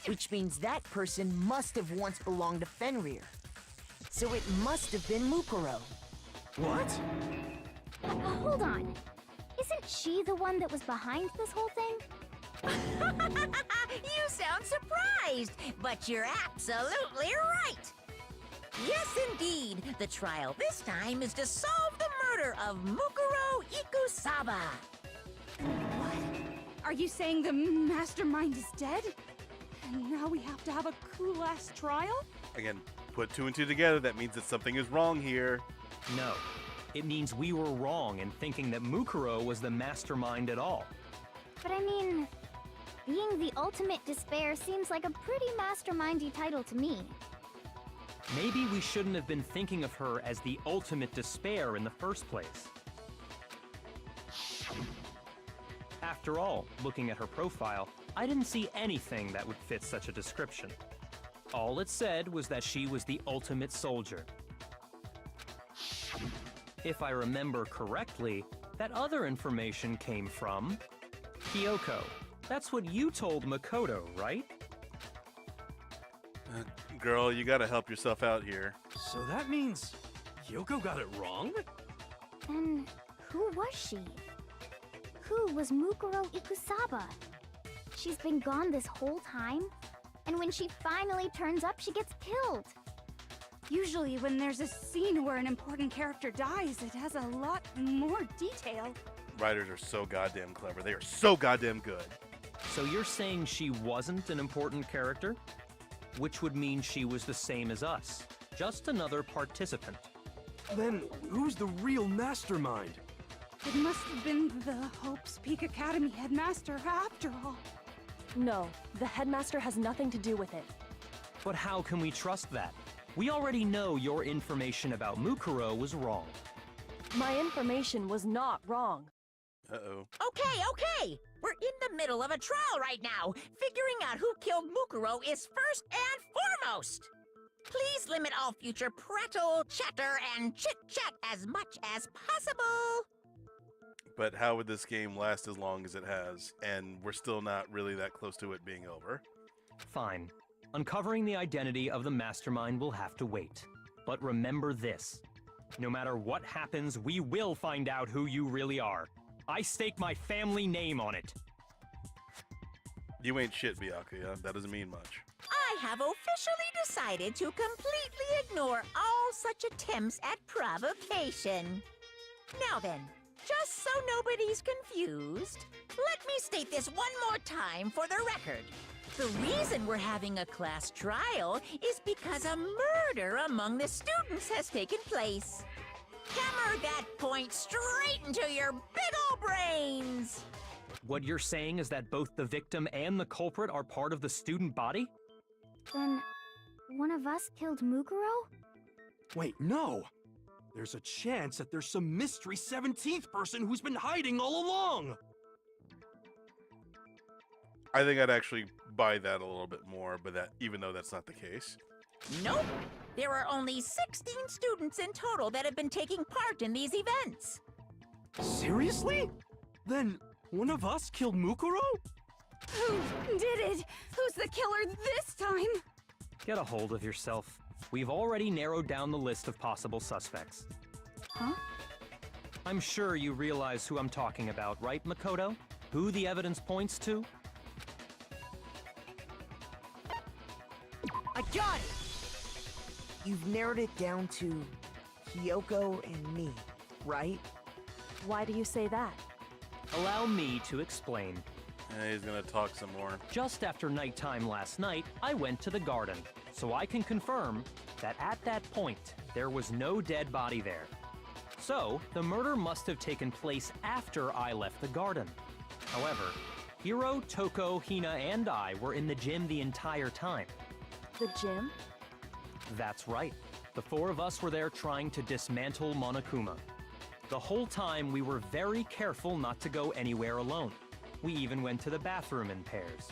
which means that person must have once belonged to Fenrir. So it must have been Mukuro. What? Hold on. Isn't she the one that was behind this whole thing? You sound surprised, but you're absolutely right. Yes, indeed. The trial this time is to solve the murder of Mukuro Ikusaba. What? Are you saying the mastermind is dead? And now we have to have a cool-ass trial? Again, put two and two together, that means that something is wrong here. No. It means we were wrong in thinking that Mukuro was the mastermind at all. But I mean, being the ultimate despair seems like a pretty mastermindy title to me. Maybe we shouldn't have been thinking of her as the ultimate despair in the first place. After all, looking at her profile, I didn't see anything that would fit such a description. All it said was that she was the ultimate soldier. If I remember correctly, that other information came from Kyoko. That's what you told Makoto, right? Girl, you gotta help yourself out here. So that means Kyoko got it wrong? And who was she? Who was Mukuro Ikusaba? She's been gone this whole time, and when she finally turns up, she gets killed. Usually when there's a scene where an important character dies, it has a lot more detail. Writers are so goddamn clever. They are so goddamn good. So you're saying she wasn't an important character? Which would mean she was the same as us, just another participant. Then who's the real mastermind? It must have been the Hope's Peak Academy headmaster after all. No, the headmaster has nothing to do with it. But how can we trust that? We already know your information about Mukuro was wrong. My information was not wrong. Uh-oh. Okay. We're in the middle of a trial right now. Figuring out who killed Mukuro is first and foremost. Please limit all future prattle, chatter, and chit-chat as much as possible. But how would this game last as long as it has? And we're still not really that close to it being over. Fine. Uncovering the identity of the mastermind will have to wait. But remember this. No matter what happens, we will find out who you really are. I stake my family name on it. You ain't shit, Byakuya. That doesn't mean much. I have officially decided to completely ignore all such attempts at provocation. Now then, just so nobody's confused, let me state this one more time for the record. The reason we're having a class trial is because a murder among the students has taken place. Hammer that point straight into your big ol' brains! What you're saying is that both the victim and the culprit are part of the student body? Then, one of us killed Mukuro? Wait, no! There's a chance that there's some mystery 17th person who's been hiding all along! I think I'd actually buy that a little bit more, but that even though that's not the case. Nope. There are only 16 students in total that have been taking part in these events. Seriously? Then one of us killed Mukuro? Who did it? Who's the killer this time? Get a hold of yourself. We've already narrowed down the list of possible suspects. Huh? I'm sure you realize who I'm talking about, right, Makoto? Who the evidence points to? I got it! You've narrowed it down to Kyoko and me, right? Why do you say that? Allow me to explain. He's gonna talk some more. Just after nighttime last night, I went to the garden, so I can confirm that at that point, there was no dead body there. So, the murder must have taken place after I left the garden. However, Hiro, Toko, Hina, and I were in the gym the entire time. The gym? That's right. The four of us were there trying to dismantle Monokuma. The whole time, we were very careful not to go anywhere alone. We even went to the bathroom in pairs.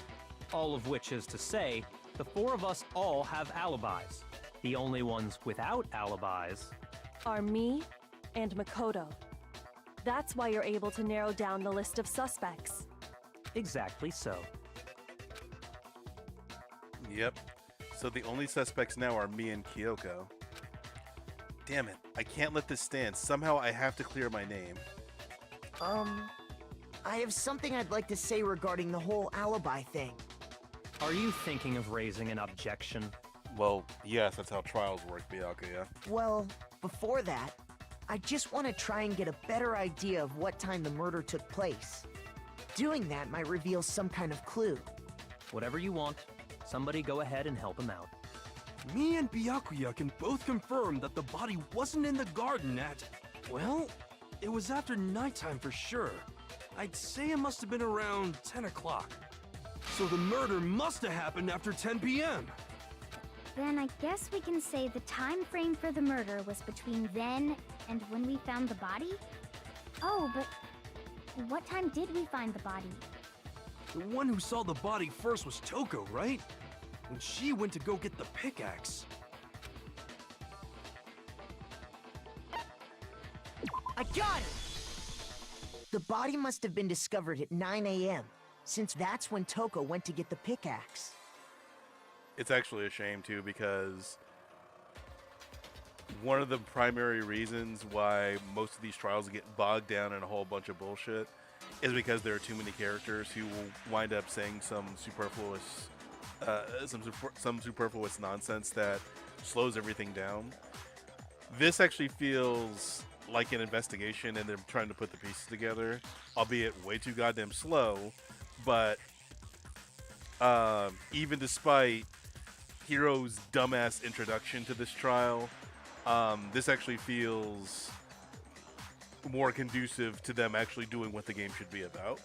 All of which is to say, the four of us all have alibis. The only ones without alibis Are me and Makoto. That's why you're able to narrow down the list of suspects. exactly so. Yep. So the only suspects now are me and Kyoko. Damn it. I can't let this stand. Somehow I have to clear my name. I have something I'd like to say regarding the whole alibi thing. Are you thinking of raising an objection? Well, yes, that's how trials work, Byakuya. Well, before that, I just want to try and get a better idea of what time the murder took place. Doing that might reveal some kind of clue. Whatever you want. Somebody go ahead and help him out. Me and Byakuya can both confirm that the body wasn't in the garden at... Well, it was after nighttime for sure. I'd say it must have been around 10 o'clock. So the murder must have happened after 10 p.m. Then I guess we can say the time frame for the murder was between then and when we found the body? Oh, but what time did we find the body? The one who saw the body first was Toko, right? When she went to go get the pickaxe. I got it! The body must have been discovered at 9 a.m., since that's when Toko went to get the pickaxe. It's actually a shame, too, because one of the primary reasons why most of these trials get bogged down in a whole bunch of bullshit is because there are too many characters who will wind up saying some superfluous nonsense that slows everything down. This actually feels like an investigation, and they're trying to put the pieces together, albeit way too goddamn slow. But even despite Hiro's dumbass introduction to this trial, this actually feels more conducive to them actually doing what the game should be about.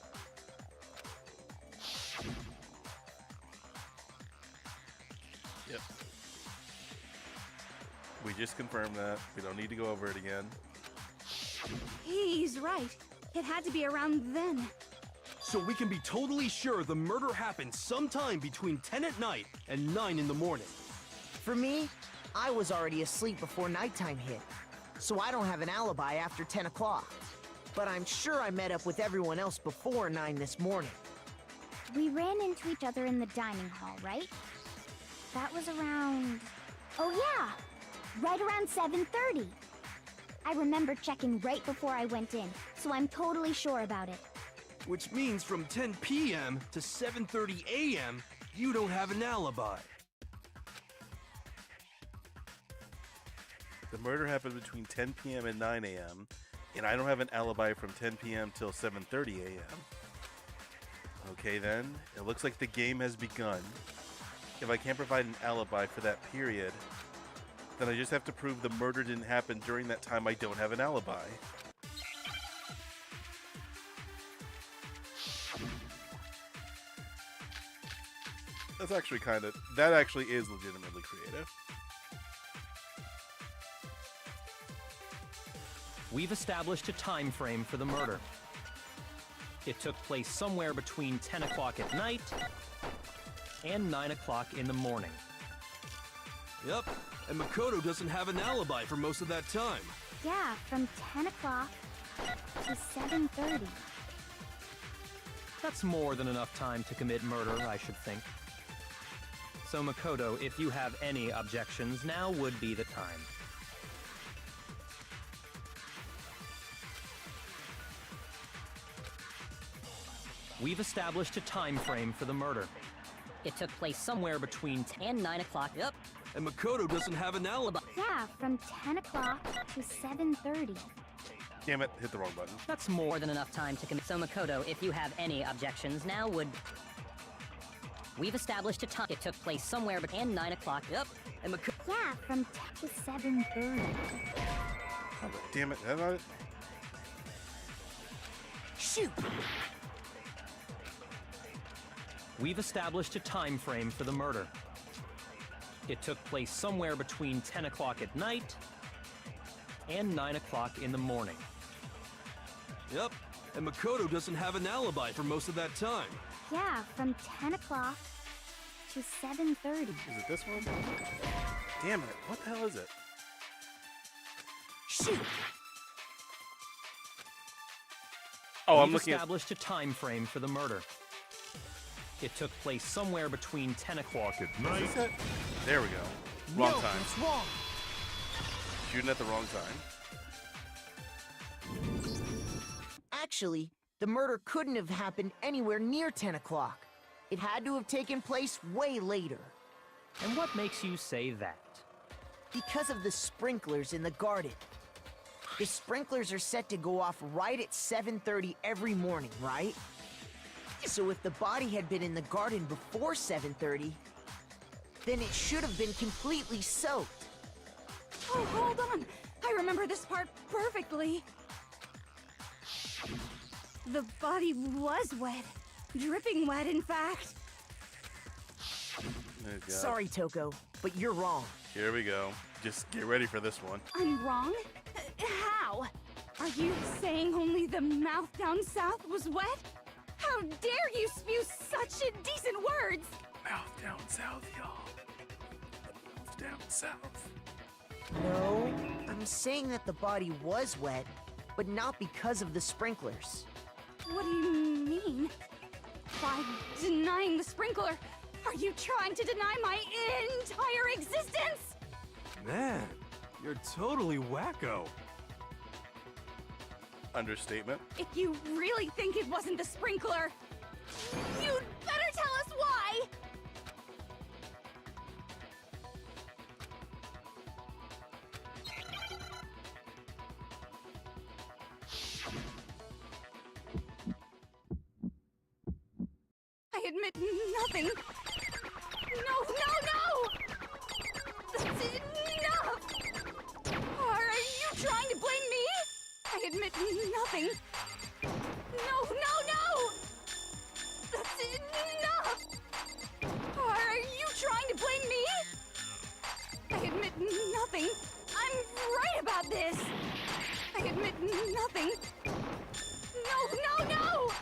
Yep. We just confirmed that. We don't need to go over it again. He's right. It had to be around then. So we can be totally sure the murder happened sometime between 10 at night and 9 in the morning. For me, I was already asleep before nighttime hit, so I don't have an alibi after 10 o'clock. But I'm sure I met up with everyone else before 9 this morning. We ran into each other in the dining hall, right? That was around... Oh yeah! Right around 7:30. I remember checking right before I went in, so I'm totally sure about it. Which means from 10 p.m. to 7:30 a.m., you don't have an alibi. The murder happened between 10 p.m. and 9 a.m., and I don't have an alibi from 10 p.m. till 7:30 a.m. Okay then, it looks like the game has begun. If I can't provide an alibi for that period, then I just have to prove the murder didn't happen during that time I don't have an alibi. That's actually that actually is legitimately creative. We've established a time frame for the murder. It took place somewhere between 10 o'clock at night and 9 o'clock in the morning. Yep, and Makoto doesn't have an alibi for most of that time. Yeah, from 10 o'clock to 7:30. That's more than enough time to commit murder, I should think. So Makoto, if you have any objections, now would be the time. We've established a time frame for the murder. It took place somewhere between 10 and 9 o'clock. Yep. And Makoto doesn't have an alibi. Yeah, from 10 o'clock to 7:30. Damn it, hit the wrong button. That's more than enough time to commit. So Makoto, if you have any objections, now would... We've established a time. It took place somewhere between 9 o'clock. Yep. And Makoto... Yeah, from 10 to 7:30. Oh, damn it. Have I... Shoot! We've established a time frame for the murder. It took place somewhere between 10 o'clock at night and 9 o'clock in the morning. Yep, and Makoto doesn't have an alibi for most of that time. Yeah, from 10 o'clock to 7:30. Is it this one? Damn it. What the hell is it? Shoot! Oh, I'm We've looking at... established a time frame for the murder. It took place somewhere between 10 o'clock at night. Is this it? There we go. Wrong No, time. it's wrong. Shooting at the wrong time. Actually, the murder couldn't have happened anywhere near 10 o'clock. It had to have taken place way later. And what makes you say that? Because of the sprinklers in the garden. The sprinklers are set to go off right at 7:30 every morning, right? So if the body had been in the garden before 7:30, then it should have been completely soaked. Oh, hold on. I remember this part perfectly. The body was wet. Dripping wet, in fact. Oh, God. Sorry, Toko, but you're wrong. Here we go. Just get ready for this one. I'm wrong? How? Are you saying only the mouth down south was wet? How dare you spew such indecent words? Mouth down south, y'all. Mouth down south. No, I'm saying that the body was wet, but not because of the sprinklers. What do you mean? By denying the sprinkler, are you trying to deny my entire existence? Man, you're totally wacko. Understatement. If you really think it wasn't the sprinkler, you'd better tell us why! I admit nothing. No, no, no! That's enough! Are you trying to blame me? I admit nothing. No, no, no! That's enough! Are you trying to blame me? I admit nothing. I'm right about this. I admit nothing. No, no, no!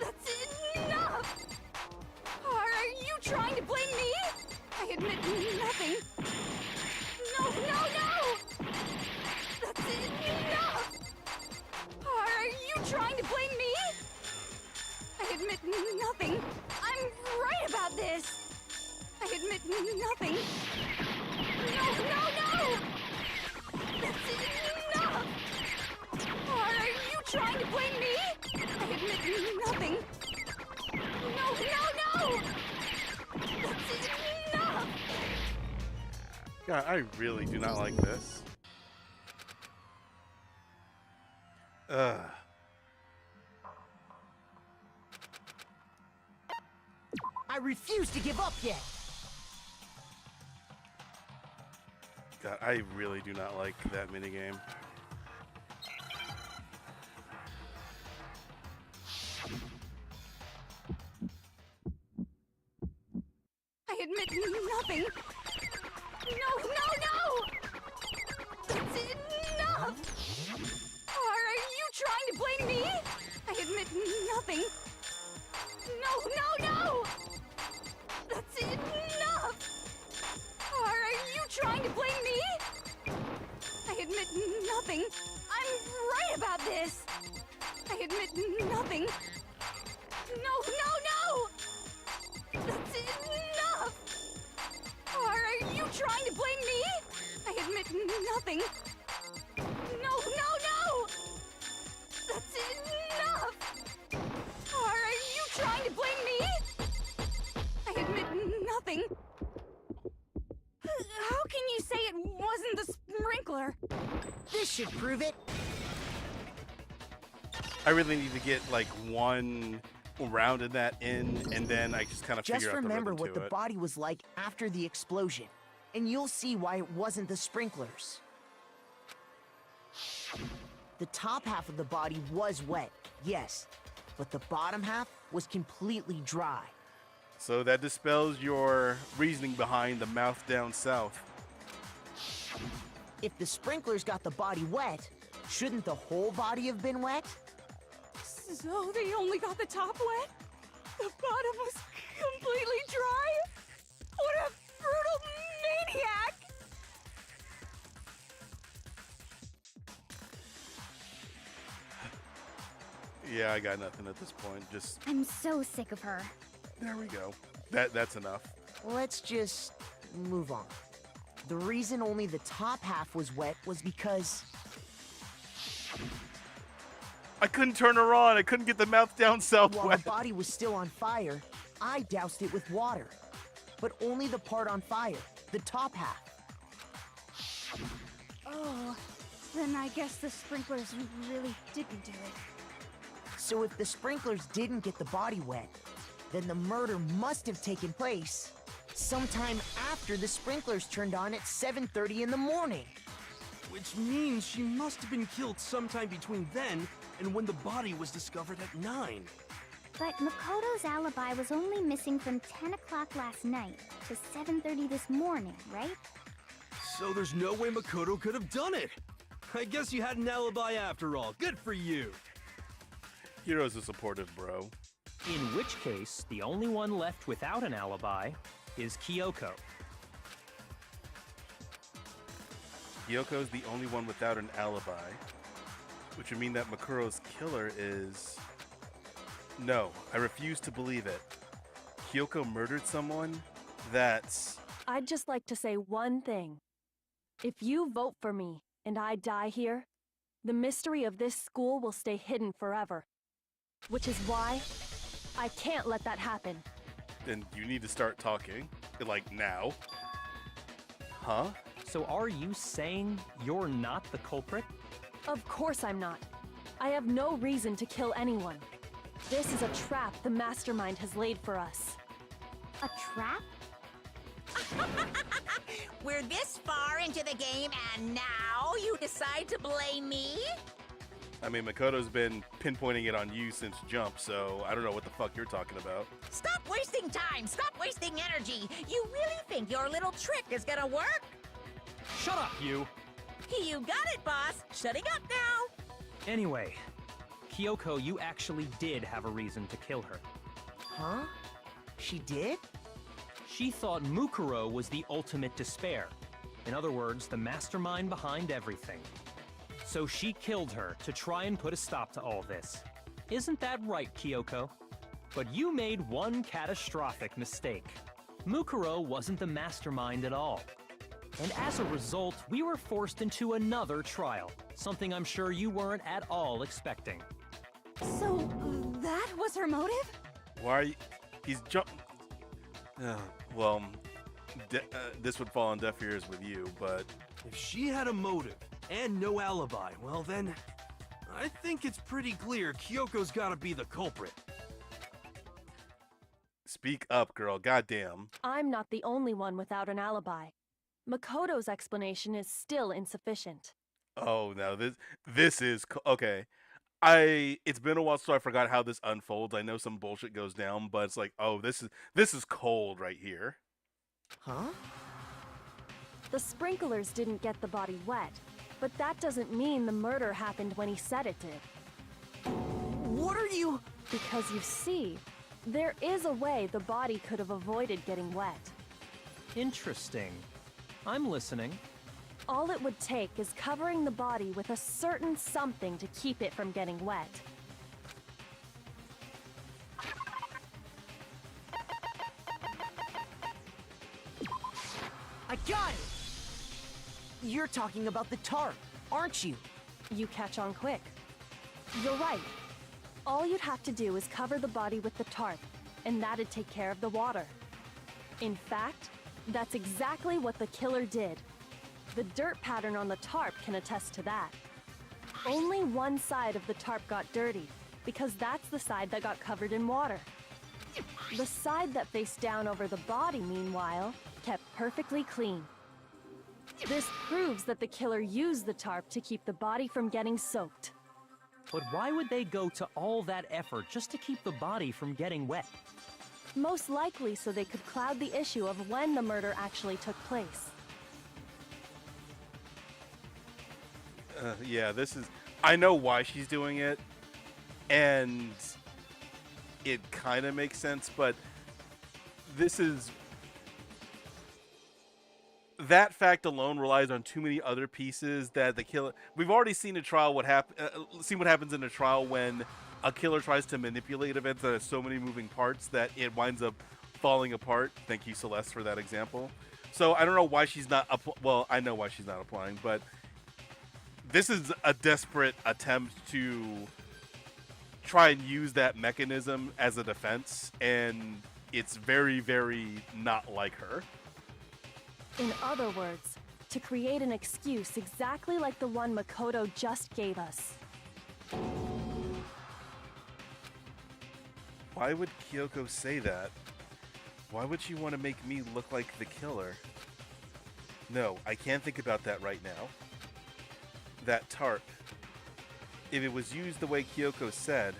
That's enough! Are you trying to blame me? I admit nothing. No, no, no! That's enough! Are you trying to blame me? I admit nothing. I'm right about this. I admit nothing. No, no, no! That's enough! Are you trying to blame me? I admit nothing. No, no, no! That's enough! God, I really do not like this. I refuse to give up yet. God, I really do not like that minigame. I admit nothing. No, no, no! That's enough! Are you trying to blame me? I admit nothing. No, no, no! That's enough! Are you trying to blame me? I admit nothing. I'm right about this. I admit nothing. No, no, no! That's enough! Are you trying to blame me? I admit nothing. No, no, no! That's enough! Are you trying to blame me? I admit nothing. How can you say it wasn't the sprinkler? This should prove it. I really need to get like one round of that in, and then I just kind of Just figure out the remember rhythm what to the it. body was like after the explosion, and you'll see why it wasn't the sprinklers. The top half of the body was wet, yes, but the bottom half was completely dry. So that dispels your reasoning behind the mouth down south. If the sprinklers got the body wet, shouldn't the whole body have been wet? So they only got the top wet? The bottom was completely dry? What a brutal maniac! Yeah, I got nothing at this point. Just I'm so sick of her. there we go. That's enough. Let's just move on. The reason only the top half was wet was because I couldn't turn her on. I couldn't get the mouth down south while wet. the body was still on fire, I doused it with water. But only the part on fire, the top half. Oh, then I guess the sprinklers really didn't do it. So if the sprinklers didn't get the body wet, then the murder must have taken place sometime after the sprinklers turned on at 7:30 in the morning. Which means she must have been killed sometime between then and when the body was discovered at 9. But Makoto's alibi was only missing from 10 o'clock last night to 7:30 this morning, right? So there's no way Makoto could have done it. I guess you had an alibi after all. Good for you. Hero's a supportive bro. In which case, the only one left without an alibi is Kyoko. Kyoko's the only one without an alibi, which would mean that Makuro's killer is... No, I refuse to believe it. Kyoko murdered someone? That's... I'd just like to say one thing. If you vote for me and I die here, the mystery of this school will stay hidden forever. Which is why I can't let that happen. Then you need to start talking. Like, now. Huh? So are you saying you're not the culprit? Of course I'm not. I have no reason to kill anyone. This is a trap the mastermind has laid for us. A trap? We're this far into the game, and now you decide to blame me? I mean, Makoto's been pinpointing it on you since Jump, so I don't know what the fuck you're talking about. Stop wasting time! Stop wasting energy! You really think your little trick is gonna work? Shut up, you! You got it, boss! Shutting up now! Anyway, Kyoko, you actually did have a reason to kill her. Huh? She did? She thought Mukuro was the ultimate despair. In other words, the mastermind behind everything. So she killed her to try and put a stop to all this. Isn't that right, Kyoko? But you made one catastrophic mistake. Mukuro wasn't the mastermind at all. And as a result, we were forced into another trial, something I'm sure you weren't at all expecting. So, that was her motive? Why are you... He's jump... well, this would fall on deaf ears with you, but... If she had a motive and no alibi, well then, I think it's pretty clear Kyoko's gotta be the culprit. Speak up, girl. Goddamn. I'm not the only one without an alibi. Makoto's explanation is still insufficient. Oh, now this is... Okay. It's been a while, so I forgot how this unfolds. I know some bullshit goes down, but it's like, oh, this is cold right here. Huh? The sprinklers didn't get the body wet, but that doesn't mean the murder happened when he said it did. What are you... Because you see, there is a way the body could have avoided getting wet. Interesting. I'm listening. All it would take is covering the body with a certain something to keep it from getting wet. I got it! You're talking about the tarp, aren't you? You catch on quick. You're right. All you'd have to do is cover the body with the tarp, and that'd take care of the water. In fact, that's exactly what the killer did. The dirt pattern on the tarp can attest to that. Only one side of the tarp got dirty, because that's the side that got covered in water. The side that faced down over the body, meanwhile, kept perfectly clean. This proves that the killer used the tarp to keep the body from getting soaked. But why would they go to all that effort just to keep the body from getting wet? Most likely so they could cloud the issue of when the murder actually took place. Yeah, this is... I know why she's doing it, and it kind of makes sense, but this is... That fact alone relies on too many other pieces that the killer... We've already seen a trial seen what happens in a trial when a killer tries to manipulate events that have so many moving parts that it winds up falling apart. Thank you, Celeste, for that example. So I don't know why she's not... Well, I know why she's not applying, but this is a desperate attempt to try and use that mechanism as a defense, and it's very, very not like her. In other words, to create an excuse exactly like the one Makoto just gave us. Why would Kyoko say that? Why would she want to make me look like the killer? No, I can't think about that right now. That tarp. If it was used the way Kyoko said,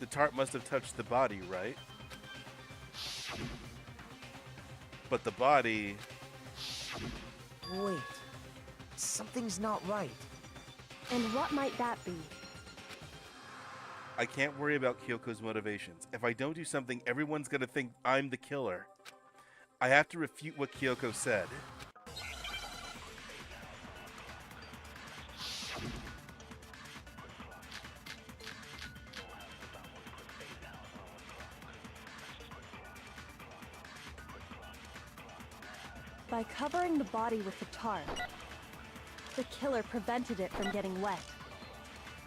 the tarp must have touched the body, right? But the body... Wait, something's not right. And what might that be? I can't worry about Kyoko's motivations. If I don't do something, everyone's gonna think I'm the killer. I have to refute what Kyoko said. By covering the body with the tarp, the killer prevented it from getting wet.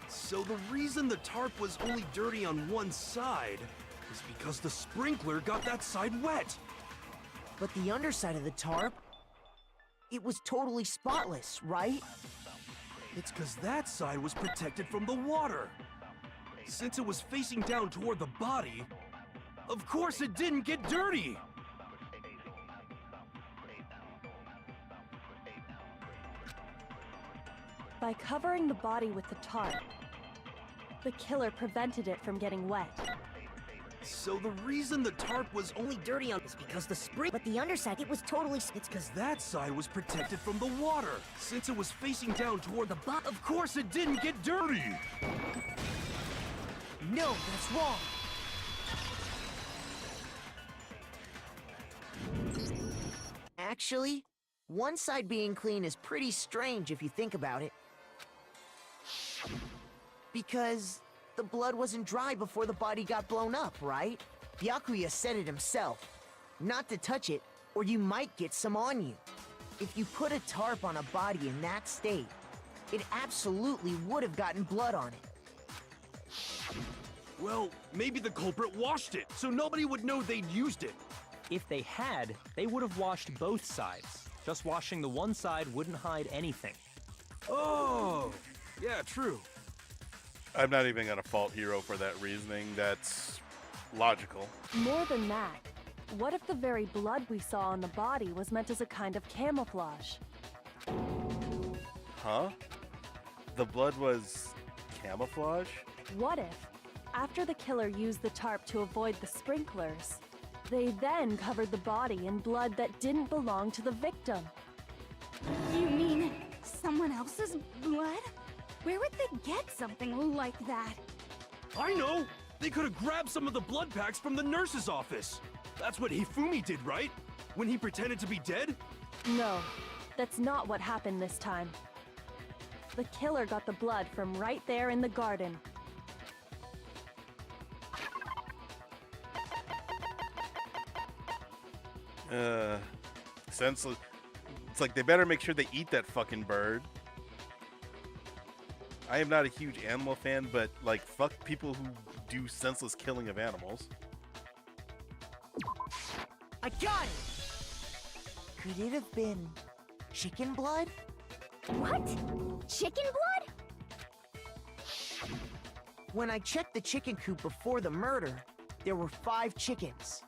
So the reason the tarp was only dirty on one side is because the sprinkler got that side wet. But the underside of the tarp, it was totally spotless, right? It's because that side was protected from the water. Since it was facing down toward the body, of course it didn't get dirty. By covering the body with the tarp, the killer prevented it from getting wet. So the reason the tarp was only dirty on is because the spring... But the underside, it was totally... It's because that side was protected from the water. Since it was facing down toward the bottom, of course it didn't get dirty. No, that's wrong. Actually, one side being clean is pretty strange if you think about it. Because the blood wasn't dry before the body got blown up, right? Byakuya said it himself. Not to touch it, or you might get some on you. If you put a tarp on a body in that state, it absolutely would have gotten blood on it. Well, maybe the culprit washed it, so nobody would know they'd used it. If they had, they would have washed both sides. Just washing the one side wouldn't hide anything. Oh, yeah, true. I'm not even gonna fault Hiro for that reasoning. That's logical. More than that, what if the very blood we saw on the body was meant as a kind of camouflage? Huh? The blood was camouflage? What if, after the killer used the tarp to avoid the sprinklers, they then covered the body in blood that didn't belong to the victim? You mean someone else's blood? Where would they get something like that? I know! They could have grabbed some of the blood packs from the nurse's office. That's what Hifumi did, right? When he pretended to be dead? No, that's not what happened this time. The killer got the blood from right there in the garden. Senseless. It's like they better make sure they eat that fucking bird. I am not a huge animal fan, but like, fuck people who do senseless killing of animals. I got it! Could it have been chicken blood? What? Chicken blood? When I checked the chicken coop before the murder, there were 5 chickens.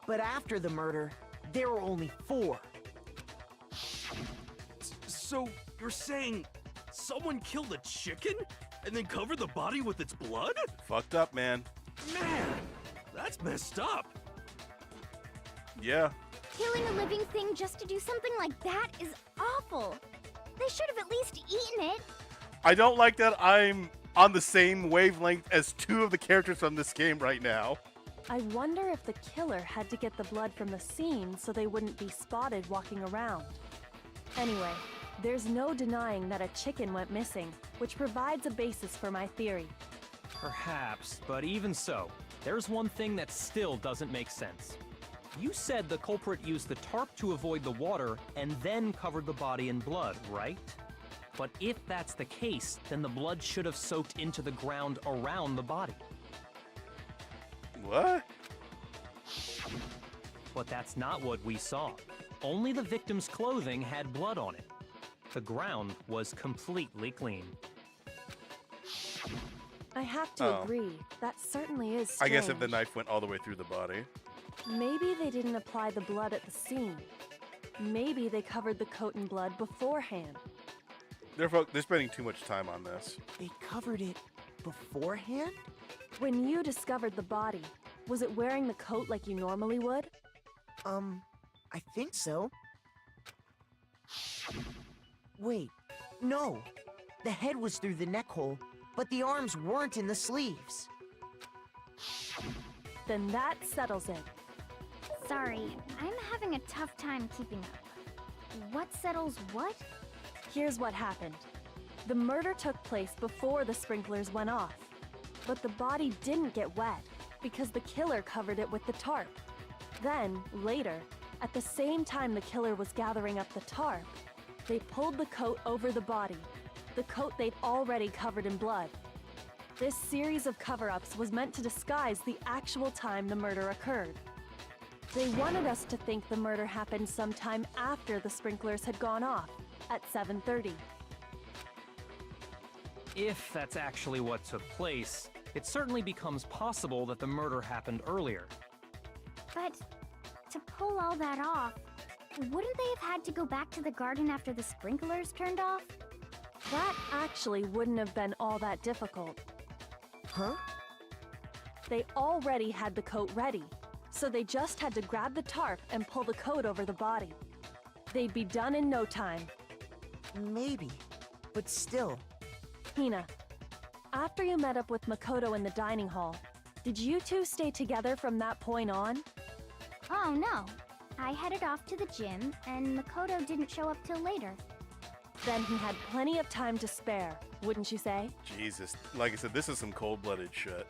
But after the murder, there were only 4. So, you're saying someone killed a chicken and then covered the body with its blood? Fucked up, man. Man, that's messed up. Yeah. Killing a living thing just to do something like that is awful. They should have at least eaten it. I don't like that I'm on the same wavelength as 2 of the characters from this game right now. I wonder if the killer had to get the blood from the scene so they wouldn't be spotted walking around. Anyway, there's no denying that a chicken went missing, which provides a basis for my theory. Perhaps, but even so, there's one thing that still doesn't make sense. You said the culprit used the tarp to avoid the water and then covered the body in blood, right? But if that's the case, then the blood should have soaked into the ground around the body. What? But that's not what we saw. Only the victim's clothing had blood on it. The ground was completely clean. I have to agree, that certainly is strange. I guess if the knife went all the way through the body. Maybe they didn't apply the blood at the scene. Maybe they covered the coat in blood beforehand. They're spending too much time on this. They covered it beforehand? When you discovered the body, was it wearing the coat like you normally would? I think so. Wait, no. The head was through the neck hole, but the arms weren't in the sleeves. Then that settles it. Sorry, I'm having a tough time keeping up. What settles what? Here's what happened. The murder took place before the sprinklers went off. But the body didn't get wet because the killer covered it with the tarp. Then, later, at the same time the killer was gathering up the tarp, they pulled the coat over the body, the coat they'd already covered in blood. This series of cover-ups was meant to disguise the actual time the murder occurred. They wanted us to think the murder happened sometime after the sprinklers had gone off, at 7:30. If that's actually what took place, it certainly becomes possible that the murder happened earlier. But to pull all that off, wouldn't they have had to go back to the garden after the sprinklers turned off? That actually wouldn't have been all that difficult. Huh? They already had the coat ready, so they just had to grab the tarp and pull the coat over the body. They'd be done in no time. Maybe, but still. Hina, after you met up with Makoto in the dining hall, did you two stay together from that point on? Oh no. I headed off to the gym, and Makoto didn't show up till later. Then he had plenty of time to spare, wouldn't you say? Jesus. Like I said, this is some cold-blooded shit.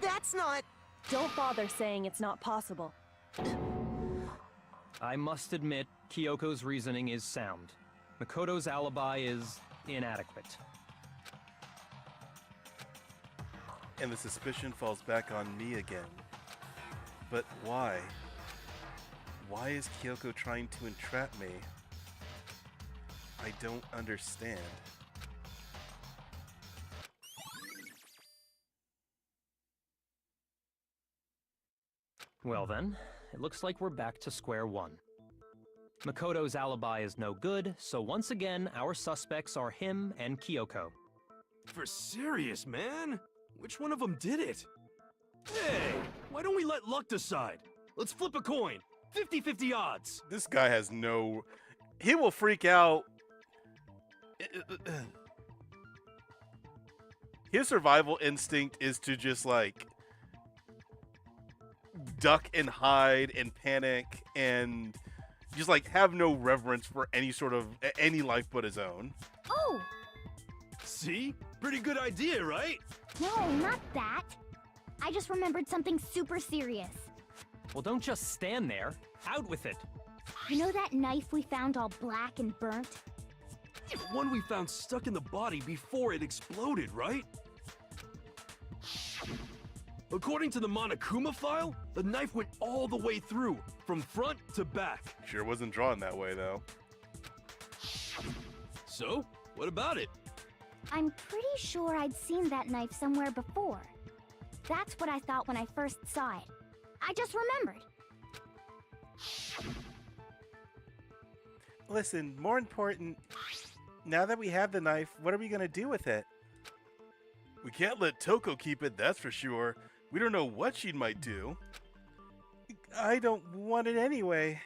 That's not... Don't bother saying it's not possible. I must admit, Kyoko's reasoning is sound. Makoto's alibi is inadequate. And the suspicion falls back on me again. But why? Why is Kyoko trying to entrap me? I don't understand. Well then, it looks like we're back to square one. Makoto's alibi is no good, so once again, our suspects are him and Kyoko. For serious, man? Which one of them did it? Hey, why don't we let luck decide? Let's flip a coin. 50-50 odds. This guy has no... He will freak out. His survival instinct is to just, like, duck and hide and panic and just, like, have no reverence for any sort of... any life but his own. Oh! See? Pretty good idea, right? No, not that. I just remembered something super serious. Well, don't just stand there. Out with it. You know that knife we found all black and burnt? The one we found stuck in the body before it exploded, right? According to the Monokuma file, the knife went all the way through, from front to back. Sure wasn't drawn that way, though. So, what about it? I'm pretty sure I'd seen that knife somewhere before. That's what I thought when I first saw it. I just remembered. Listen, more important, now that we have the knife, what are we gonna do with it? We can't let Toko keep it, that's for sure. We don't know what she might do. I don't want it anyway.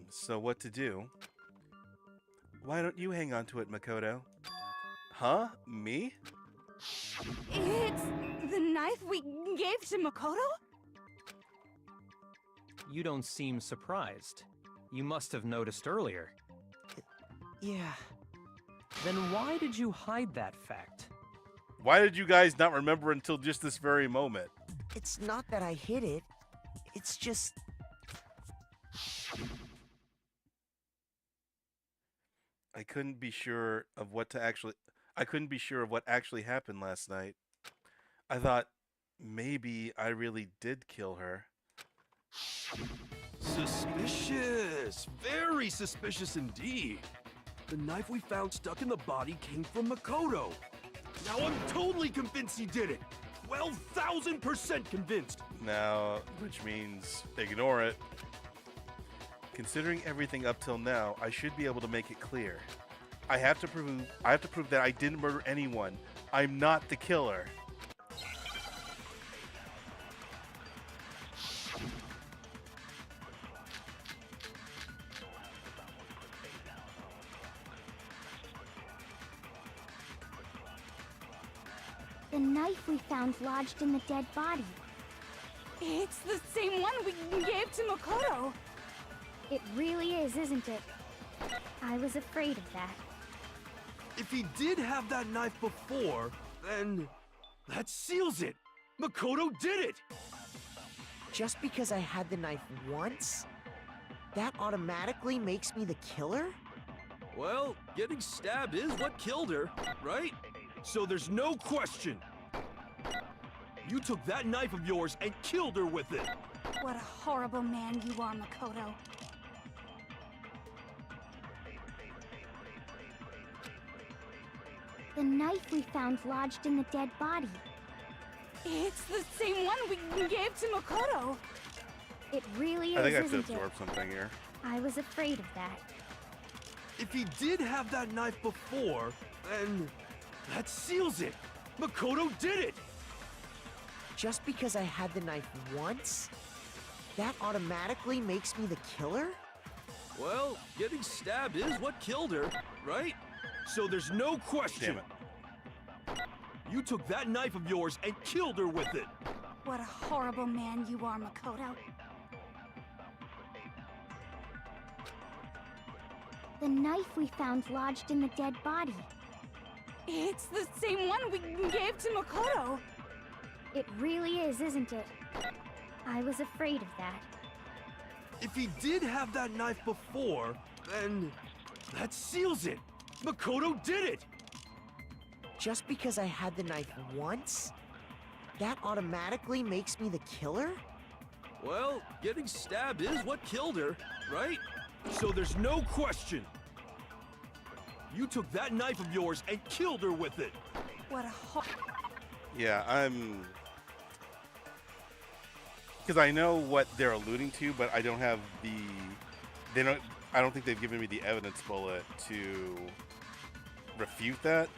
So what to do? Why don't you hang on to it, Makoto? Huh? Me? It's the knife we gave to Makoto? You don't seem surprised. You must have noticed earlier. Yeah. Then why did you hide that fact? Why did you guys not remember until just this very moment? It's not that I hid it. It's just... I couldn't be sure of what actually happened last night. I thought maybe I really did kill her. Suspicious! Very suspicious indeed. The knife we found stuck in the body came from Makoto. Now I'm totally convinced he did it. 12,000% convinced. Now, which means ignore it. Considering everything up till now, I should be able to make it clear. I have to prove that I didn't murder anyone. I'm not the killer. The knife we found lodged in the dead body. It's the same one we gave to Makoto. It really is, isn't it? I was afraid of that. If he did have that knife before, then that seals it. Makoto did it! Just because I had the knife once, that automatically makes me the killer? Well, getting stabbed is what killed her, right? So there's no question. You took that knife of yours and killed her with it. What a horrible man you are, Makoto. The knife we found lodged in the dead body. It's the same one we gave to Makoto. It really is, I think I have to isn't it? absorb something here. I was afraid of that. If he did have that knife before, then that seals it. Makoto did it! Just because I had the knife once, that automatically makes me the killer? Well, getting stabbed is what killed her, right? So there's no question. Damn it. You took that knife of yours and killed her with it. What a horrible man you are, Makoto. The knife we found lodged in the dead body. It's the same one we gave to Makoto. It really is, isn't it? I was afraid of that. If he did have that knife before, then that seals it. Makoto did it! Just because I had the knife once, that automatically makes me the killer? Well, getting stabbed is what killed her, right? So there's no question. You took that knife of yours and killed her with it. What a Yeah, because I know what they're alluding to, but I don't have I don't think they've given me the evidence bullet to refute that.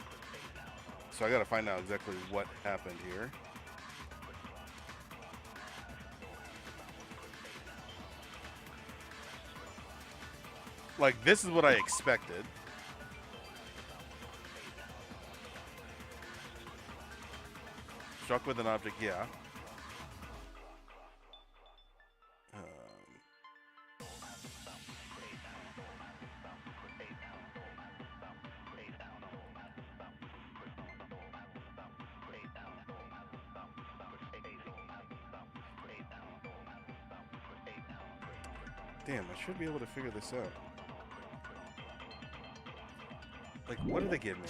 So I gotta find out exactly what happened here. Like, this is what I expected. Struck with an object, yeah. Damn, I should be able to figure this out. Like, what did they give me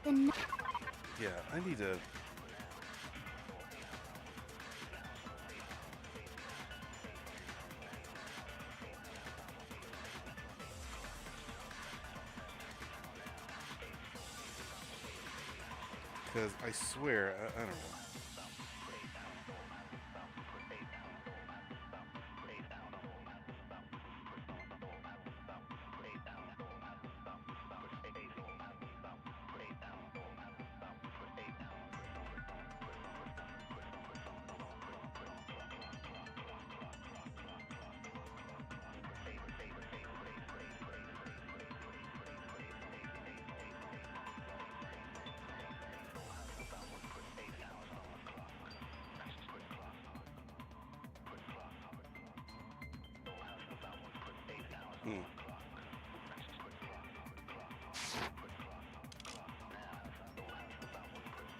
again? Yeah, I need to... Because I swear, I don't know.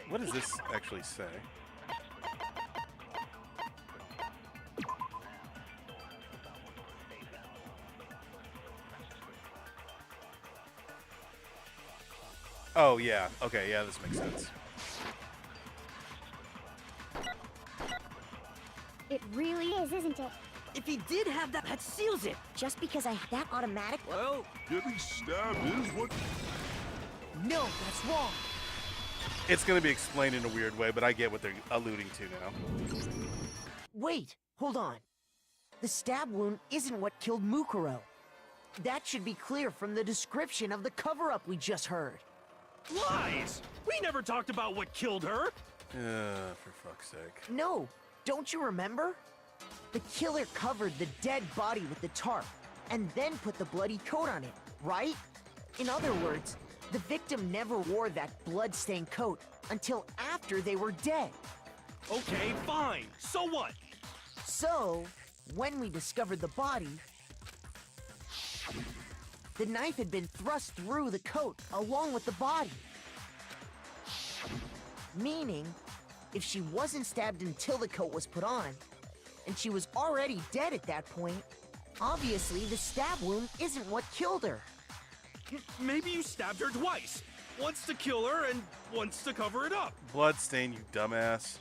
What does this actually say? Oh, yeah. Okay, yeah, this makes sense. It really is, isn't it? If he did have that, that seals it. Just because I have that automatic... Well, getting stabbed is what... No, that's wrong. It's going to be explained in a weird way, but I get what they're alluding to now. Wait, hold on. The stab wound isn't what killed Mukuro. That should be clear from the description of the cover-up we just heard. Lies! We never talked about what killed her! For fuck's sake. No, don't you remember? The killer covered the dead body with the tarp, and then put the bloody coat on it, right? In other words, the victim never wore that blood-stained coat until after they were dead. Okay, fine. So what? So, when we discovered the body, the knife had been thrust through the coat along with the body. Meaning, if she wasn't stabbed until the coat was put on, and she was already dead at that point, obviously the stab wound isn't what killed her. Maybe you stabbed her twice. Once to kill her and once to cover it up. Bloodstain, you dumbass.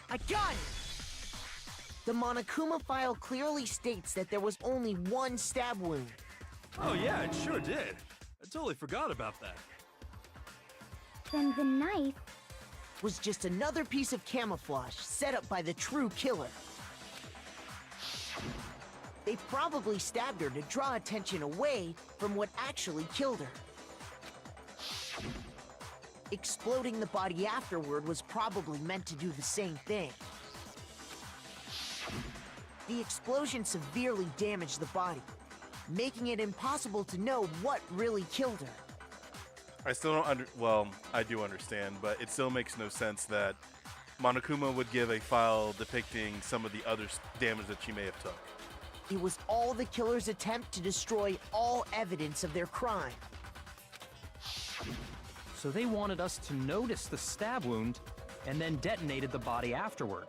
I got it! The Monokuma file clearly states that there was only one stab wound. Oh yeah, it sure did. I totally forgot about that. Then the knife... was just another piece of camouflage set up by the true killer. They probably stabbed her to draw attention away from what actually killed her. Exploding the body afterward was probably meant to do the same thing. The explosion severely damaged the body, making it impossible to know what really killed her. I still don't well, I do understand, but it still makes no sense that Monokuma would give a file depicting some of the other damage that she may have took. It was all the killer's attempt to destroy all evidence of their crime. So they wanted us to notice the stab wound and then detonated the body afterward.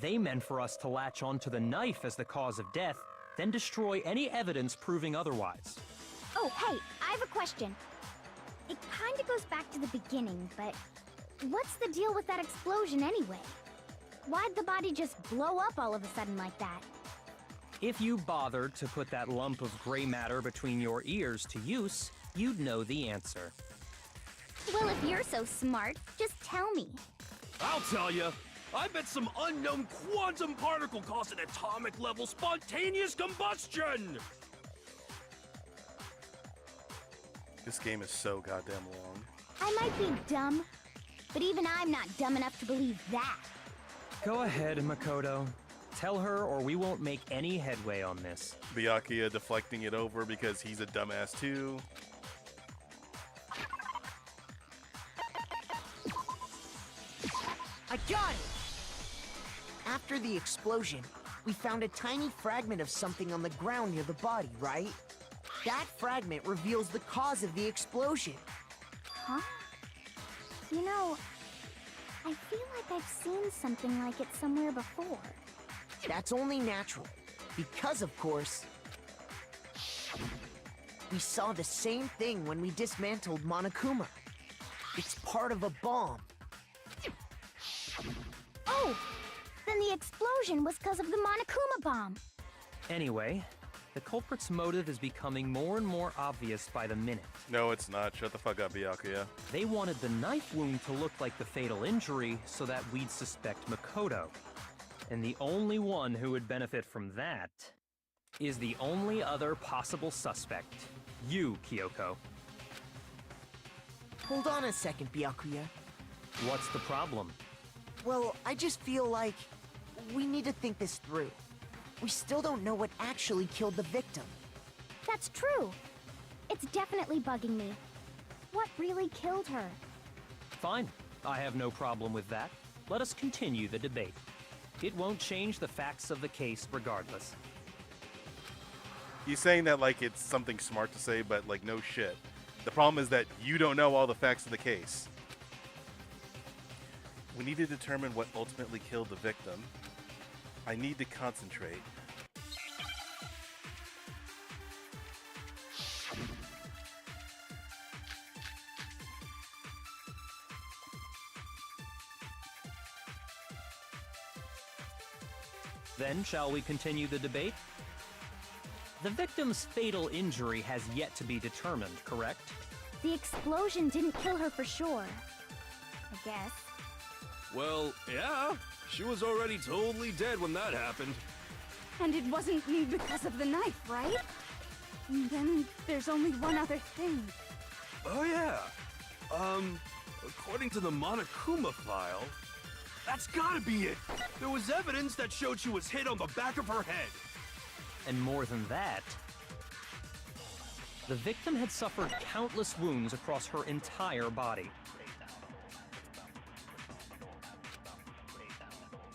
They meant for us to latch onto the knife as the cause of death, then destroy any evidence proving otherwise. Oh, hey, I have a question. It kinda goes back to the beginning, but what's the deal with that explosion anyway? Why'd the body just blow up all of a sudden like that? If you bothered to put that lump of gray matter between your ears to use, you'd know the answer. Well, if you're so smart, just tell me. I'll tell you. I bet some unknown quantum particle caused an atomic level spontaneous combustion! This game is so goddamn long. I might be dumb, but even I'm not dumb enough to believe that. Go ahead, Makoto. Tell her or we won't make any headway on this. Byakuya deflecting it over because he's a dumbass too. I got it! After the explosion, we found a tiny fragment of something on the ground near the body, right? That fragment reveals the cause of the explosion. Huh? You know, I feel like I've seen something like it somewhere before. That's only natural. Because, of course, we saw the same thing when we dismantled Monokuma. It's part of a bomb. Oh! Then the explosion was because of the Monokuma bomb. Anyway, the culprit's motive is becoming more and more obvious by the minute. No, it's not. Shut the fuck up, Byakuya. They wanted the knife wound to look like the fatal injury so that we'd suspect Makoto. And the only one who would benefit from that is the only other possible suspect. You, Kyoko. Hold on a second, Byakuya. What's the problem? Well, I just feel like we need to think this through. We still don't know what actually killed the victim. That's true. It's definitely bugging me. What really killed her? Fine. I have no problem with that. Let us continue the debate. It won't change the facts of the case regardless. He's saying that like it's something smart to say, but like no shit. The problem is that you don't know all the facts of the case. We need to determine what ultimately killed the victim. I need to concentrate. Then, shall we continue the debate? The victim's fatal injury has yet to be determined, correct? The explosion didn't kill her for sure. I guess. Well, yeah. She was already totally dead when that happened. And it wasn't because of the knife, right? Then there's only one other thing. Oh yeah. According to the Monokuma file, that's gotta be it. There was evidence that showed she was hit on the back of her head. And more than that, the victim had suffered countless wounds across her entire body.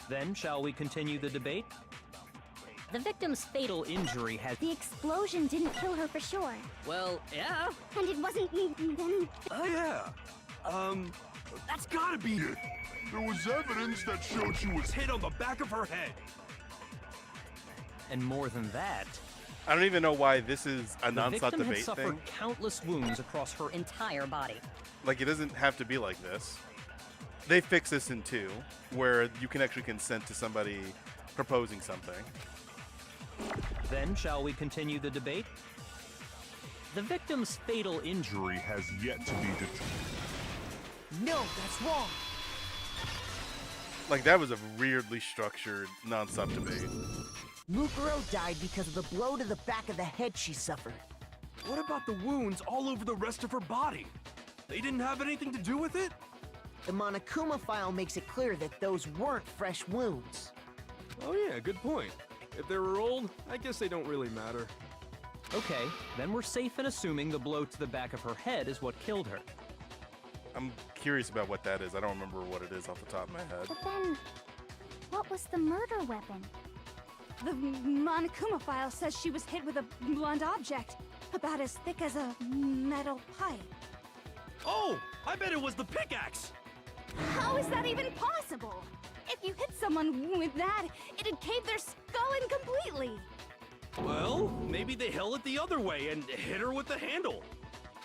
Then, shall we continue the debate? The victim's fatal injury has... The explosion didn't kill her for sure. Well, yeah. And it wasn't then... Oh yeah. That's gotta be it. There was evidence that showed she was hit on the back of her head. And more than that, I don't even know why this is a nonstop the victim debate had suffered thing. countless wounds across her Entire body. Like, it doesn't have to be like this. They fix this in 2, where you can actually consent to somebody proposing something. Then, shall we continue the debate? The victim's fatal injury Has yet to be determined. No, that's wrong. Like, that was a weirdly structured nonstop debate. Mukuro died because of the blow to the back of the head she suffered. What about the wounds all over the rest of her body? They didn't have anything to do with it? The Monokuma file makes it clear that those weren't fresh wounds. Oh yeah, good point. If they were old, I guess they don't really matter. Okay, then we're safe in assuming the blow to the back of her head is what killed her. I'm curious about what that is. I don't remember what it is off the top of my head. But then, what was the murder weapon? The Monokuma file says she was hit with a blunt object, about as thick as a metal pipe. Oh, I bet it was the pickaxe! How is that even possible? If you hit someone with that, it'd cave their skull in completely. Well, maybe they held it the other way and hit her with the handle.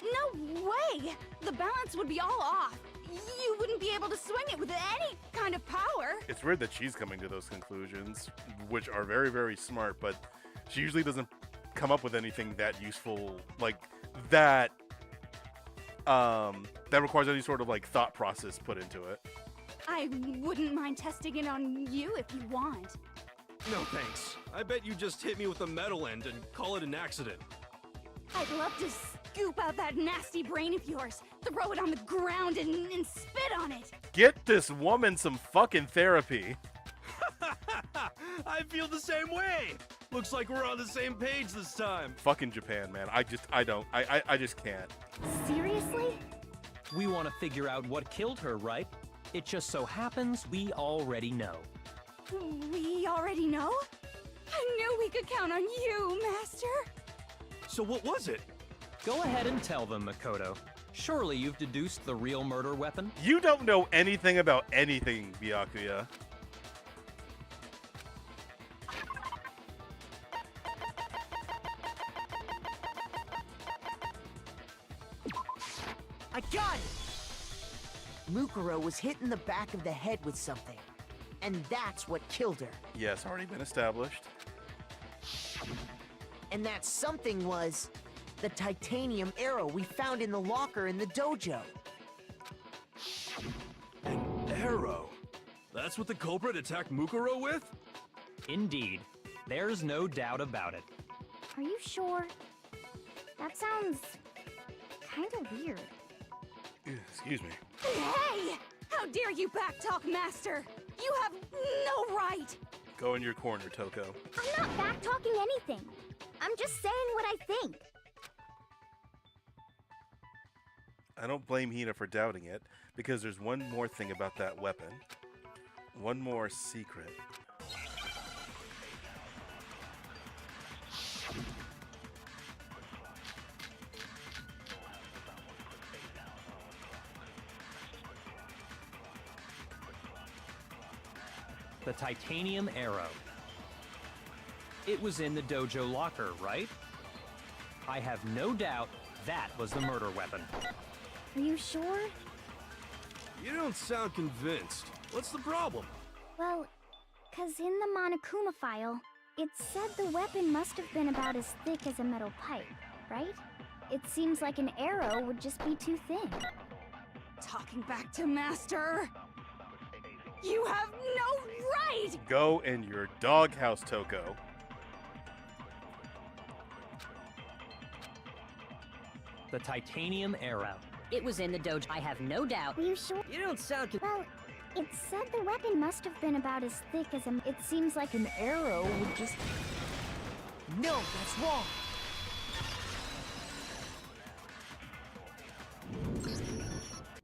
No way! The balance would be all off. You wouldn't be able to swing it with any kind of power. It's weird that she's coming to those conclusions, which are very, very smart, but she usually doesn't come up with anything that useful, like that, that requires any sort of like thought process put into it. I wouldn't mind testing it on you if you want. No thanks. I bet you just hit me with the metal end and call it an accident. I'd love to scoop out that nasty brain of yours, throw it on the ground and spit on it. Get this woman some fucking therapy. I feel the same way. Looks like we're on the same page this time. Fucking Japan, man. I just can't. Seriously? We want to figure out what killed her, right? It just so happens we already know. We already know? I knew we could count on you, Master. So what was it? Go ahead and tell them, Makoto. Surely you've deduced the real murder weapon? You don't know anything about anything, Byakuya. I got it! Mukuro was hit in the back of the head with something. And that's what killed her. Yes, already been established. And that something was the titanium arrow we found in the locker in the dojo. An arrow? That's what the culprit attacked Mukuro with? Indeed. There's no doubt about it. Are you sure? That sounds kind of weird. Excuse me. Hey! How dare you backtalk, Master? You have no right! Go in your corner, Toko. I'm not back-talking anything. I'm just saying what I think. I don't blame Hina for doubting it, because there's one more thing about that weapon. One more secret. The titanium arrow. It was in the dojo locker, right? I have no doubt that was the murder weapon. Are you sure? You don't sound convinced. What's the problem? Well, 'cause in the Monokuma file, it said the weapon must have been about as thick as a metal pipe, right? It seems like an arrow would just be too thin. Talking back to Master! You have no right! Go in your doghouse, Toko. The titanium arrow. It was in the dojo. I have no doubt. Are you sure? You don't sound. Well, it said the weapon must have been about as thick as a... It seems like an arrow would just... No, that's wrong.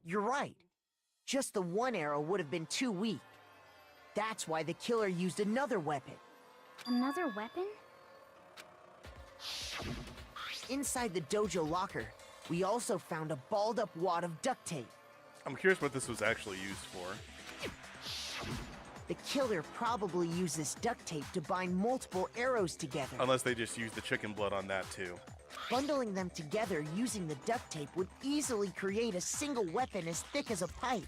You're right. Just the one arrow would have been too weak. That's why the killer used another weapon. Another weapon? Inside the dojo locker, we also found a balled-up wad of duct tape. I'm curious what this was actually used for. The killer probably used this duct tape to bind multiple arrows together. Unless they just used the chicken blood on that too. Bundling them together using the duct tape would easily create a single weapon as thick as a pipe.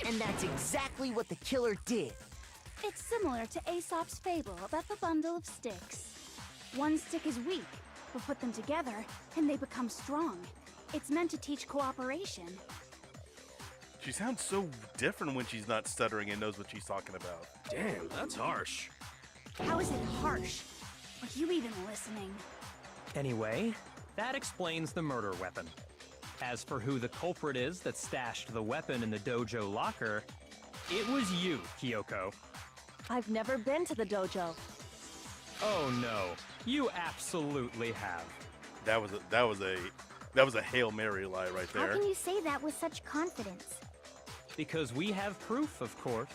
And that's exactly what the killer did. It's similar to Aesop's fable about the bundle of sticks. One stick is weak, but put them together, and they become strong. It's meant to teach cooperation. She sounds so different when she's not stuttering and knows what she's talking about. Damn, that's harsh. How is it harsh? Are you even listening? Anyway, that explains the murder weapon. As for who the culprit is that stashed the weapon in the dojo locker, it was you, Kyoko. I've never been to the dojo. Oh no, you absolutely have. That was a Hail Mary lie right How there. can you say that with such confidence? Because we have proof, of course.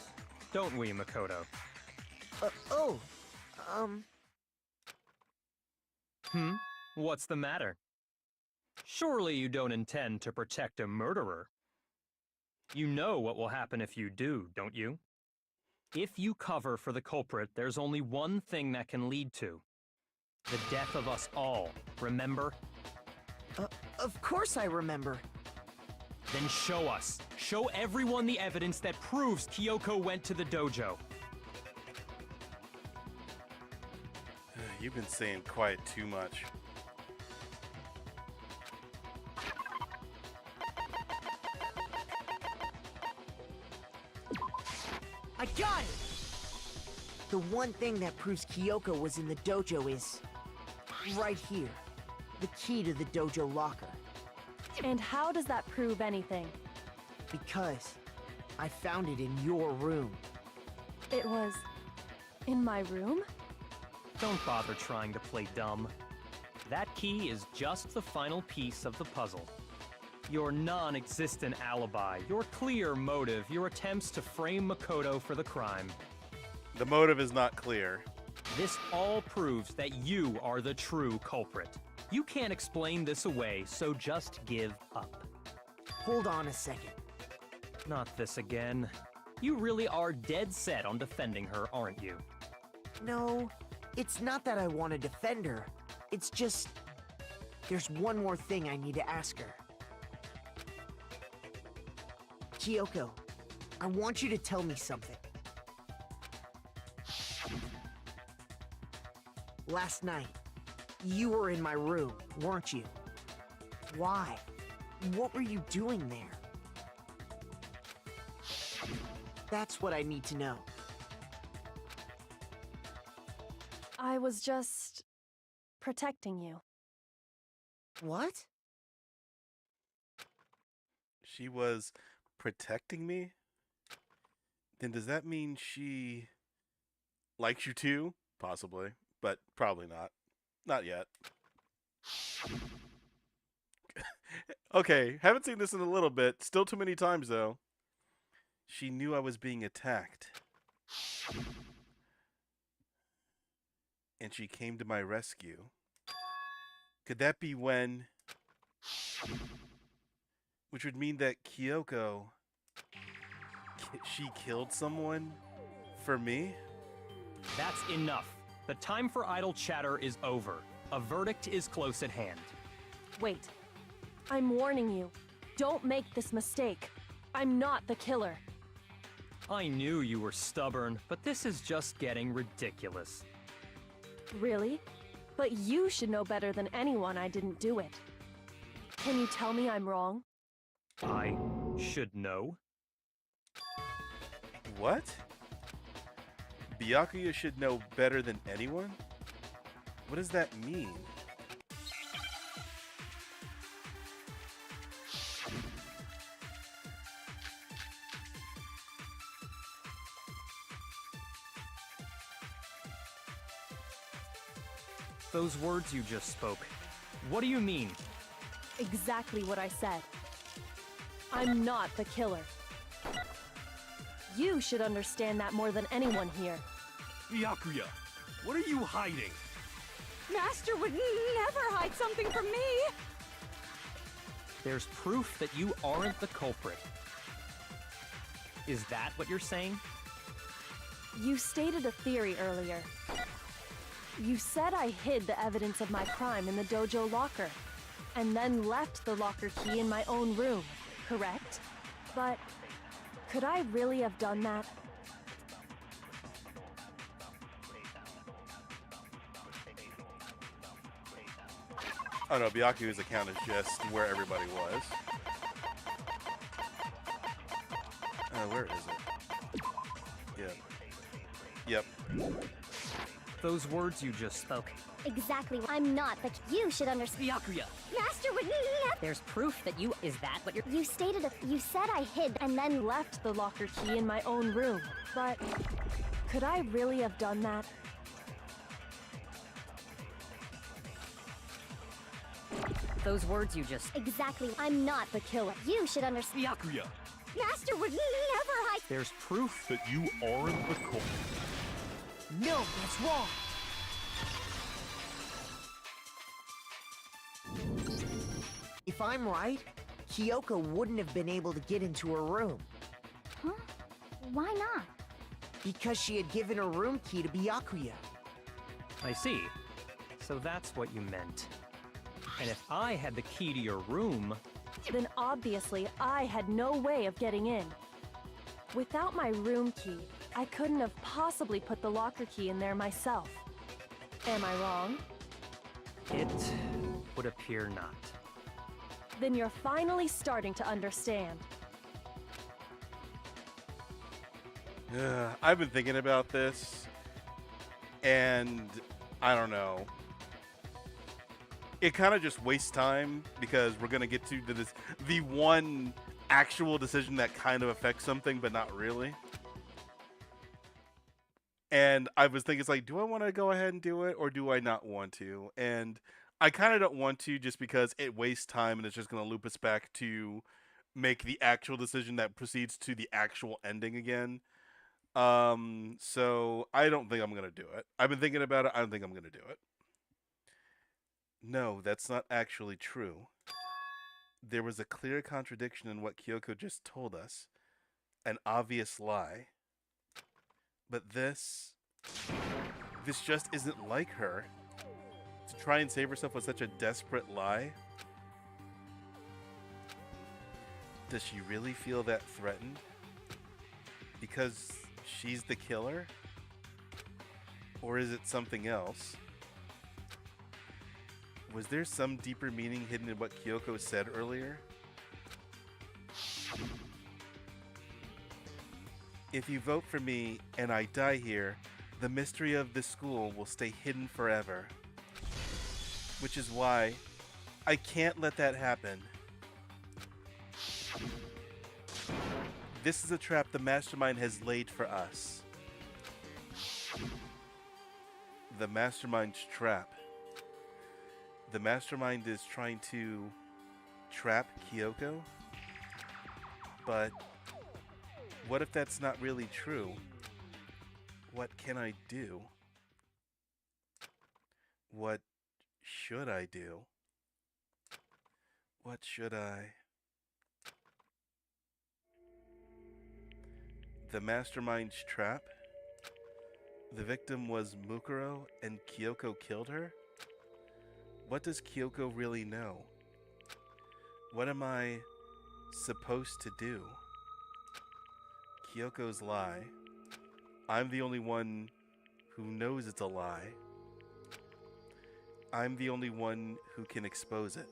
Don't we, Makoto? What's the matter? Surely you don't intend to protect a murderer. You know what will happen if you do, don't you? If you cover for the culprit, there's only one thing that can lead to. The death of us all, remember? Of course I remember. Then show us. Show everyone the evidence that proves Kyoko went to the dojo. You've been saying quiet too much. I got it! The one thing that proves Kyoko was in the dojo is... right here. The key to the dojo locker. And how does that prove anything? Because I found it in your room. It was... in my room? Don't bother trying to play dumb. That key is just the final piece of the puzzle. Your non-existent alibi, your clear motive, your attempts to frame Makoto for the crime. The motive is not clear. This all proves that you are the true culprit. You can't explain this away, so just give up. Hold on a second. Not this again. You really are dead set on defending her, aren't you? No, it's not that I want to defend her. It's just... there's one more thing I need to ask her. Kyoko, I want you to tell me something. Last night, you were in my room, weren't you? Why? What were you doing there? That's what I need to know. I was just protecting you. What? She was protecting me? Then does that mean she likes you too? Possibly, but probably not. Not yet. Okay, haven't seen this in a little bit. Still too many times, though. She knew I was being attacked. And she came to my rescue. Could that be when... which would mean that Kyoko... she killed someone for me? That's enough. The time for idle chatter is over. A verdict is close at hand. Wait. I'm warning you. Don't make this mistake. I'm not the killer. I knew you were stubborn, but this is just getting ridiculous. Really? But you should know better than anyone I didn't do it. Can you tell me I'm wrong? I should know. What? Byakuya should know better than anyone? What does that mean? Those words you just spoke. What do you mean? Exactly what I said. I'm not the killer. You should understand that more than anyone here. Byakuya, what are you hiding? Master would never hide something from me! There's proof that you aren't the culprit. Is that what you're saying? You stated a theory earlier. You said I hid the evidence of my crime in the dojo locker, and then left the locker key in my own room, correct? But could I really have done that? Oh no, Byakuya's account is just where everybody was. Where is it? Yep. Those words you just spoke. Exactly. I'm not, but you should understand. Byakuya! Master would never. There's proof that you... Is that what you're... You stated you said I hid and then Left the locker key in my own room, but could I really have done that? Those words you just... Exactly. I'm not the killer. You should understand. Byakuya! Master would never hide. There's proof That you aren't the culprit. No, that's wrong. If I'm right, Kyoko wouldn't have been able to get into her room. Huh? Why not? Because she had given her room key to Byakuya. I see. So that's what you meant. And if I had the key to your room... Then obviously I had no way of getting in. Without my room key, I couldn't have possibly put the locker key in there myself. Am I wrong? It would appear not. Then you're finally starting to understand. I've been thinking about this, and I don't know. It kind of just wastes time because we're gonna get to the one actual decision that kind of affects something, but not really. And I was thinking, it's like, do I want to go ahead and do it, or do I not want to? And I kind of don't want to, just because it wastes time, and it's just gonna loop us back to make the actual decision that proceeds to the actual ending again. So I don't think I'm gonna do it. I've been thinking about it. I don't think I'm gonna do it. No, that's not actually true. There was a clear contradiction in what Kyoko just told us. An obvious lie. But this just isn't like her. To try and save herself with such a desperate lie? Does she really feel that threatened? Because she's the killer? Or is it something else? Was there some deeper meaning hidden in what Kyoko said earlier? If you vote for me and I die here, the mystery of this school will stay hidden forever. Which is why I can't let that happen. This is a trap the Mastermind has laid for us. The Mastermind's trap. The Mastermind is trying to trap Kyoko? But what if that's not really true? What can I do? What should I do? What should I? The Mastermind's trap? The victim was Mukuro and Kyoko killed her? What does Kyoko really know? What am I supposed to do? Kyoko's lie. I'm the only one who knows it's a lie. I'm the only one who can expose it.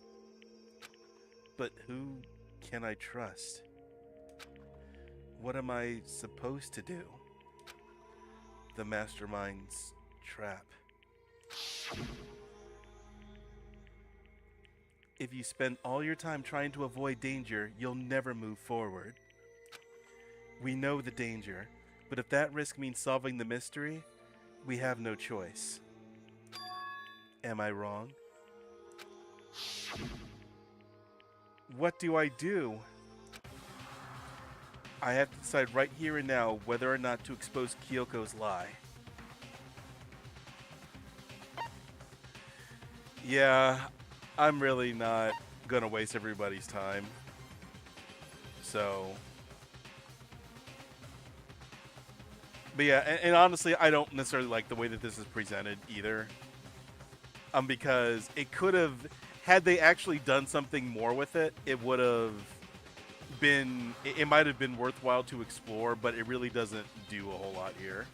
But who can I trust? What am I supposed to do? The Mastermind's trap. If you spend all your time trying to avoid danger, you'll never move forward. We know the danger, but if that risk means solving the mystery, we have no choice. Am I wrong? What do I do? I have to decide right here and now whether or not to expose Kyoko's lie. Yeah, I'm really not gonna waste everybody's time. So... But yeah, and honestly, I don't necessarily like the way that this is presented either. Because it could have, had they actually done something more with it, it would have been, it might have been worthwhile to explore, but it really doesn't do a whole lot here.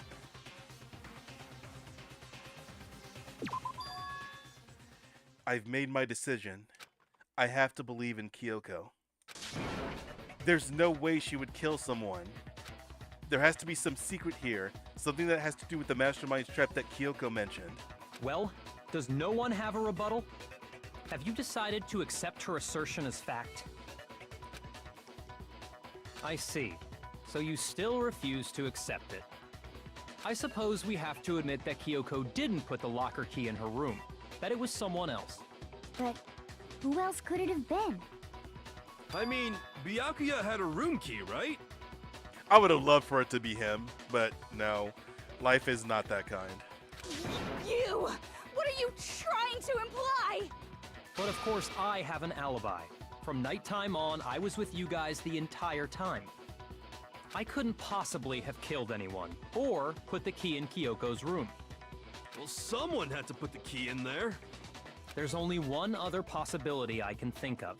I've made my decision. I have to believe in Kyoko. There's no way she would kill someone. There has to be some secret here, something that has to do with the Mastermind's trap that Kyoko mentioned. Well, does no one have a rebuttal? Have you decided to accept her assertion as fact? I see. So you still refuse to accept it. I suppose we have to admit that Kyoko didn't put the locker key in her room, that it was someone else. But who else could it have been? I mean, Byakuya had a room key, right? I would have loved for it to be him, but no. Life is not that kind. You! What are you trying to imply? But of course I have an alibi. From nighttime on, I was with you guys the entire time. I couldn't possibly have killed anyone, or put the key in Kyoko's room. Well, someone had to put the key in there. There's only one other possibility I can think of.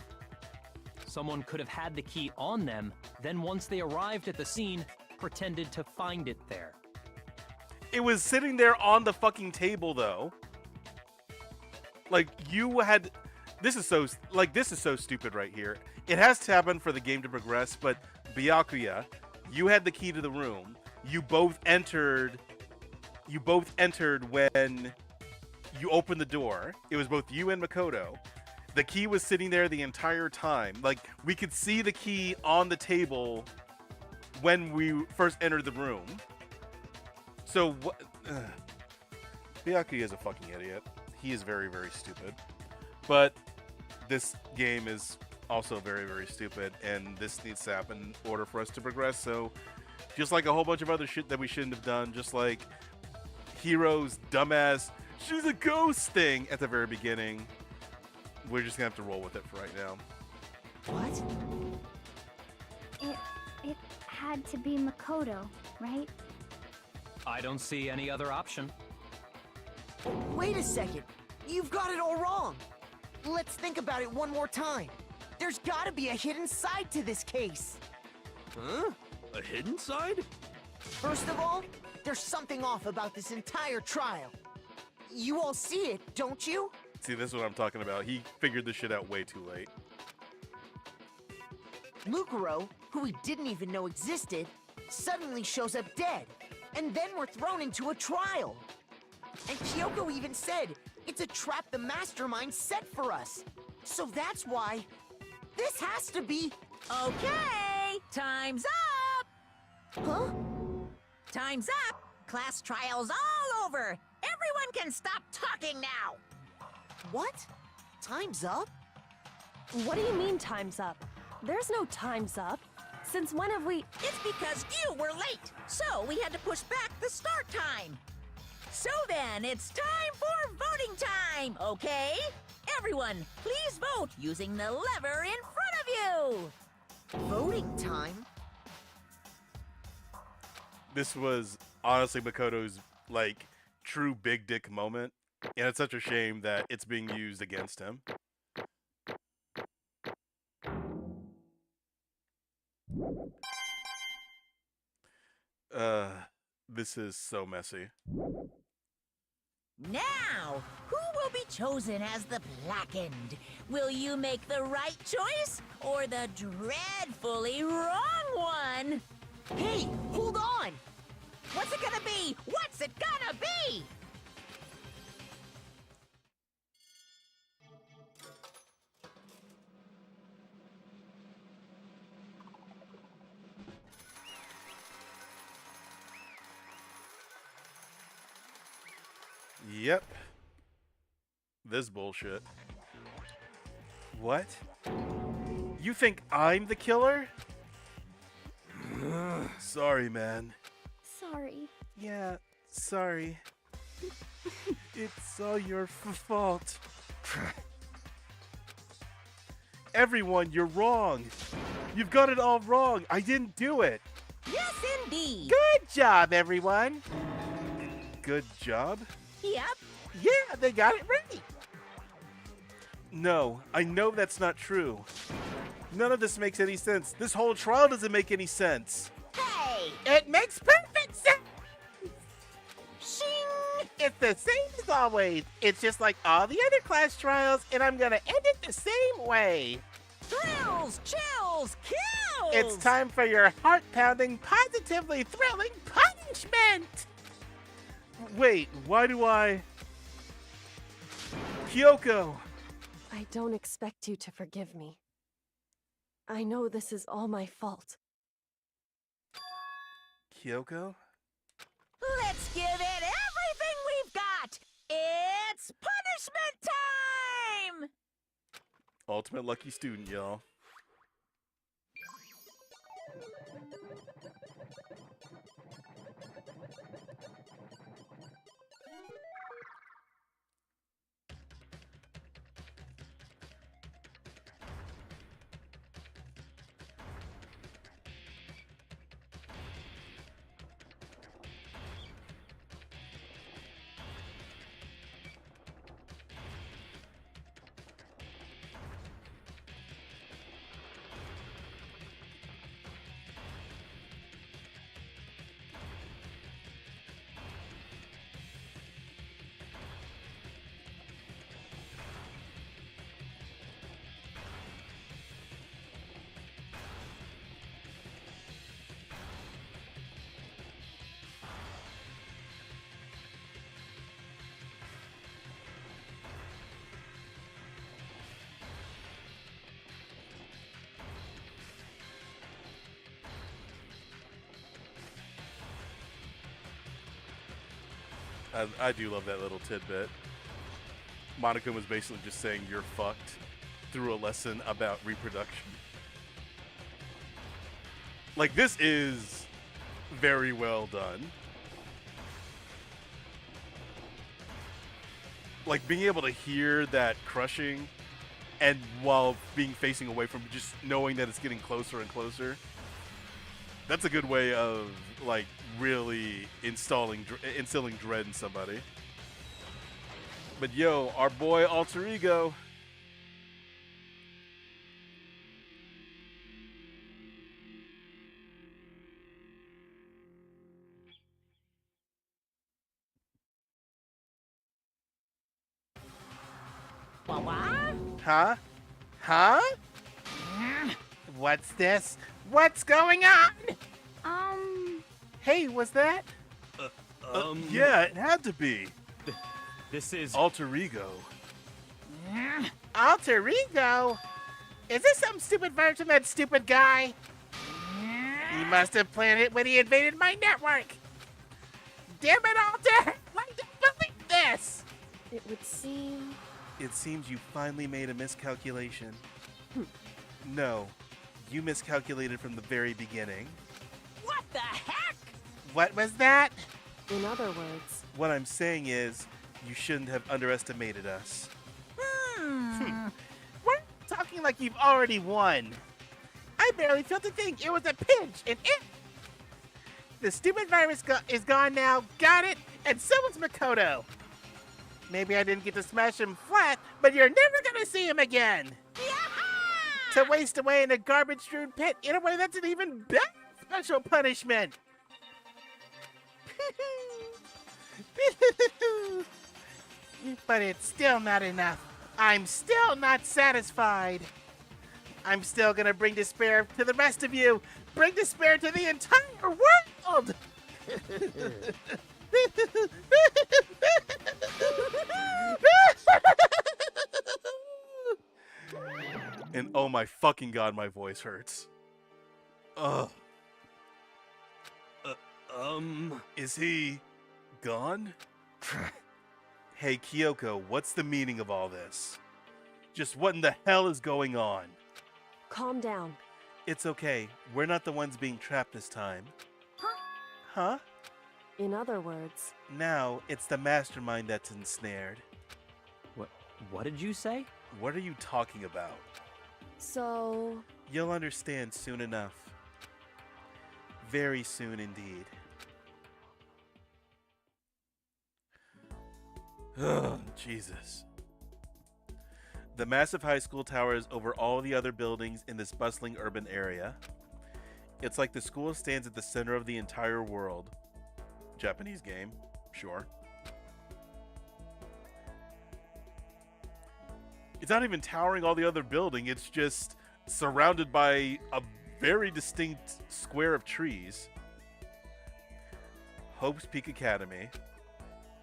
Someone could have had the key on them, then once they arrived at the scene, pretended to find it there. It was sitting there on the fucking table, though. Like, you had... This is so stupid right here. It has to happen for the game to progress, but Byakuya, you had the key to the room. You both entered when you opened the door. It was both you and Makoto. The key was sitting there the entire time. Like, we could see the key on the table when we first entered the room. So, what? Byakuya is a fucking idiot. He is very, very stupid. But this game is also very, very stupid, and this needs to happen in order for us to progress. So, just like a whole bunch of other shit that we shouldn't have done, just like Hiro's dumbass, she's a ghost thing at the very beginning. We're just gonna have to roll with it for right now. What? It had to be Makoto, right? I don't see any other option. Wait a second. You've got it all wrong. Let's think about it one more time. There's gotta be a hidden side to this case. Huh? A hidden side? First of all, there's something off about this entire trial. You all see it, don't you? See, this is what I'm talking about. He figured this shit out way too late. Mukuro, who we didn't even know existed, suddenly shows up dead. And then we're thrown into a trial. And Kyoko even said, it's a trap the mastermind set for us. So that's why this has to be... Okay, time's up! Huh? Time's up! Class trial's all over! Everyone can stop talking now! What? Time's up? What do you mean time's up? There's no time's up. Since when have we... It's because you were late, so we had to push back the start time. So then, it's time for voting time, okay? Everyone, please vote using the lever in front of you! Voting time? This was honestly Makoto's, like, true big dick moment. And it's such a shame that it's being used against him. This is so messy. Now, who will be chosen as the Blackened? Will you make the right choice or the dreadfully wrong one? Hey, hold on! What's it gonna be? What's it gonna be? Yep. This bullshit. What? You think I'm the killer? Sorry, man. Sorry. Yeah, sorry. It's all your fault. Everyone, you're wrong. You've got it all wrong. I didn't do it. Yes, indeed. Good job, everyone. Good job? Yep. Yeah, they got it right. No, I know that's not true. None of this makes any sense. This whole trial doesn't make any sense. Hey! It makes perfect sense. Shing! It's the same as always. It's just like all the other class trials, and I'm gonna end it the same way. Thrills, chills, kills! It's time for your heart-pounding, positively thrilling punishment! Wait, why do I... Kyoko! I don't expect you to forgive me. I know this is all my fault. Kyoko? Let's give it everything we've got! It's punishment time! Ultimate lucky student, y'all. I do love that little tidbit. Monica was basically just saying you're fucked through a lesson about reproduction. Like, this is very well done. Like, being able to hear that crushing and while being facing away from, just knowing that it's getting closer and closer. That's a good way of like really instilling dread in somebody. But yo, our boy Alter Ego. Huh? Huh? What's this? What's going on? Hey, was that? Yeah, it had to be. This is Alter Ego. Alter Ego? Is this some stupid version of that stupid guy? He must have planned it when he invaded my network. Damn it, Alter! I don't believe this! It would seem... It seems you finally made a miscalculation. No, you miscalculated from the very beginning. What the heck? What was that? In other words... What I'm saying is, you shouldn't have underestimated us. We're talking like you've already won. I barely felt a thing. It was a pinch, and the stupid virus is gone now. Got it? And so was Makoto. Maybe I didn't get to smash him flat, but you're never gonna see him again. To waste away in a garbage-strewn pit in a way that's an even better special punishment. But it's still not enough. I'm still not satisfied. I'm still gonna bring despair to the rest of you. Bring despair to the entire world. And oh my fucking god, my voice hurts. Ugh. Is he gone? Hey, Kyoko, what's the meaning of all this? Just what in the hell is going on? Calm down. It's okay. We're not the ones being trapped this time. Huh? In other words... Now, it's the mastermind that's ensnared. What did you say? What are you talking about? So... You'll understand soon enough. Very soon indeed. Ugh, Jesus. The massive high school towers over all the other buildings in this bustling urban area. It's like the school stands at the center of the entire world. Japanese game, sure. It's not even towering all the other building, it's just surrounded by a very distinct square of trees. Hope's Peak Academy.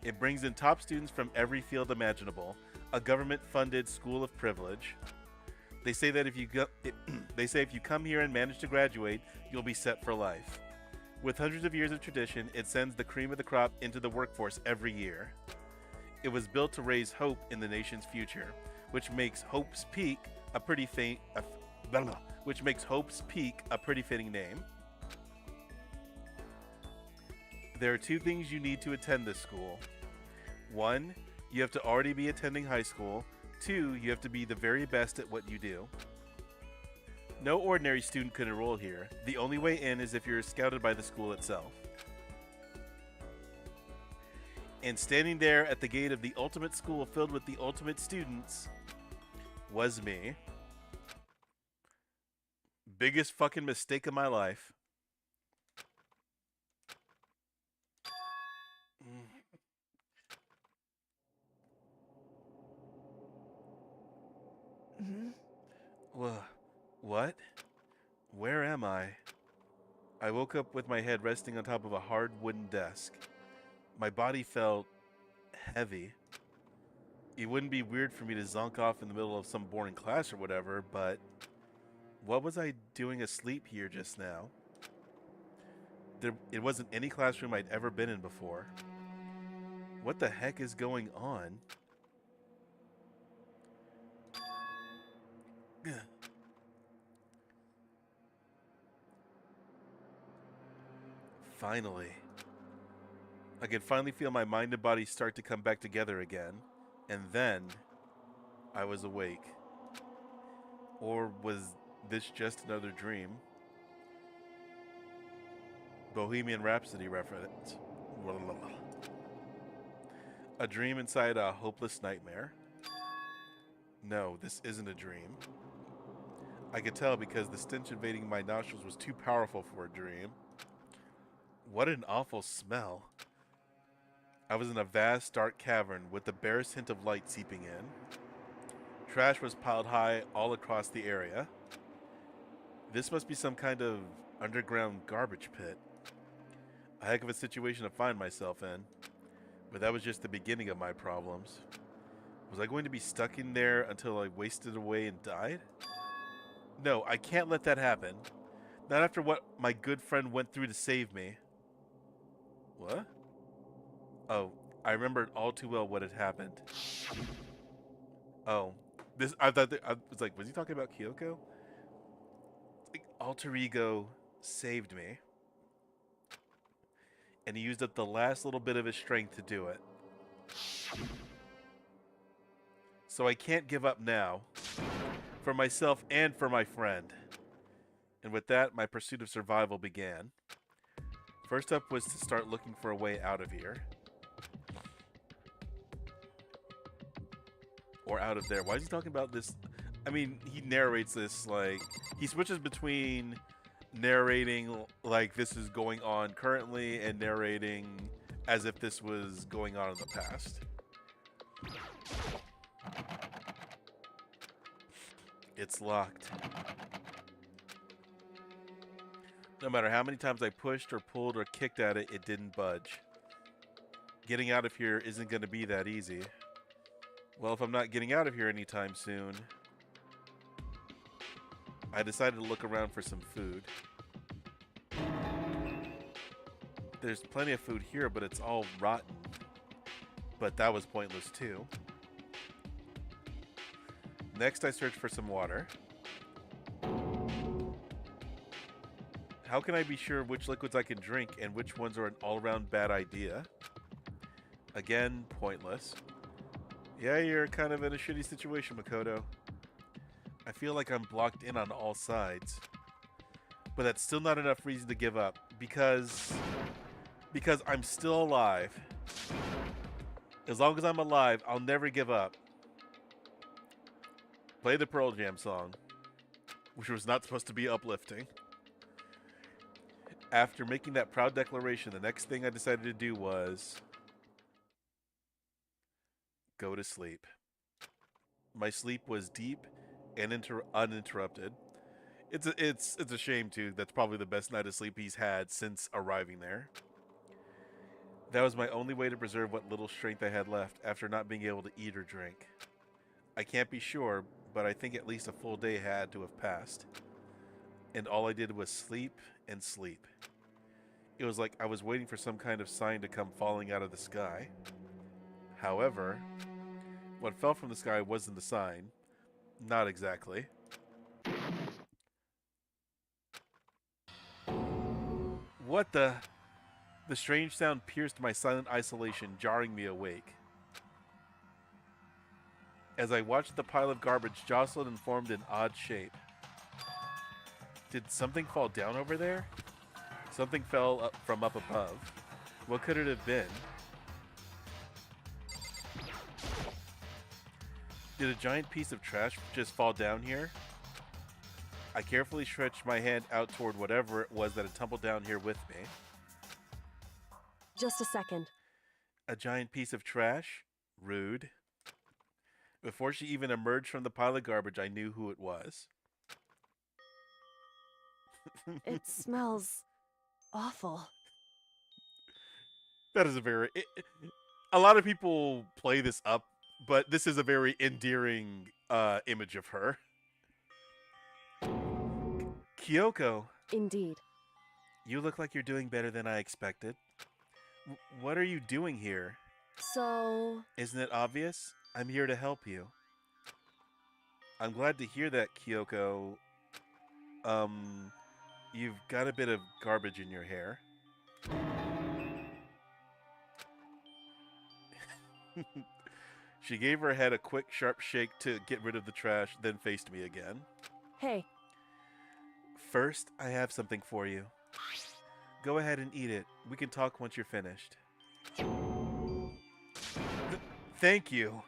It brings in top students from every field imaginable, a government-funded school of privilege. They say that if you come here and manage to graduate, you'll be set for life. With hundreds of years of tradition, it sends the cream of the crop into the workforce every year. It was built to raise hope in the nation's future, which makes Hope's Peak a pretty fitting name. There are two things you need to attend this school. 1, you have to already be attending high school. 2, you have to be the very best at what you do. No ordinary student could enroll here. The only way in is if you're scouted by the school itself. And standing there at the gate of the ultimate school filled with the ultimate students was me. Biggest fucking mistake of my life. What? Where am I? I woke up with my head resting on top of a hard wooden desk. My body felt heavy. It wouldn't be weird for me to zonk off in the middle of some boring class or whatever, but what was I doing asleep here just now? It wasn't any classroom I'd ever been in before. What the heck is going on? Finally. I could finally feel my mind and body start to come back together again. And then, I was awake. Or was this just another dream? Bohemian Rhapsody reference. A dream inside a hopeless nightmare? No, this isn't a dream. I could tell because the stench invading my nostrils was too powerful for a dream. What an awful smell. I was in a vast, dark cavern with the barest hint of light seeping in. Trash was piled high all across the area. This must be some kind of underground garbage pit. A heck of a situation to find myself in. But that was just the beginning of my problems. Was I going to be stuck in there until I wasted away and died? No, I can't let that happen. Not after what my good friend went through to save me. What? Oh, I remembered all too well what had happened. Oh, I was like, was he talking about Kyoko? It's like alter ego saved me. And he used up the last little bit of his strength to do it. So I can't give up now. For myself and for my friend. And with that, my pursuit of survival began. First up was to start looking for a way out of here. Or out of there. Why is he talking about this? I mean, he narrates this like... He switches between narrating like this is going on currently and narrating as if this was going on in the past. It's locked. No matter how many times I pushed or pulled or kicked at it, it didn't budge. Getting out of here isn't going to be that easy. Well, if I'm not getting out of here anytime soon, I decided to look around for some food. There's plenty of food here, but it's all rotten. But that was pointless too. Next, I searched for some water. How can I be sure which liquids I can drink and which ones are an all-around bad idea? Again, pointless. Yeah, you're kind of in a shitty situation, Makoto. I feel like I'm blocked in on all sides. But that's still not enough reason to give up. Because I'm still alive. As long as I'm alive, I'll never give up. Play the Pearl Jam song, which was not supposed to be uplifting. After making that proud declaration, the next thing I decided to do was go to sleep. My sleep was deep and uninterrupted. It's a shame too. That's probably the best night of sleep he's had since arriving there. That was my only way to preserve what little strength I had left after not being able to eat or drink. I can't be sure, but I think at least a full day had to have passed. And all I did was sleep and sleep. It was like I was waiting for some kind of sign to come falling out of the sky. However, what fell from the sky wasn't the sign. Not exactly. What the? The strange sound pierced my silent isolation, jarring me awake. As I watched the pile of garbage jostle and formed an odd shape. Did something fall down over there? Something fell up from up above. What could it have been? Did a giant piece of trash just fall down here? I carefully stretched my hand out toward whatever it was that had tumbled down here with me. Just a second. A giant piece of trash? Rude. Before she even emerged from the pile of garbage, I knew who it was. It smells awful. That is a lot of people play this up, but this is a very endearing image of her. Kyoko. Indeed. You look like you're doing better than I expected. What are you doing here? So... Isn't it obvious? I'm here to help you. I'm glad to hear that, Kyoko. You've got a bit of garbage in your hair. She gave her head a quick, sharp shake to get rid of the trash, then faced me again. Hey, First, I have something for you. Go ahead and eat it. We can talk once you're finished. Thank you.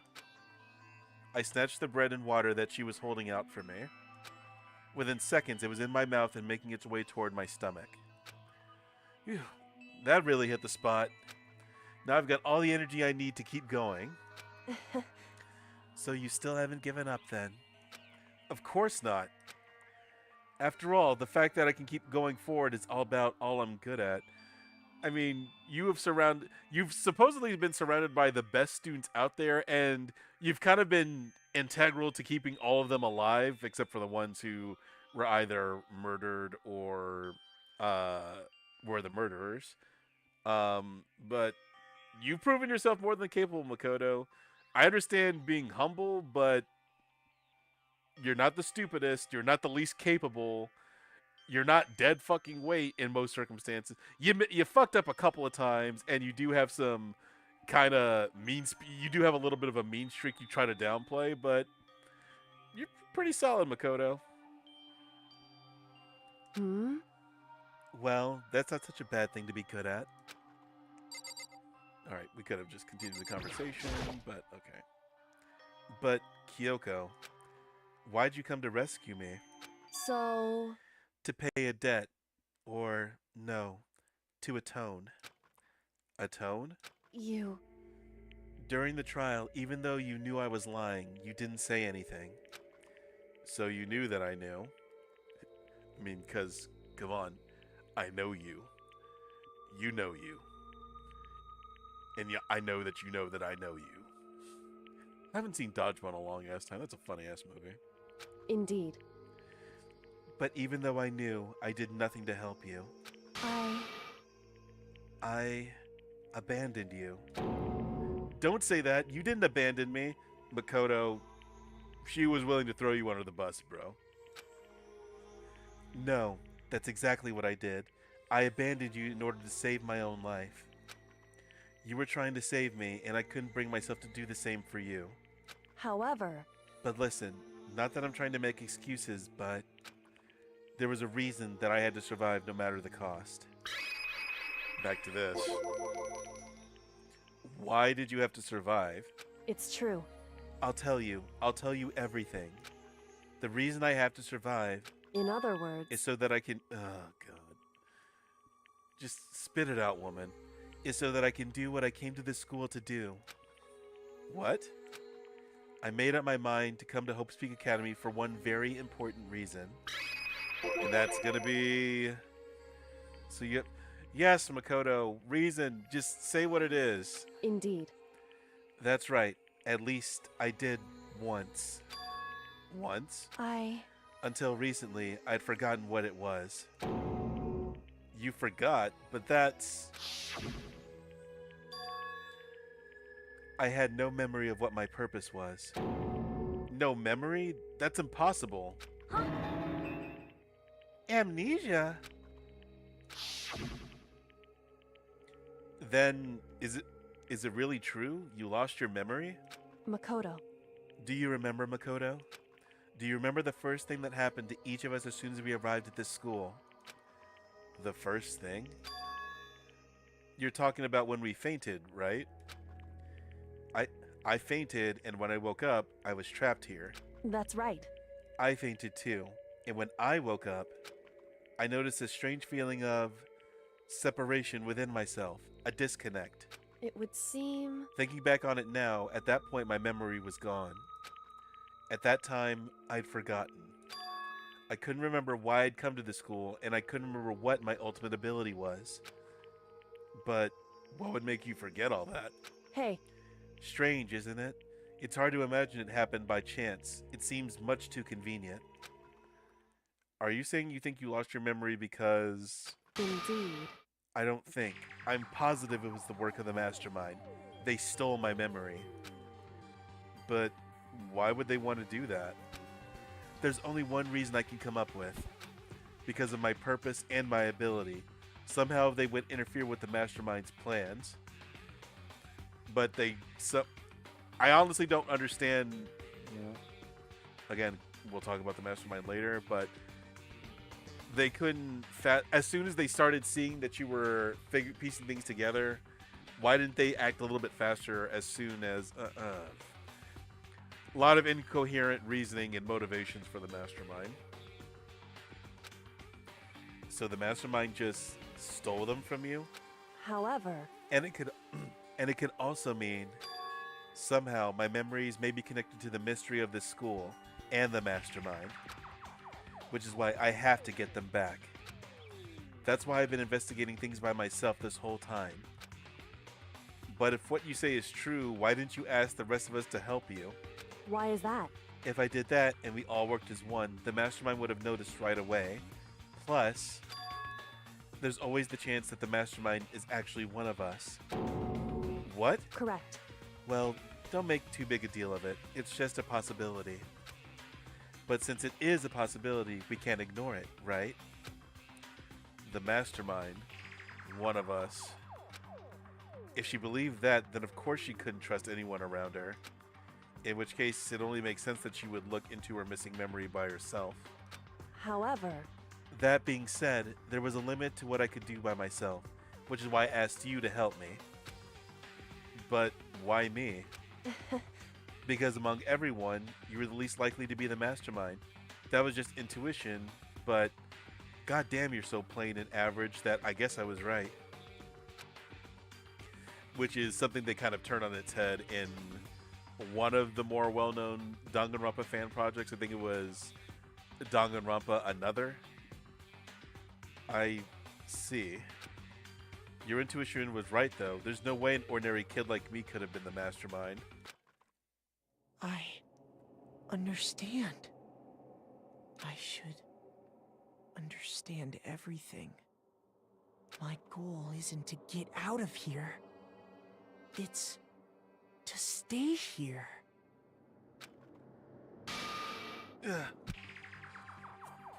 I snatched the bread and water that she was holding out for me. Within seconds, it was in my mouth and making its way toward my stomach. Phew, that really hit the spot. Now I've got all the energy I need to keep going. So you still haven't given up then? Of course not. After all, the fact that I can keep going forward is all about all I'm good at. I mean, you've supposedly been surrounded by the best students out there, and you've kind of been integral to keeping all of them alive, except for the ones who were either murdered or were the murderers. But you've proven yourself more than capable, Makoto. I understand being humble, but you're not the stupidest. You're not the least capable. You're not dead fucking weight in most circumstances. You fucked up a couple of times, and you do have some kind of you do have a little bit of a mean streak you try to downplay, but you're pretty solid, Makoto. Hmm? Well, that's not such a bad thing to be good at. All right, we could have just continued the conversation, but okay. But, Kyoko, why'd you come to rescue me? So... To pay a debt. Or, no, to atone. Atone? You... During the trial, even though you knew I was lying, you didn't say anything. So you knew that I knew. I mean, because, come on, I know you. You know you. And yeah, I know that you know that I know you. I haven't seen Dodgeball in a long ass time. That's a funny ass movie. Indeed. But even though I knew, I did nothing to help you. I abandoned you. Don't say that. You didn't abandon me. Makoto, she was willing to throw you under the bus, bro. No, that's exactly what I did. I abandoned you in order to save my own life. You were trying to save me, and I couldn't bring myself to do the same for you. However... But listen, not that I'm trying to make excuses, but there was a reason that I had to survive no matter the cost. Back to this. Why did you have to survive? It's true. I'll tell you. I'll tell you everything. The reason I have to survive... In other words... is so that I can... Oh, God. Just spit it out, woman. Is so that I can do what I came to this school to do. What? I made up my mind to come to Hope's Peak Academy for one very important reason. And that's gonna be... So you... Yes, Makoto, reason. Just say what it is. Indeed. That's right. At least I did once. Once? Until recently, I'd forgotten what it was. You forgot, but that's... I had no memory of what my purpose was. No memory? That's impossible. Huh? Amnesia? Then, is it really true? You lost your memory? Makoto. Do you remember, Makoto? Do you remember the first thing that happened to each of us as soon as we arrived at this school? The first thing? You're talking about when we fainted, right? I fainted, and when I woke up, I was trapped here. That's right. I fainted too, and when I woke up, I noticed a strange feeling of separation within myself, a disconnect. It would seem... Thinking back on it now, at that point my memory was gone. At that time, I'd forgotten. I couldn't remember why I'd come to the school, and I couldn't remember what my ultimate ability was. But what would make you forget all that? Hey. Strange, isn't it? It's hard to imagine it happened by chance. It seems much too convenient. Are you saying you think you lost your memory because... Indeed. I don't think. I'm positive it was the work of the mastermind. They stole my memory. But why would they want to do that? There's only one reason I can come up with. Because of my purpose and my ability. Somehow they would interfere with the mastermind's plans. But I honestly don't understand. Again, we'll talk about the mastermind later, but they couldn't as soon as they started seeing that you were piecing things together, why didn't they act a little bit faster as soon as a lot of incoherent reasoning and motivations for the mastermind. So the mastermind just stole them from you. However, And it could also mean somehow my memories may be connected to the mystery of this school and the mastermind, which is why I have to get them back. That's why I've been investigating things by myself this whole time. But if what you say is true, why didn't you ask the rest of us to help you? why is that? If I did that and we all worked as one, the mastermind would have noticed right away. Plus, there's always the chance that the mastermind is actually one of us. What? Correct. Well, don't make too big a deal of it. It's just a possibility. But since it is a possibility, we can't ignore it, right? The mastermind, one of us. If she believed that, then of course she couldn't trust anyone around her. In which case, it only makes sense that she would look into her missing memory by herself. However, That being said, there was a limit to what I could do by myself, which is why I asked you to help me. But why me? Because among everyone, you were the least likely to be the mastermind. That was just intuition, but goddamn, you're so plain and average that I guess I was right. Which is something they kind of turn on its head in one of the more well-known Danganronpa fan projects. I think it was Danganronpa Another. I see. Your intuition was right, though. There's no way an ordinary kid like me could have been the mastermind. I understand. I should understand everything. My goal isn't to get out of here. It's to stay here. Ugh.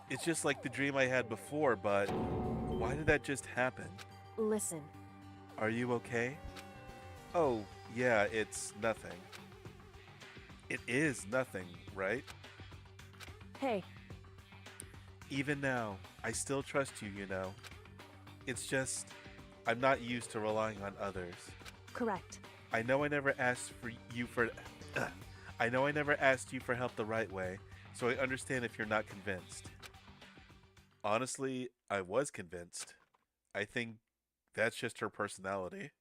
It's just like the dream I had before, but why did that just happen? listen. Are you okay? Oh, yeah, it's nothing. It is nothing, right? Hey, Even now, I still trust you, you know. It's just, I'm not used to relying on others. correct. I know I never asked I know I never asked you for help the right way, so I understand if you're not convinced. Honestly, I was convinced. I think that's just her personality.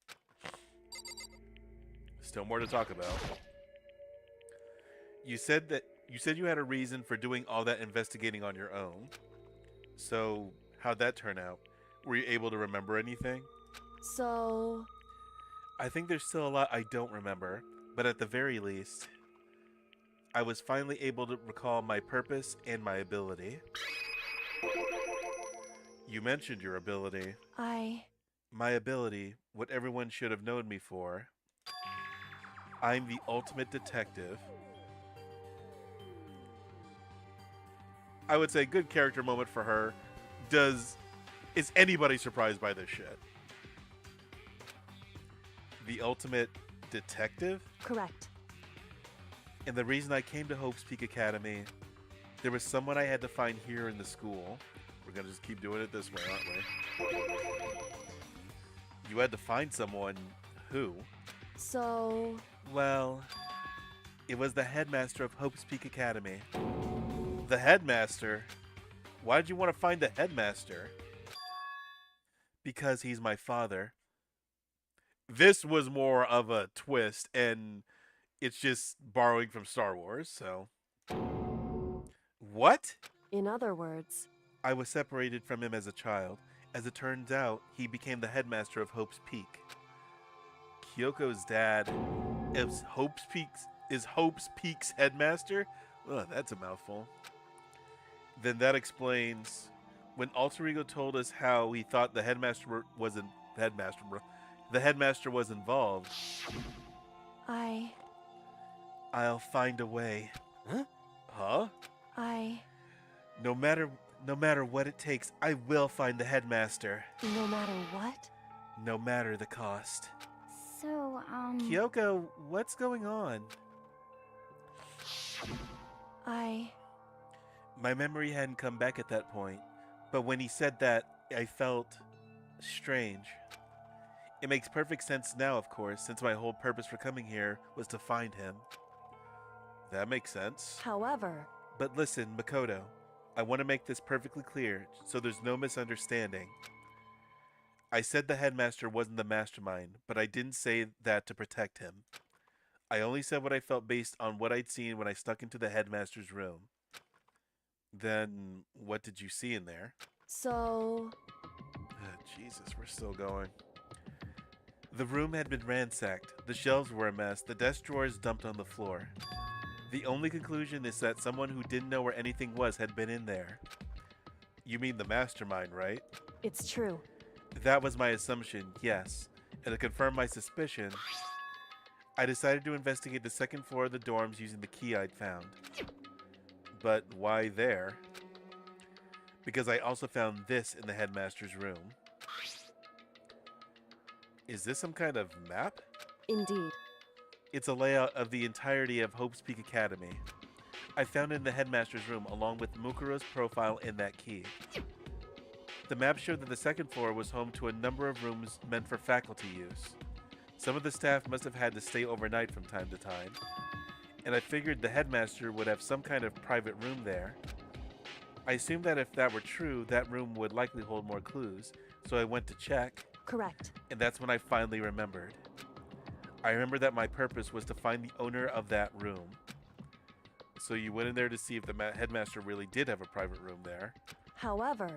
Still more to talk about. You said you had a reason for doing all that investigating on your own. So, how'd that turn out? Were you able to remember anything? So, I think there's still a lot I don't remember, but at the very least, I was finally able to recall my purpose and my ability. You mentioned your ability. My ability, what everyone should have known me for. I'm the ultimate detective. I would say good character moment for her. Is anybody surprised by this shit? The ultimate detective? correct. And the reason I came to Hope's Peak Academy, there was someone I had to find here in the school. We're going to just keep doing it this way, aren't we? You had to find someone. Who? So, Well, it was the headmaster of Hope's Peak Academy. The headmaster? Why'd you want to find the headmaster? Because he's my father. This was more of a twist, and it's just borrowing from Star Wars, so. What? in other words, I was separated from him as a child. As it turns out, he became the headmaster of Hope's Peak. Kyoko's dad is Hope's Peak's headmaster? Ugh, that's a mouthful. Then that explains when Alter Ego told us how he thought the headmaster was involved. I'll find a way. Huh? Huh? No matter what it takes, I will find the headmaster. no matter what? No matter the cost. So, Kyoko, what's going on? My memory hadn't come back at that point, but when he said that, I felt strange. It makes perfect sense now, of course, since my whole purpose for coming here was to find him. That makes sense. However, But listen, Makoto, I want to make this perfectly clear so there's no misunderstanding. I said the headmaster wasn't the mastermind, but I didn't say that to protect him. I only said what I felt based on what I'd seen when I snuck into the headmaster's room. Then, what did you see in there? so Jesus, we're still going. The room had been ransacked. The shelves were a mess. The desk drawers dumped on the floor. The only conclusion is that someone who didn't know where anything was had been in there. You mean the mastermind, right? it's true. That was my assumption, yes. And to confirm my suspicion, I decided to investigate the second floor of the dorms using the key I'd found. But why there? Because I also found this in the headmaster's room. Is this some kind of map? Indeed. It's a layout of the entirety of Hope's Peak Academy. I found it in the headmaster's room along with Mukuro's profile in that key. The map showed that the second floor was home to a number of rooms meant for faculty use. Some of the staff must have had to stay overnight from time to time, and I figured the headmaster would have some kind of private room there. I assumed that if that were true, that room would likely hold more clues, so I went to check, Correct. and that's when I finally remembered. I remember that my purpose was to find the owner of that room. So you went in there to see if the headmaster really did have a private room there. However,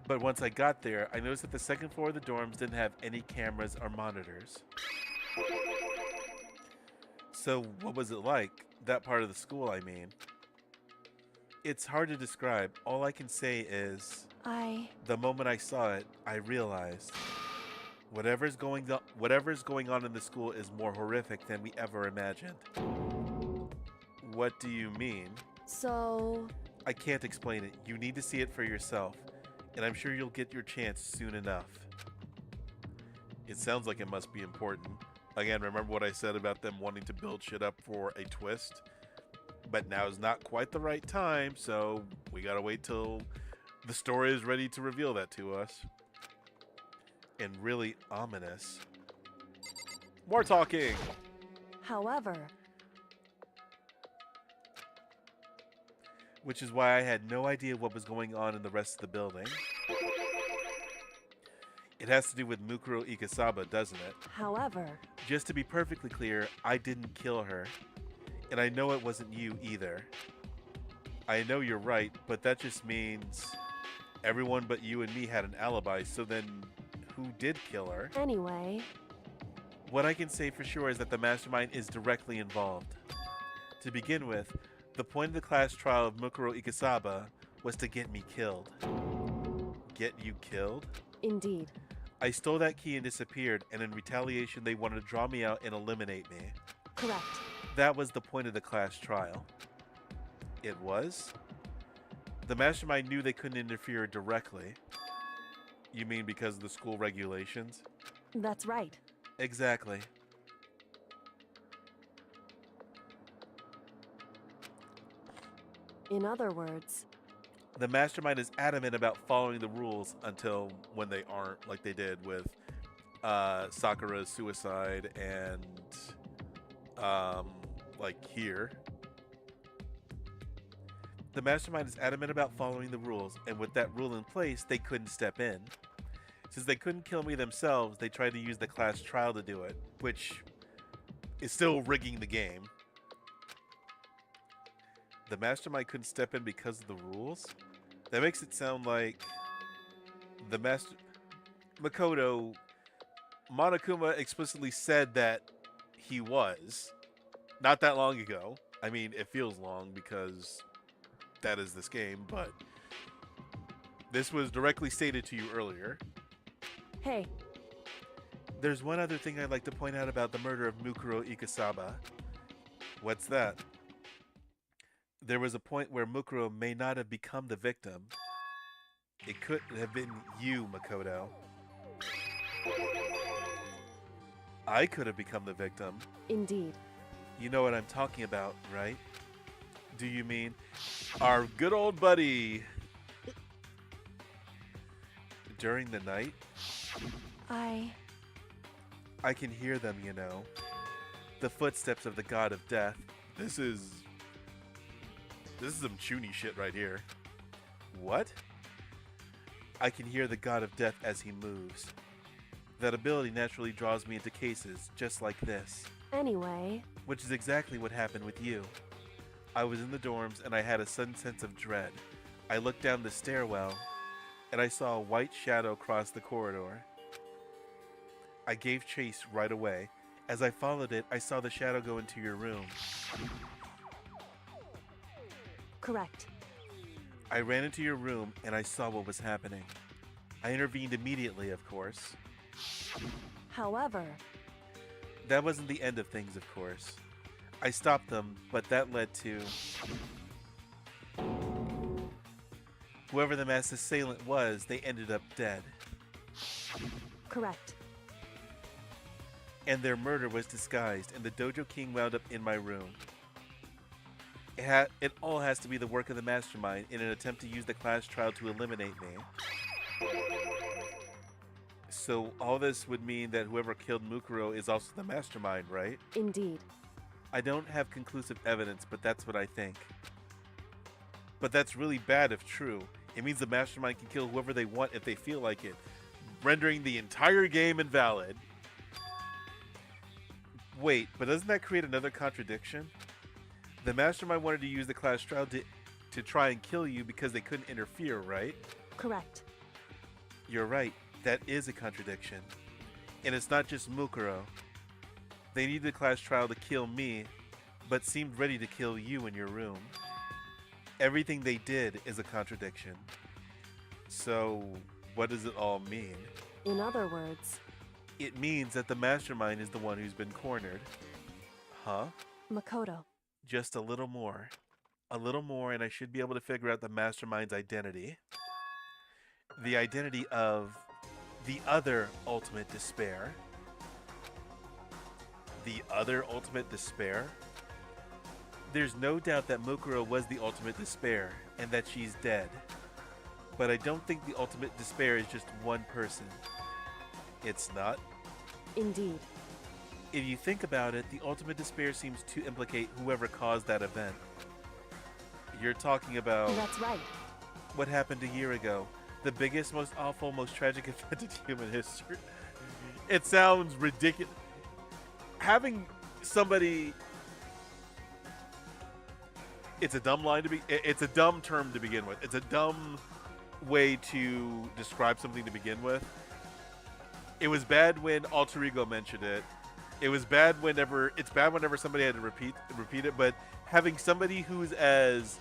But once I got there, I noticed that the second floor of the dorms didn't have any cameras or monitors. So what was it like? That part of the school, I mean. It's hard to describe. All I can say is, the moment I saw it, I realized whatever's going on in the school is more horrific than we ever imagined. What do you mean? so I can't explain it. You need to see it for yourself, and I'm sure you'll get your chance soon enough. It sounds like it must be important. Again, remember what I said about them wanting to build shit up for a twist? But now is not quite the right time, so we gotta wait till the story is ready to reveal that to us. And really ominous. More talking! however, Which is why I had no idea what was going on in the rest of the building. It has to do with Mukuro Ikasaba, doesn't it? however, Just to be perfectly clear, I didn't kill her. And I know it wasn't you either. I know you're right, but that just means everyone but you and me had an alibi, so then who did kill her? anyway, What I can say for sure is that the mastermind is directly involved. To begin with, the point of the class trial of Mukuro Ikasaba was to get me killed. Get you killed? indeed. I stole that key and disappeared, and in retaliation they wanted to draw me out and eliminate me. Correct. That was the point of the class trial. It was? The mastermind knew they couldn't interfere directly. You mean because of the school regulations? That's right. Exactly. In other words, The mastermind is adamant about following the rules until when they aren't, like they did with Sakura's suicide and like here. The mastermind is adamant about following the rules, and with that rule in place, they couldn't step in. Since they couldn't kill me themselves, they tried to use the class trial to do it, which is still rigging the game. The mastermind couldn't step in because of the rules? That makes it sound like the Makoto, Monokuma explicitly said that he was. Not that long ago. I mean, it feels long because that is this game, but this was directly stated to you earlier. hey, There's one other thing I'd like to point out about the murder of Mukuro Ikasaba. What's that? There was a point where Mukuro may not have become the victim. It could have been you, Makoto. I could have become the victim. indeed. You know what I'm talking about, right? Do you mean our good old buddy during the night? I can hear them, you know. The footsteps of the god of death. This is some Chuny shit right here. What? I can hear the god of death as he moves. That ability naturally draws me into cases just like this. Anyway. Which is exactly what happened with you. I was in the dorms and I had a sudden sense of dread. I looked down the stairwell and I saw a white shadow cross the corridor. I gave chase right away. As I followed it, I saw the shadow go into your room. Correct. I ran into your room and I saw what was happening. I intervened immediately, of course. However, that wasn't the end of things, of course. I stopped them, but that led to... whoever the mass assailant was, they ended up dead. correct. And their murder was disguised, and the Dojo King wound up in my room. It all has to be the work of the mastermind in an attempt to use the class trial to eliminate me. So all this would mean that whoever killed Mukuro is also the mastermind, right? Indeed. I don't have conclusive evidence, but that's what I think. But that's really bad if true. It means the mastermind can kill whoever they want if they feel like it, rendering the entire game invalid. Wait, but doesn't that create another contradiction? The mastermind wanted to use the class trial to try and kill you because they couldn't interfere, right? Correct. You're right. That is a contradiction. And it's not just Mukuro. They needed the class trial to kill me, but seemed ready to kill you in your room. Everything they did is a contradiction. So, what does it all mean? In other words, it means that the mastermind is the one who's been cornered. Huh? Makoto. Just a little more. A little more and I should be able to figure out the mastermind's identity. The identity of the other ultimate despair. The other ultimate despair? There's no doubt that Mukuro was the ultimate despair and that she's dead. But I don't think the ultimate despair is just one person. It's not? Indeed. If you think about it, the ultimate despair seems to implicate whoever caused that event. You're talking about... That's right. What happened a year ago. The biggest, most awful, most tragic event in human history. It sounds ridiculous. Having somebody... It's a dumb line to be... It's a dumb term to begin with. It's a dumb way to describe something to begin with. It was bad when Alter Ego mentioned it. It was bad whenever... It's bad whenever somebody had to repeat it, but having somebody who's as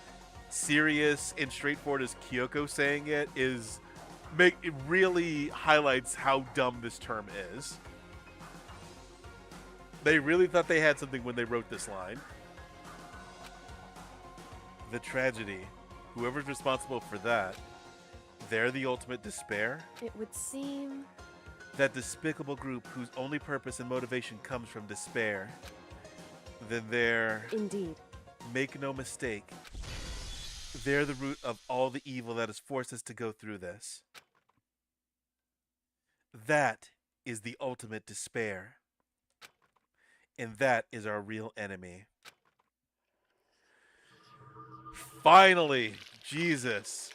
serious and straightforward as Kyoko saying it is... It really highlights how dumb this term is. They really thought they had something when they wrote this line. The tragedy. Whoever's responsible for that, they're the ultimate despair? It would seem... That despicable group whose only purpose and motivation comes from despair. Then they're... Indeed. Make no mistake. They're the root of all the evil that has forced us to go through this. That is the ultimate despair. And that is our real enemy. Finally! Jesus.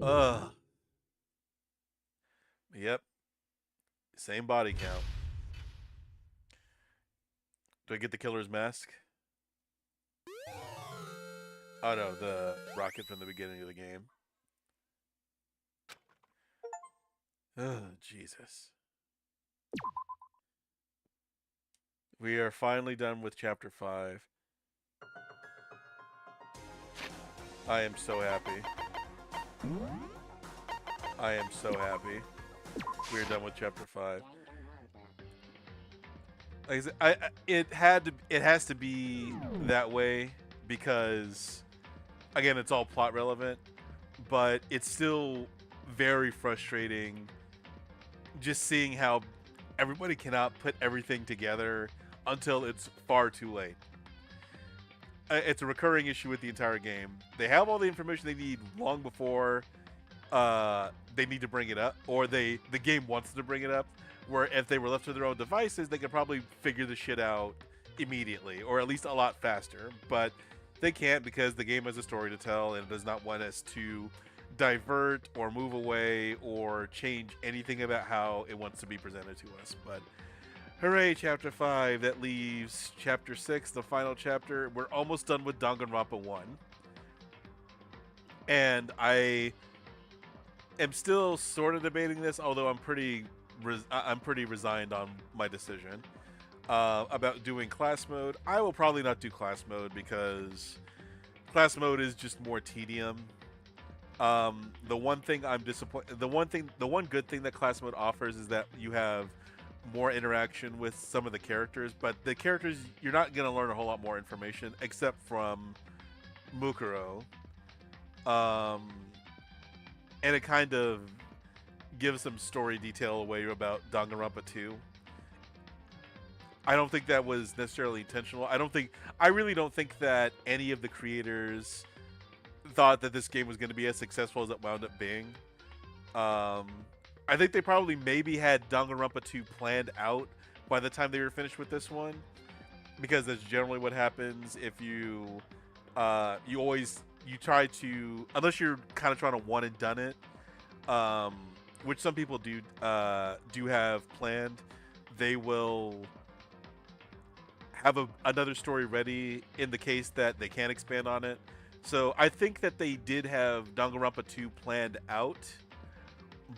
Ugh. Yep. Same body count. Do I get the killer's mask? Oh no, the rocket from the beginning of the game. Oh, Jesus. We are finally done with Chapter 5. I am so happy. I am so happy. We're done with Chapter 5. Like I said, it has to be that way because, again, it's all plot relevant, but it's still very frustrating just seeing how everybody cannot put everything together until it's far too late. It's a recurring issue with the entire game. They have all the information they need long before they need to bring it up, or the game wants to bring it up. Where if they were left to their own devices, they could probably figure the shit out immediately, or at least a lot faster. But they can't because the game has a story to tell and does not want us to divert or move away or change anything about how it wants to be presented to us. But hooray, Chapter 5. That leaves Chapter 6, the final chapter. We're almost done with Danganronpa 1. And I am still sort of debating this, although I'm pretty resigned on my decision about doing class mode. I will probably not do class mode because class mode is just more tedium. The one thing I'm disappointed. The one good thing that class mode offers is that you have more interaction with some of the characters, but the characters, you're not going to learn a whole lot more information except from Mukuro. And it kind of gives some story detail away about Danganronpa 2. I don't think that was necessarily intentional. I really don't think that any of the creators thought that this game was going to be as successful as it wound up being. I think they probably maybe had Danganronpa 2 planned out by the time they were finished with this one, because that's generally what happens if you try to, unless you're kind of trying to one and done it, which some people do have planned. They will have another story ready in the case that they can't expand on it. So I think that they did have Danganronpa 2 planned out,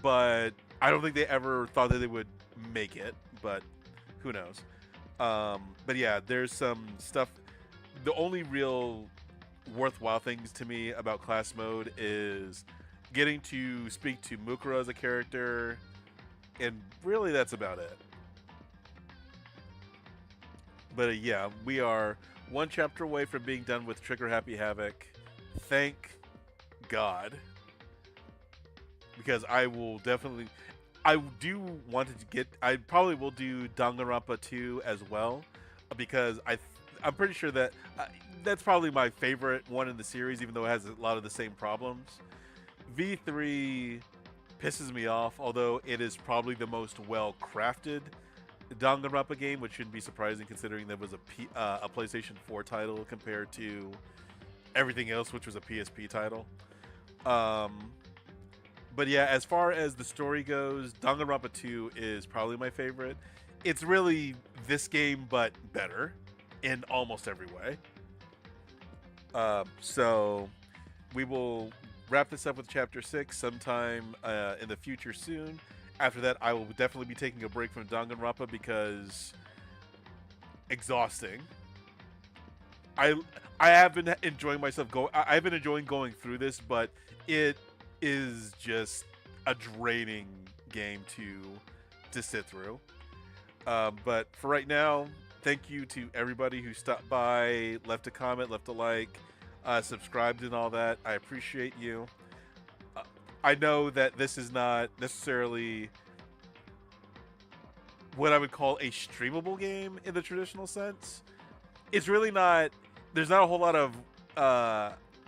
but I don't think they ever thought that they would make it, but who knows. But yeah, there's some stuff. The only real worthwhile things to me about class mode is getting to speak to Mukuro as a character, and really that's about it. But yeah, we are one chapter away from being done with Trigger Happy Havoc. Thank God. Because I do want to get, I probably will do Danganronpa 2 as well, because I'm pretty sure that that's probably my favorite one in the series, even though it has a lot of the same problems. V3 pisses me off, although it is probably the most well-crafted Danganronpa game, which shouldn't be surprising considering that was a PlayStation 4 title compared to everything else, which was a PSP title. But yeah, as far as the story goes, Danganronpa 2 is probably my favorite. It's really this game, but better in almost every way. So we will wrap this up with Chapter 6 sometime in the future soon. After that, I will definitely be taking a break from Danganronpa because exhausting. I have been enjoying myself I've been enjoying going through this, but it is just a draining game to sit through. But for right now, thank you to everybody who stopped by, left a comment, left a like, subscribed and all that. I appreciate you. I know that this is not necessarily what I would call a streamable game in the traditional sense. It's really not. There's not a whole lot of.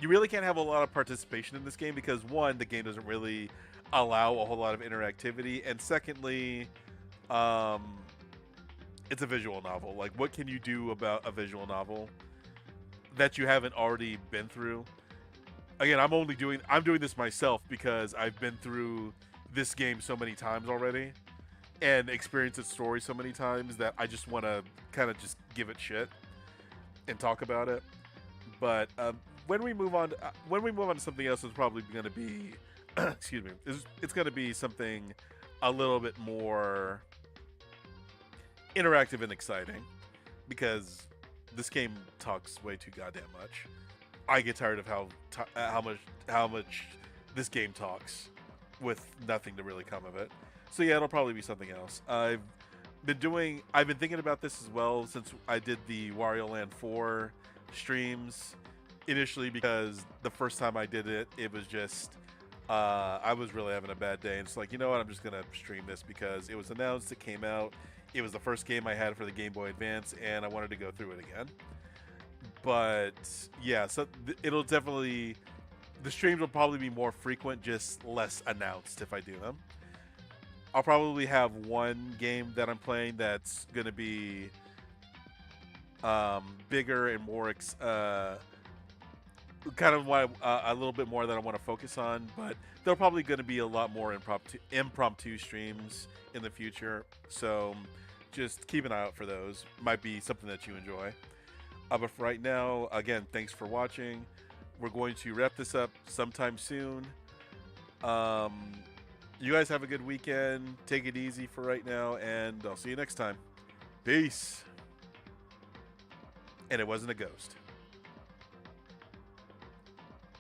You really can't have a lot of participation in this game because, one, the game doesn't really allow a whole lot of interactivity, and secondly, it's a visual novel. Like, what can you do about a visual novel that you haven't already been through? Again, I'm doing this myself because I've been through this game so many times already and experienced its story so many times that I just want to kind of just give it shit and talk about it. But when we move on to something else, it's probably going to be excuse me, it's going to be something a little bit more interactive and exciting, because this game talks way too goddamn much. I get tired of how much this game talks with nothing to really come of it. So yeah, it'll probably be something else. I've been thinking about this as well since I did the Wario Land 4 streams initially, because the first time I did it, it was just I was really having a bad day, and it's like, you know what, I'm just gonna stream this because it was announced, it came out, It was the first game I had for the Game Boy Advance, and I wanted to go through it again. But yeah, so it'll definitely, the streams will probably be more frequent, just less announced if I do them. I'll probably have one game that I'm playing that's going to be bigger and more kind of a little bit more that I want to focus on, but there'll probably going to be a lot more impromptu streams in the future. So just keep an eye out for those. Might be something that you enjoy. But for right now, again, thanks for watching. We're going to wrap this up sometime soon. You guys have a good weekend. Take it easy for right now, and I'll see you next time. Peace. And it wasn't a ghost.